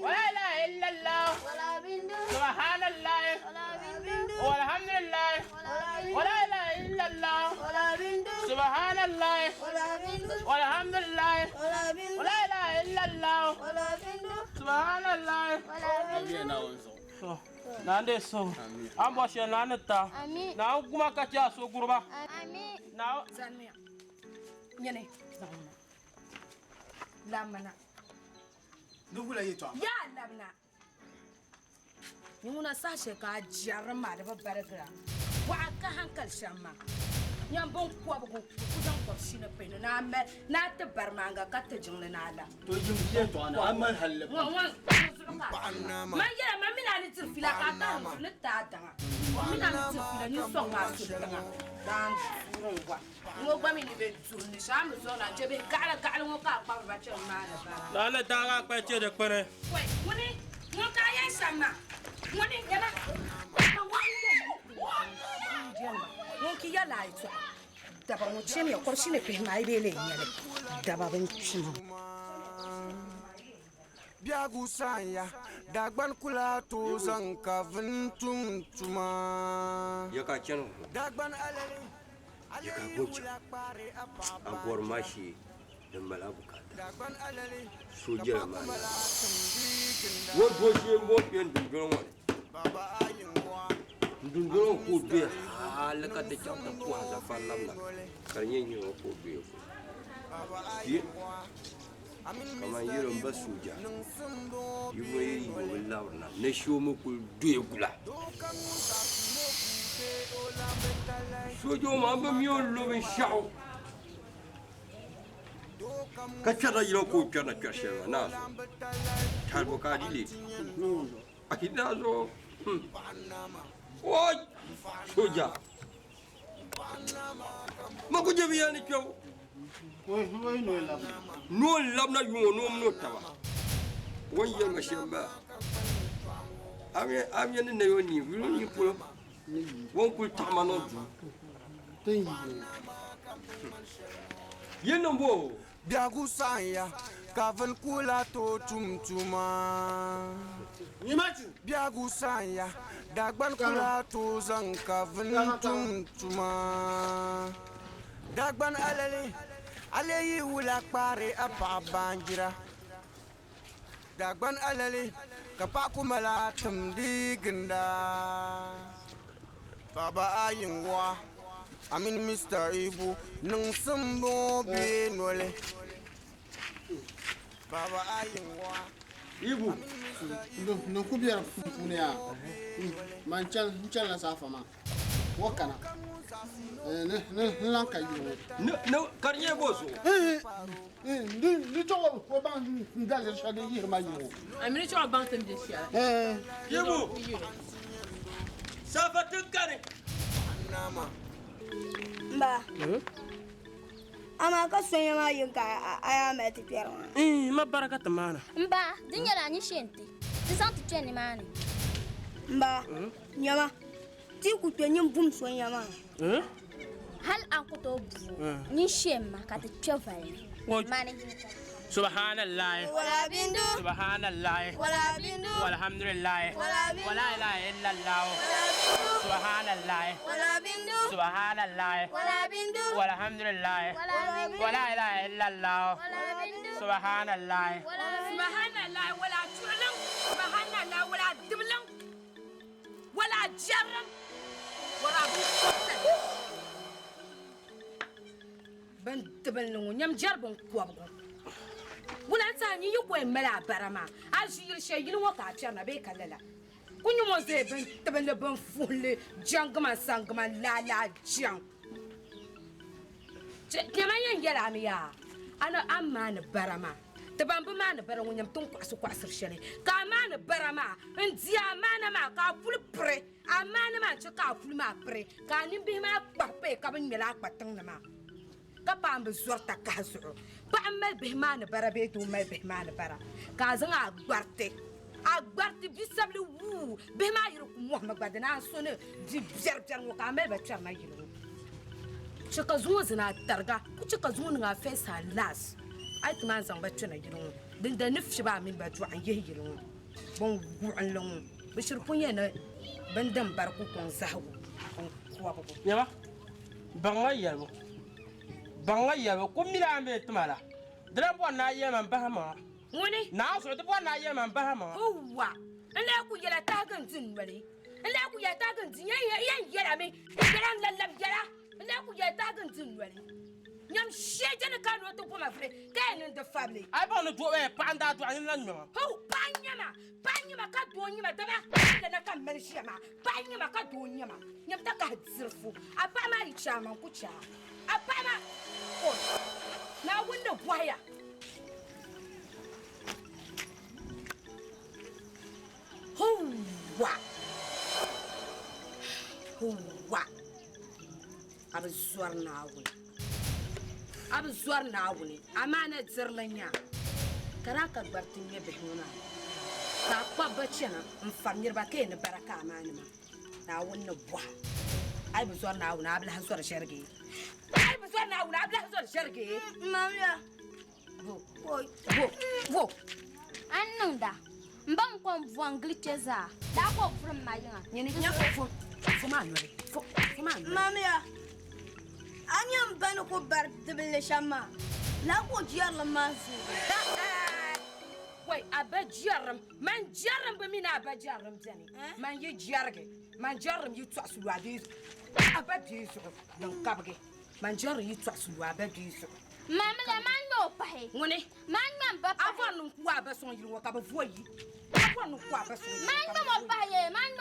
Wala ilaha illallah.
Wala bindu.
Subhanallah.
Wala bindu.
Walhamdulillah. Wala ilaha illallah.
Wala bindu.
Subhanallah.
Wala bindu.
Walhamdulillah.
Wala bindu.
Wala ilaha illallah.
Wala bindu.
Subhanallah.
Wala bindu.
So, nande so. Ambo she nanata.
Amin.
Na kuma ka ja so gurba.
Amin.
Na
Zanmiya. Nyane, zauna. Lamana.
Dugula yi to.
Ya lamna. Nyuna sashe ka jarma da babbar gira. Wa ka hankal shamma. Nyam bon kwa bu kudan kwa shine peno na me na ta barmanga ka ta jinna na la.
To jim ke to ana amma halle.
Man ya man mina ni tirfila ka ta ni ta ta. Mina ni tirfila ni so ma su ta. Dan ruwa. Ngo gba mi ni be tur ni sham so na je be gala ngo ka pa ba che ma da ba.
na le ta ga pa che de pere.
Wait, muni ngo ka ya shamma. Muni yana. Ki ya la ito. Daba mo chemi ko shine pe mai bele nyale. Daba ben chimo.
Biagu sanya dagban kula to zan ka vintum tuma.
Ya ka chanu.
Dagban alale.
Ya ka gocha. Agor mashi da malabuka.
Dagban alale.
Soja ma. Wo doje mo pen dungoro mo.
Baba ayin wa.
Dungoro ko be halaka da kyauta ko haza fallam na. Karnye ni ko be ko. Ye. Kama yiron ba soja. Yugo yi wallahi na. Ne shomo ko duye gula. Sojo ma ba miyo lo be shaw. Ka cara yiro ko cara kashe na so. Talbo ka dile. Akida zo. Oi! Soja. Ma ko je biya ni kyo.
Woi no la.
No labna yumo no tawa. Won yenga shemba. Amye ne yoni wiru ni pulo. Won kul tamano du.
Tin
Yenombo.
Biagu sanya kafin kula to tumtuma.
Nimati.
Biagu sanya dagban kula to zan kafin tumtuma. Dagban alale aleyi wula kpare apa banjira. Dagban alale kapa kumala tumdi ginda. Baba ayin wa. Amin Mr. Ibu nung sumbo binole. Baba ayingwa.
Ibu.
No kubiya funya. Manchan la safa ma. Wakana. Ne lanka yi.
No karnye boso.
Ni to ko ban ndale shade yi ma yi.
Amini cho ban tan de shia.
Ibu. Safa tukare.
Nama.
Ba. Ama ka sonya ma yin ka aya ma ti pierre.
Ma baraka tamana.
Mba, dinya la ni shenti. Ti santi cheni mani. Mba, nyama. ti ku pe nyim bum so nyama hal an ko to bu ni shema ka ta cheval mane
subhanallah
wala bindu
subhanallah
wala bindu
walhamdulillah wala ilaha illallah subhanallah
wala bindu
subhanallah
wala bindu
walhamdulillah wala ilaha illallah subhanallah
subhanallah wala chulang subhanallah wala diblang wala jarram wala ban tibal no nyam jarbon kwabgo wala ta ni yuko mala barama ajir shayil wa ka tana be kalala kunyu mo ze ban tibal ban fulle jangma sangma lala jang kema yan yara mi ya ana amana barama taban ba mana bara wonyam tun kwasu kwasir shele ka mana barama ndi amana ma ka ful pre amana ma che ka ful ma pre ka nim bi ma kpape ka ban mela kpatang na ma ka pam zorta ka zo pa amal bi mana bara be tu mal bi mana bara ka zanga agbarte bi sabli wu bi ma yiru ku muhammad badana sone di jar ngo ka mel ba charna yiru chika zuwa zina targa ku chika zuwa nga fesa las ai tman zang ba tuna yiru din da nif ba min ba juan ye yiru bon guan long bishir kunya na bandan barku kon zahu kon kuwa ko
yaba banga yabo ko mira ambe tmala dra bo na yema bahama
woni
na so to bo na yema bahama
huwa ala ku yala tagan tin wali ala ku ya tagan tin yan yala me yaran lallab yala ala ku ya tagan tin wali nyam sheje ne kan wato po mafre kay ne de family
ai ba no do e panda do an lan nyama
ho panyama ka do nyama dama na kan melshiyama panyama ka do nyama nyam ta ka zirfu apa ma yi chama ku cha apa ma oh na wunda waya huwa abzuar naawuni amana zirlanya karaka gbartin ye behuna ka kwa bachena mfamir ba kene baraka amana ma na wonna bwa ai bzuar naawuni abla hazor sharge ai bzuar naawuni abla hazor sharge
mamya
wo
annunda mbang kon vangli cheza da ko from mayanga
nyene nya fo ma nyore fo ma
mamya anyam bana ko bar debele shama la ko jiyar la mazu
wai abajaram man jaram ba mina abajaram tani man ye jarge man jaram yi twasu wadis abadisu non kabge man jaram yi twasu abadisu
mamla man no pahe
ngone
man ba
avon ku abason yi wo ka ba voyi avon ku abason
man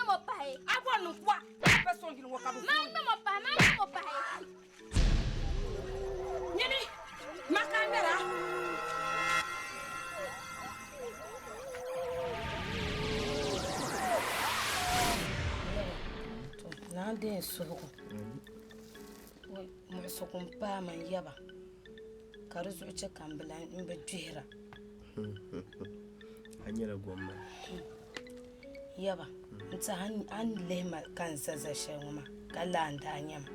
mo pahe
avon ku abason yi wo ka ba
man mo pahe
Nini, makandara. Nande soko. Wai mu soko pa man yaba. Karu zuci kambala in ba jira.
Hanyar gomma.
Yaba. Nta an lema kan zaza shema. Kala anda nyama.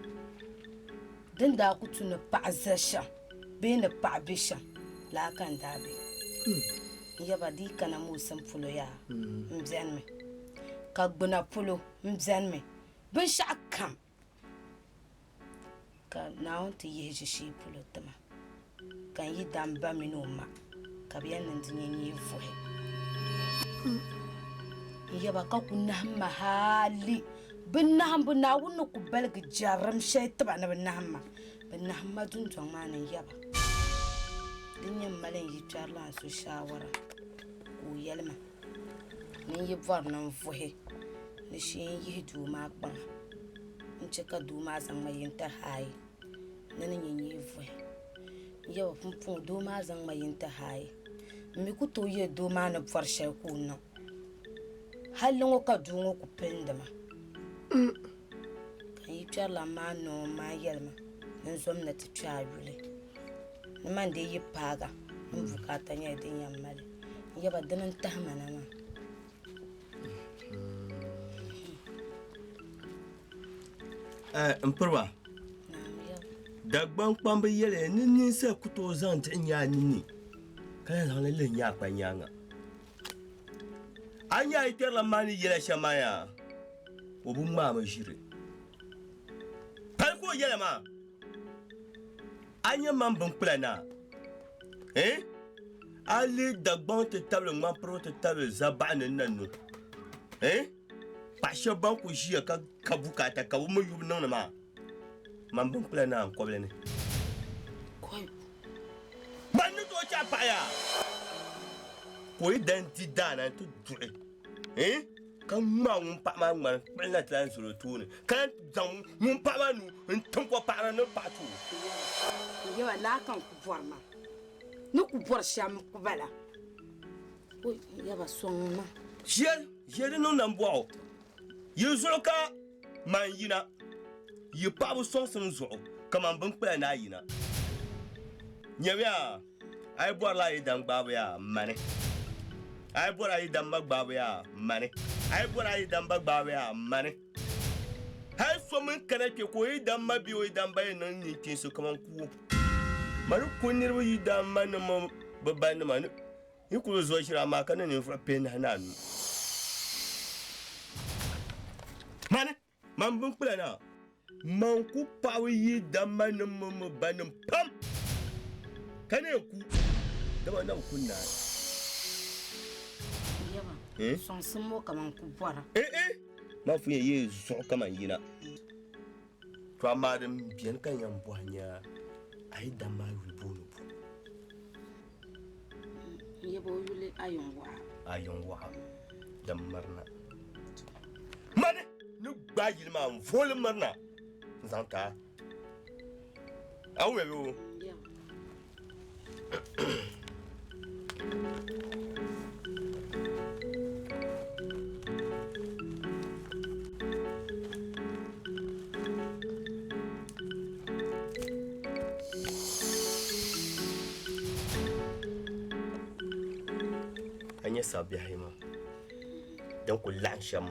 Den da ku tuna pa'azasha be na pa'bisha la kan dabe yaba di kana musan fulo ya mzan me ka gbuna fulo mzan me bin shakam ka nawo ti yeji shi fulo tama kan yi damba minoma ka biyan nan dinye ni fuhe yaba ka kunna mahali binaham bina wunu ku balgi jaram shay taba na binaham ma dun jong ma nan yaba dinyan malen yi charla su shawara ku yelma nin yi var nan fuhe ni shin yi duma ban in cika duma zan mai yin ta hayi nan yin yi fuhe yaba funfun duma zan mai yin ta hayi mi ku to ye duma na var shay ku nan halin ka dungo ku pendama kan yi charla ma no ma yelma nan zom na ta chayule ni man da yi paga in bukata ne din yammale yaba dinan tahmana ma
Mpurwa. Dagban kpambe yele ni se kuto zan ta nya ni. Kana la le nya pa nyanga. Anya iter la mani yele shamaya. Obu ma ma jire. Pal ko yele ma. Anya man bon plana. Ali dagban te table man pro te table zaban nanu. Pasha ban ko jiya ka kabuka ta ka mu yub nan ma. Man bon plana ko blene. Koy. Ban no to cha pa ya. Ko identidade tu dure. Kan ma un pa ma man plana tan sur tu ne. Kan zam mun pa ma nu nton ko pa na pa tu.
Yo la kan ku forma. No ku por sham ku bala. Oi, ya ba sonna. Jere no nambo. Yuzuka man yina. Yu pa bu son sun zo. Kaman ban kula na yina. Nyawya. Ai bor la idan babu ya mane. Ai bor ai dan babu ya mane. Ai bor ai dan babu ya mane. Hai so mun kana ke ko idan mabiyo idan bayan nan ne kin su kaman ku. Maru kunir wi da man mo baban man yi ku zo shira ma kana ne fra pen hananu man bun kula na man ku pawi yi da man mo ban pam kana ku da wannan kunna yawa son sun mo kaman ku bora
ma fu ye zo kaman yina to amma dan biyan kan yan buhanya ai da ma ribonu
yebo yule ayon wa
da marna mane nu gbayil ma vol marna zanka awe yo anya sabia hima dan ku lansha ma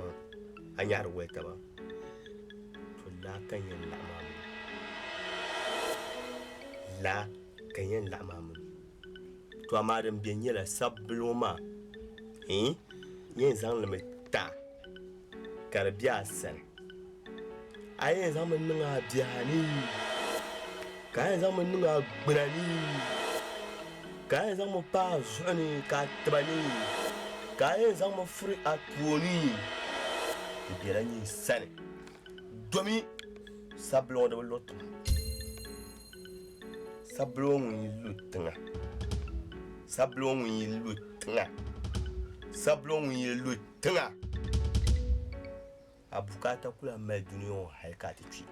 anya ruwaita ba to la kan yin lamamu la kan yin lamamu to amma dan biyan yela sabloma yin zan lamita karbiya san ayin zaman nan a biyani kayan zaman nan a gbirani kayan zama pa zoni ka tabani kayan zama free atwoni biranyi sane domi sablon de lot sablon yi lutinga sablon yi lutinga sablon yi lutinga abukata kula mai duniyo haikati ci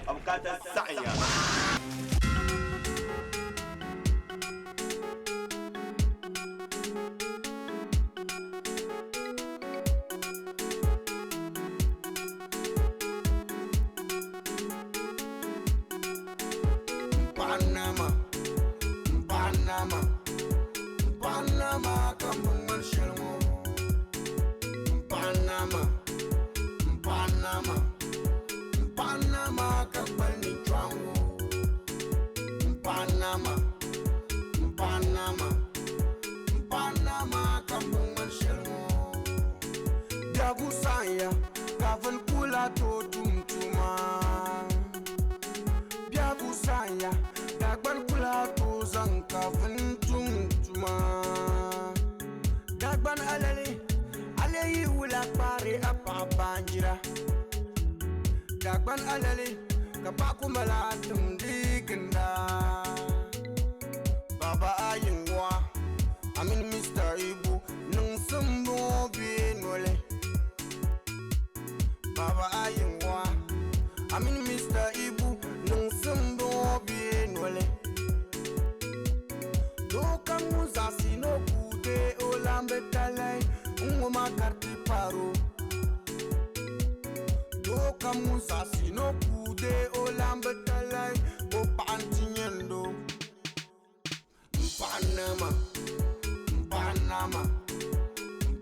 abukata sa'ya
Dagban alali kapaku malatum dikinda Baba ayingwa Amin Mr. Ibu Nung sumbo binole Baba ayingwa Amin Mr. Ibu Nung sumbo binole Doka muzasi no kude olambe talai Ungoma karti paro Kamu sasi no kude o lambe talai o pantinyendo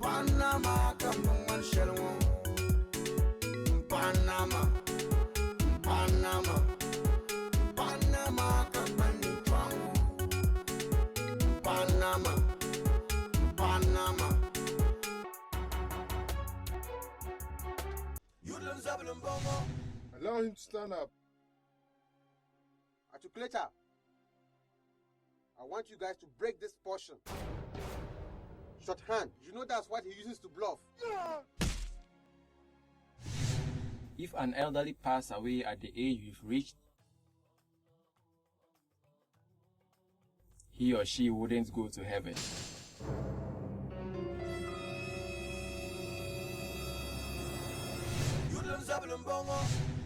Panama kamu man shelmo
Allow him to stand up.
Articulator, I want you guys to break this portion. Shorthand, you know that's what he uses to bluff.
If an elderly pass away at the age you've reached, he or she wouldn't go to heaven.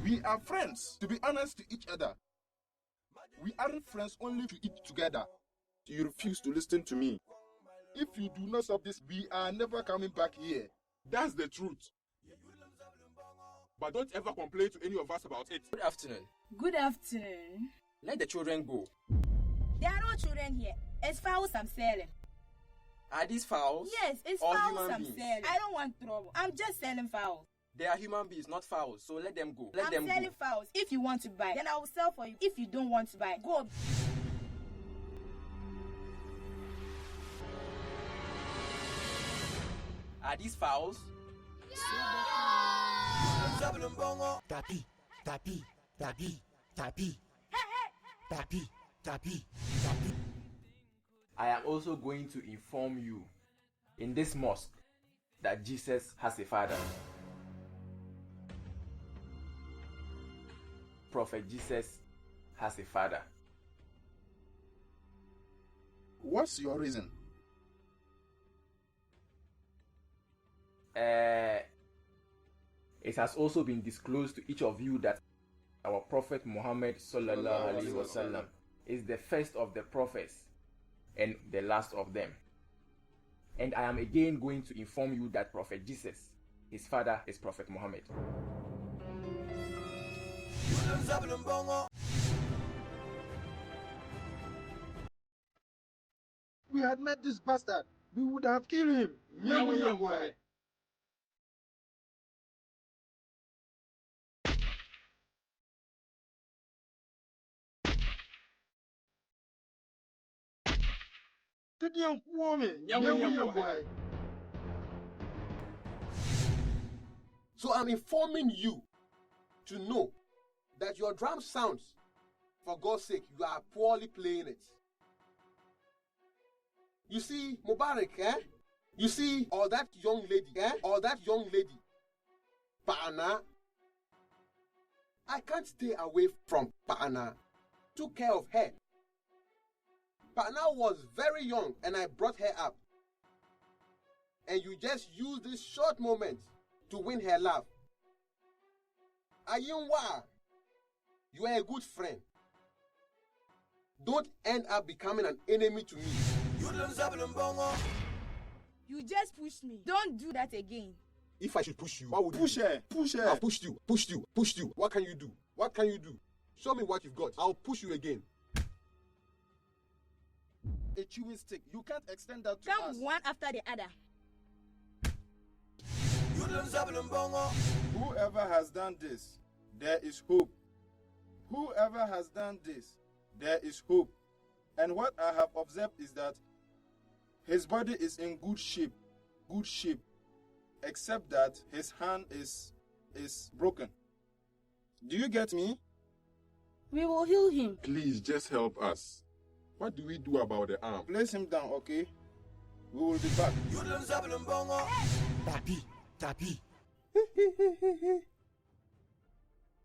We are friends, to be honest to each other. We aren't friends only to eat together. You refuse to listen to me. If you do not stop this, we are never coming back here. That's the truth. But don't ever complain to any of us about it.
Good afternoon.
Good afternoon.
Let the children go.
There are no children here. It's fowls I'm selling.
Are these fowls?
Yes, it's
or
fowls
human
I'm
beings?
selling. I don't want trouble. I'm just selling fowls.
They are human beings, not fowls, so let them go. Let
I'm
them
selling
go.
fowls. If you want to buy, then I will sell for you. If you don't want to buy, go.
Are these fowls?
Tapi, tapi, tapi, tapi. Tapi, tapi, tapi.
I am also going to inform you in this mosque that Jesus has a father. Prophet Jesus has a father.
What's your reason?
It has also been disclosed to each of you that our Prophet Muhammad sallallahu alaihi wasallam is the first of the prophets and the last of them. And I am again going to inform you that Prophet Jesus, his father is Prophet Muhammad.
We had met this bastard. We would have killed him.
So I'm informing you to know that your drum sounds, for God's sake, you are poorly playing it. You see, Mubarak, You see, or that young lady, Or that young lady, Paana. I can't stay away from Paana. Took care of her. Paana was very young and I brought her up. And you just used this short moment to win her love. Ayinwa, you are a good friend. Don't end up becoming an enemy to me.
You just pushed me. Don't do that again.
If I should push you, what would you do?
Push her.
I've pushed you. What can you do? What can you do? Show me what you've got. I'll push you again.
A chewing stick. You can't extend that to
Come
us.
one after the other.
Whoever has done this, there is hope. Whoever has done this, there is hope. And what I have observed is that his body is in good shape, except that his hand is broken. Do you get me?
We will heal him.
Please, just help us. What do we do about the arm? Place him down, okay? We will be back.
Tapi.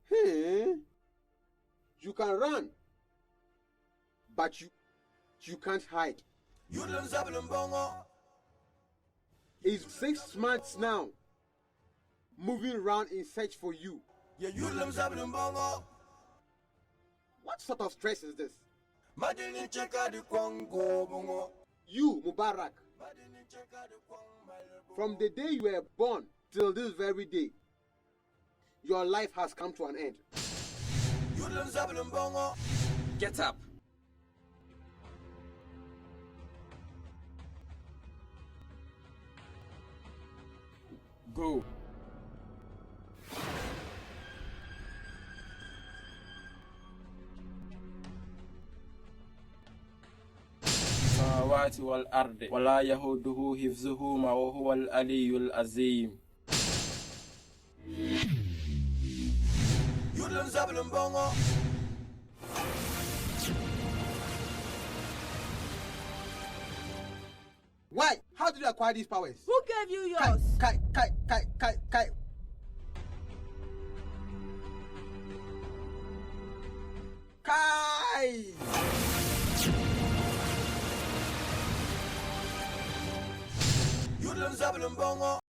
Hey, you can run, but you can't hide. It's 6 months now, moving around in search for you. What sort of stress is this? You, Mubarak, from the day you were born till this very day, your life has come to an end.
Get up. Go. السماوات والأرض ولا يهوده حفظهما وهو العلي العظيم.
Why? How did you acquire these powers?
Who gave you yours?
Kai.
Yudlam Zabalum Bongo.